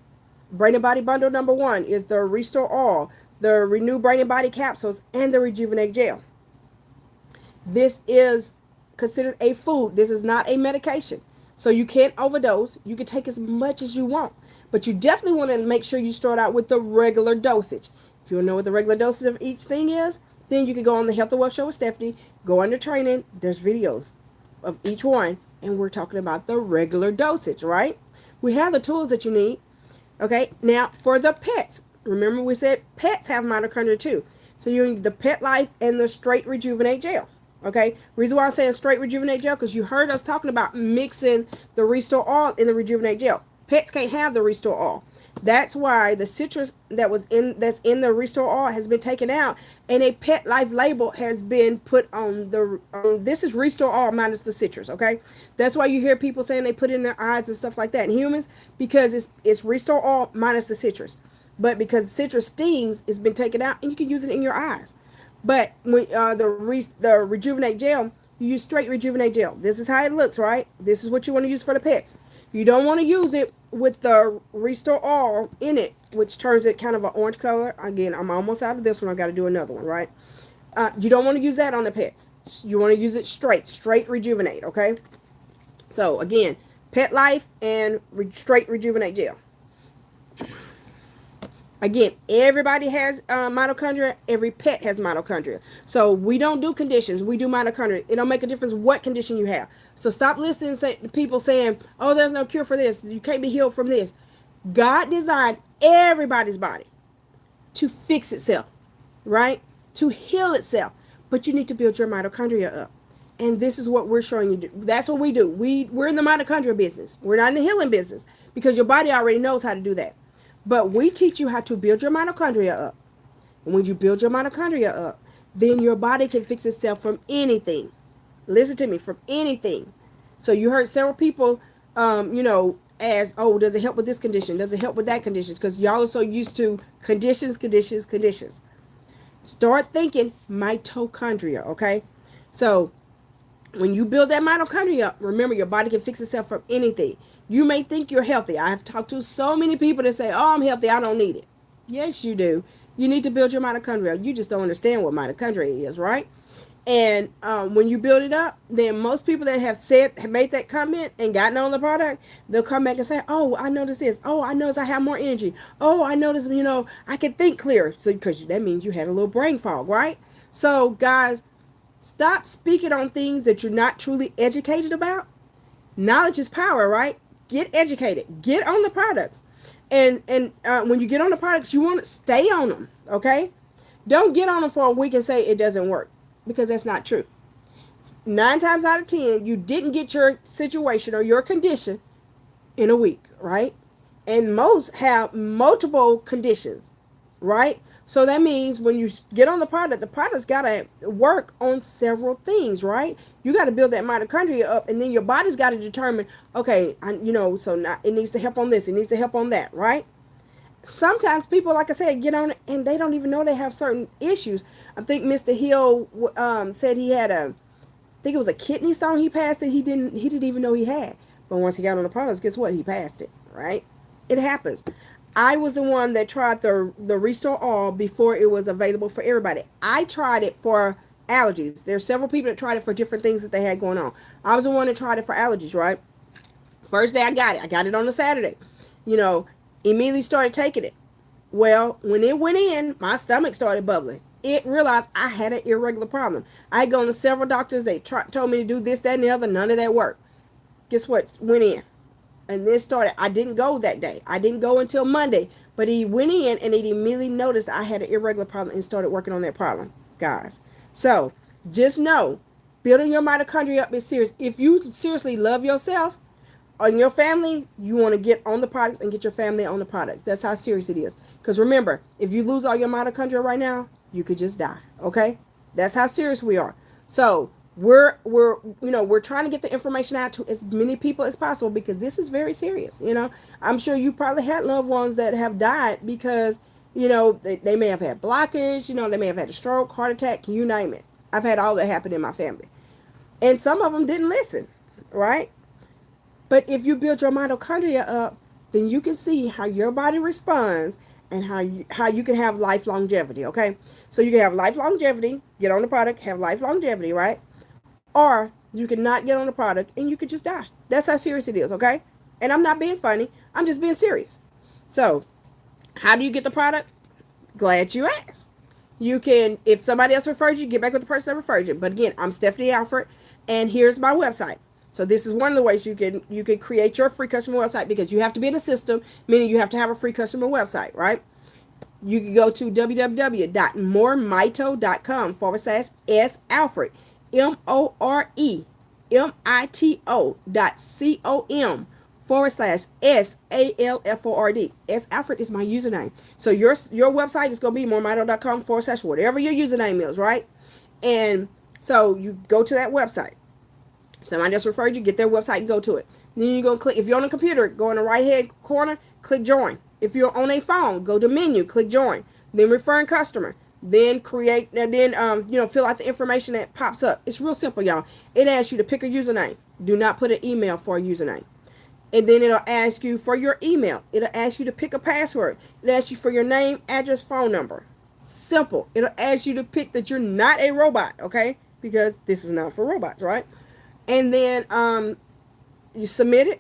Brain and Body Bundle number 1 is the Restore Oil, the Renew Brain and Body Capsules, and the Rejuvenate Gel. This is considered a food. This is not a medication. So you can't overdose. You can take as much as you want. But you definitely want to make sure you start out with the regular dosage. If you don't know what the regular dosage of each thing is, then you can go on the Health and Wealth Show with Stephanie, go under training. There's videos of each one. And we're talking about the regular dosage, right? We have the tools that you need. Okay, now for the pets, remember we said pets have mitochondria too. So you need the Petlife and the Straight Rejuvenate Gel. Okay, reason why I'm saying Straight Rejuvenate Gel, because you heard us talking about mixing the Restore Oil in the Rejuvenate Gel. Pets can't have the Restore Oil. That's why the citrus that's in the Restore Oil has been taken out, and a Petlife label has been put on the. This is Restore Oil minus the citrus. Okay, that's why you hear people saying they put it in their eyes and stuff like that in humans, because it's Restore Oil minus the citrus. But because citrus stings, it's been taken out, and you can use it in your eyes. But when the Rejuvenate Gel, you use Straight Rejuvenate Gel. This is how it looks, right? This is what you want to use for the pets. You don't want to use it with the Restore Oil in it, which turns it kind of an orange color. Again, I'm almost out of this one. I got to do another one, right? You don't want to use that on the pets. You want to use it straight Rejuvenate, okay? So, again, Petlife and Straight Rejuvenate Gel. Again, everybody has mitochondria. Every pet has mitochondria. So we don't do conditions. We do mitochondria. It don't make a difference what condition you have. So stop listening to people saying, oh, there's no cure for this. You can't be healed from this. God designed everybody's body to fix itself, right? To heal itself. But you need to build your mitochondria up. And this is what we're showing you. That's what we do. We're in the mitochondria business. We're not in the healing business, because your body already knows how to do that. But we teach you how to build your mitochondria up. And when you build your mitochondria up, then your body can fix itself from anything. Listen to me, from anything. So you heard several people, ask, oh, does it help with this condition? Does it help with that condition? Because y'all are so used to conditions. Start thinking mitochondria, okay? So when you build that mitochondria up, remember, your body can fix itself from anything. You may think you're healthy. I have talked to so many people that say, oh, I'm healthy, I don't need it. Yes, you do. You need to build your mitochondria. You just don't understand what mitochondria is, right? And when you build it up, then most people that have made that comment and gotten on the product, they'll come back and say, oh, I noticed this. Oh, I noticed I have more energy. Oh, I noticed, I can think clearer. So, because that means you had a little brain fog, right? So, guys, stop speaking on things that you're not truly educated about. Knowledge is power, right? Get educated. Get on the products. And when you get on the products, you want to stay on them, okay? Don't get on them for a week and say it doesn't work, because that's not true. 9 times out of 10, you didn't get your situation or your condition in a week, right? And most have multiple conditions, right? So that means when you get on the product's got to work on several things, right? You got to build that mitochondria up, and then your body's got to determine, okay, so now it needs to help on this, it needs to help on that, right? Sometimes people, like I said, get on it and they don't even know they have certain issues. I think Mr. Hill said he had I think it was a kidney stone he passed it. He didn't even know he had. But once he got on the products, guess what? He passed it, right? It happens. I was the one that tried the Restore Oil before it was available for everybody. I tried it for allergies. There's several people that tried it for different things that they had going on. I was the one that tried it for allergies, right? first day I got it on a Saturday. You know, immediately started taking it. Well, when it went in, my stomach started bubbling. It realized I had an irregular problem. I had gone to several doctors. They told me to do this, that, and the other. None of that worked. Guess what? Went in. And then started. I didn't go that day. I didn't go until Monday. But he went in and he immediately noticed I had an irregular problem and started working on that problem, guys. So just know, building your mitochondria up is serious. If you seriously love yourself and your family, you want to get on the products and get your family on the products. That's how serious it is. Because remember, if you lose all your mitochondria right now, you could just die. Okay? That's how serious we are. So we're trying to get the information out to as many people as possible because this is very serious. You know, I'm sure you probably had loved ones that have died because, you know, they may have had blockage, you know, they may have had a stroke, heart attack, you name it. I've had all that happen in my family. And some of them didn't listen, right? But if you build your mitochondria up, then you can see how your body responds and how you can have life longevity, okay? So you can have life longevity, get on the product, have life longevity, right? Or you can not get on the product and you could just die. That's how serious it is, okay? And I'm not being funny. I'm just being serious. So how do you get the product? Glad you asked. You can, if somebody else refers you, get back with the person that referred you. But again, I'm Stephanie Alford, and here's my website. So this is one of the ways you can create your free customer website because you have to be in the system, meaning you have to have a free customer website, right? You can go to www.moremito.com/S Alford, MoreMito.com/SALFORD. S Alford is my username. So your website is going to be MoreMito.com/ whatever your username is, right? And so you go to that website. Somebody just referred you, get their website and go to it. Then you're going to click, if you're on a computer, go in the right hand corner, click join. If you're on a phone, go to menu, click join. Then referring customer. Then create, and then fill out the information that pops up. It's real simple, y'all. It asks you to pick a username. Do not put an email for a username. And then it'll ask you for your email. It'll ask you to pick a password. It'll ask you for your name, address, phone number. Simple. It'll ask you to pick that you're not a robot, okay? Because this is not for robots, right? And then you submit it.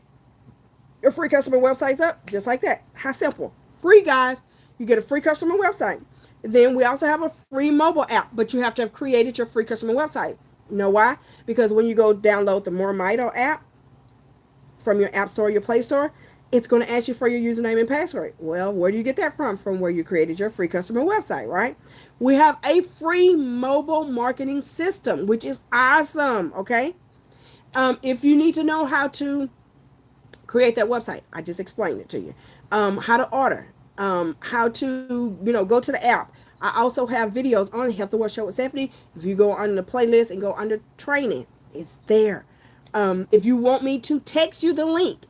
Your free customer website's up just like that. How simple. Free, guys. You get a free customer website. Then we also have a free mobile app, but you have to have created your free customer website. You know why? Because when you go download the MoreMito app from your app store, your Play Store, it's going to ask you for your username and password. Well, where do you get that from? From where you created your free customer website, right? We have a free mobile marketing system, which is awesome, okay? If you need to know how to create that website, I just explained it to you. How to order, how to, go to the app. I also have videos on Health the World Show with Stephanie. If you go under the playlist and go under training, it's there. If you want me to text you the link,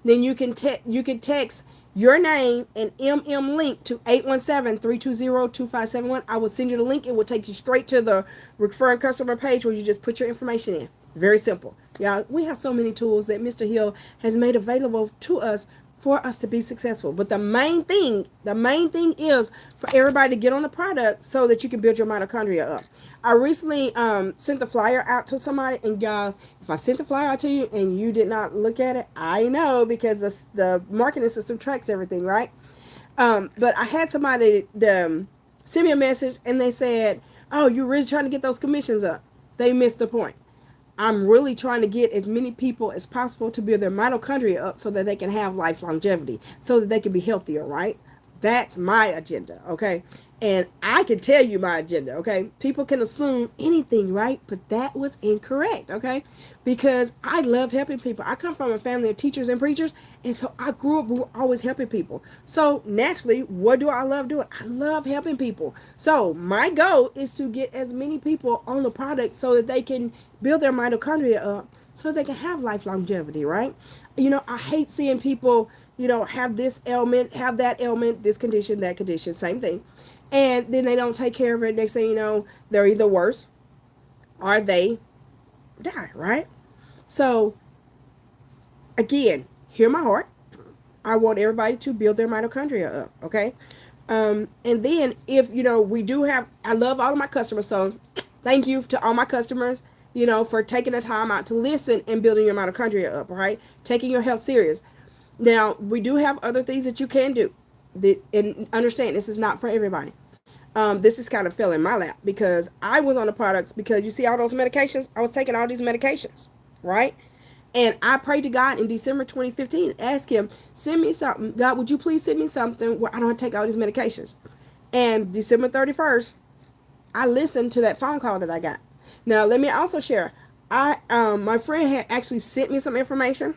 then you can text your name and link to 817-320-2571. I will send you the link. It will take you straight to the referring customer page where you just put your information in. Very simple. Yeah, we have so many tools that Mr. Hill has made available to us for us to be successful. But the main thing is for everybody to get on the product so that you can build your mitochondria up. I recently sent the flyer out to somebody, and guys, if I sent the flyer out to you and you did not look at it, I know, because the marketing system tracks everything, right? But I had somebody send me a message and they said, oh, you're really trying to get those commissions up. They missed the point. I'm really trying to get as many people as possible to build their mitochondria up so that they can have life longevity, so that they can be healthier, right? That's my agenda, okay? And I can tell you my agenda, okay? People can assume anything, right? But that was incorrect, okay? Because I love helping people. I come from a family of teachers and preachers, and so I grew up always helping people. So naturally, what do I love doing? I love helping people. So my goal is to get as many people on the product so that they can build their mitochondria up so they can have life longevity, right? I hate seeing people, have this ailment, have that ailment, this condition, that condition, same thing. And then they don't take care of it. Next thing you know, they're either worse or they die, right? So, again, hear my heart. I want everybody to build their mitochondria up, okay? And then if, we do have, I love all of my customers, so thank you to all my customers. you know, for taking the time out to listen and building your mitochondria up, right? Taking your health serious. Now, we do have other things that you can do. And understand, this is not for everybody. This is kind of fell in my lap because I was on the products because you see all those medications. I was taking all these medications, right? And I prayed to God in December 2015, asked him, send me something. God, would you please send me something where I don't have to take all these medications? And December 31st, I listened to that phone call that I got. Now, let me also share. My friend had actually sent me some information.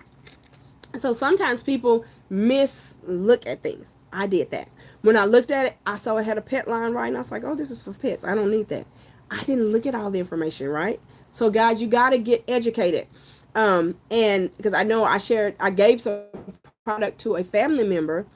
So sometimes people look at things. I did that. When I looked at it, I saw it had a pet line, right? And I was like, oh, this is for pets. I don't need that. I didn't look at all the information, right? So guys, you got to get educated. And because I know I gave some product to a family member.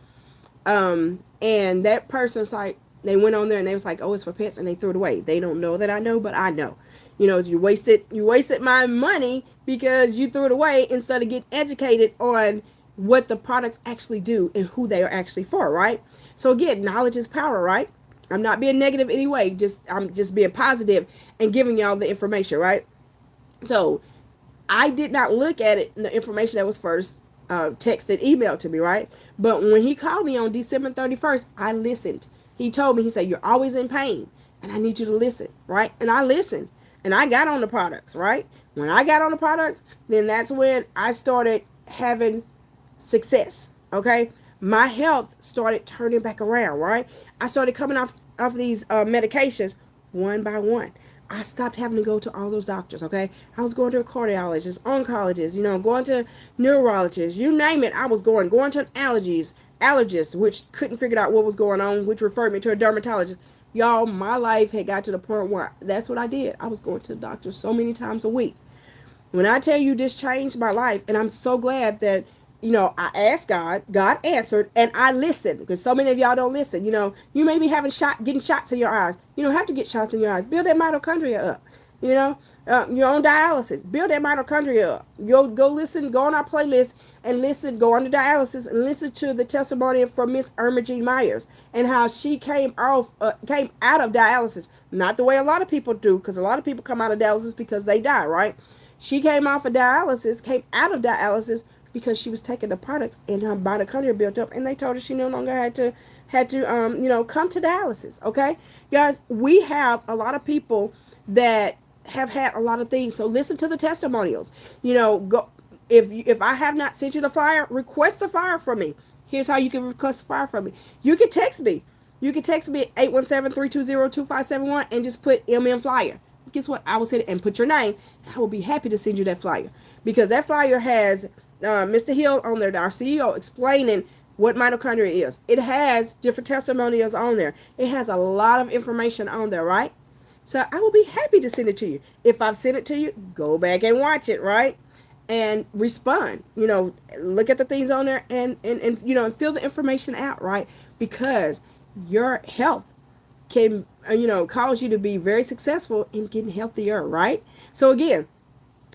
And that person's like, they went on there and they was like, oh, it's for pets, and they threw it away. They don't know that I know, but I know. You know, you wasted my money because you threw it away instead of getting educated on what the products actually do and who they are actually for, right? So again, knowledge is power, right? I'm not being negative anyway. I'm just being positive and giving y'all the information, right? So I did not look at it, the information that was first texted, emailed to me, right? But when he called me on December 31st, I listened. He told me, he said, you're always in pain and I need you to listen, right? And I listened and I got on the products, right? When I got on the products, then that's when I started having success, okay? My health started turning back around, right? I started coming off these medications one by one. I stopped having to go to all those doctors, okay? I was going to a cardiologist, oncologist, you know, going to neurologist, you name it. I was going to an allergist, which couldn't figure out what was going on, which referred me to a dermatologist. Y'all, my life had got to the point where that's what I did. I was going to the doctor so many times a week. When I tell you this changed my life, and I'm so glad that, you know, I asked God, God answered, and I listened, because so many of y'all don't listen. You know, you may be getting shots in your eyes. You don't have to get shots in your eyes. Build that mitochondria up. You know, you're on dialysis. Build that mitochondria up. Go listen, go on our playlist and listen, go on to dialysis and listen to the testimony from Miss Irma Jean Myers and how she came out of dialysis. Not the way a lot of people do, because a lot of people come out of dialysis because they die, right? She came out of dialysis because she was taking the products and her mitochondria built up, and they told her she no longer had to come to dialysis. Okay, guys, we have a lot of people that have had a lot of things. So listen to the testimonials. You know, go if I have not sent you the flyer, request the flyer from me. Here's how you can request the flyer from me. You can text me. You can text me at 817-320-2571 and just put MN flyer. Guess what? I will send it and put your name. I will be happy to send you that flyer, because that flyer has Mr. Hill on there, our CEO, explaining what mitochondria is. It has different testimonials on there. It has a lot of information on there, right? So I will be happy to send it to you. If I've sent it to you, go back and watch it, right? And respond. You know, look at the things on there and you know, and fill the information out, right? Because your health can, you know, cause you to be very successful in getting healthier, right? So again,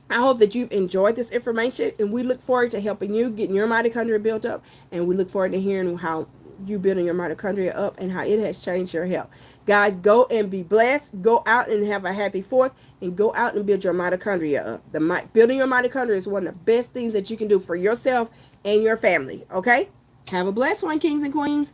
I hope that you've enjoyed this information, and we look forward to helping you getting your mitochondria built up, and we look forward to hearing how you building your mitochondria up and how it has changed your health. Guys, go and be blessed. Go out and have a happy 4th, and go out and build your mitochondria up. Building your mitochondria is one of the best things that you can do for yourself and your family, okay? Have a blessed one, kings and queens.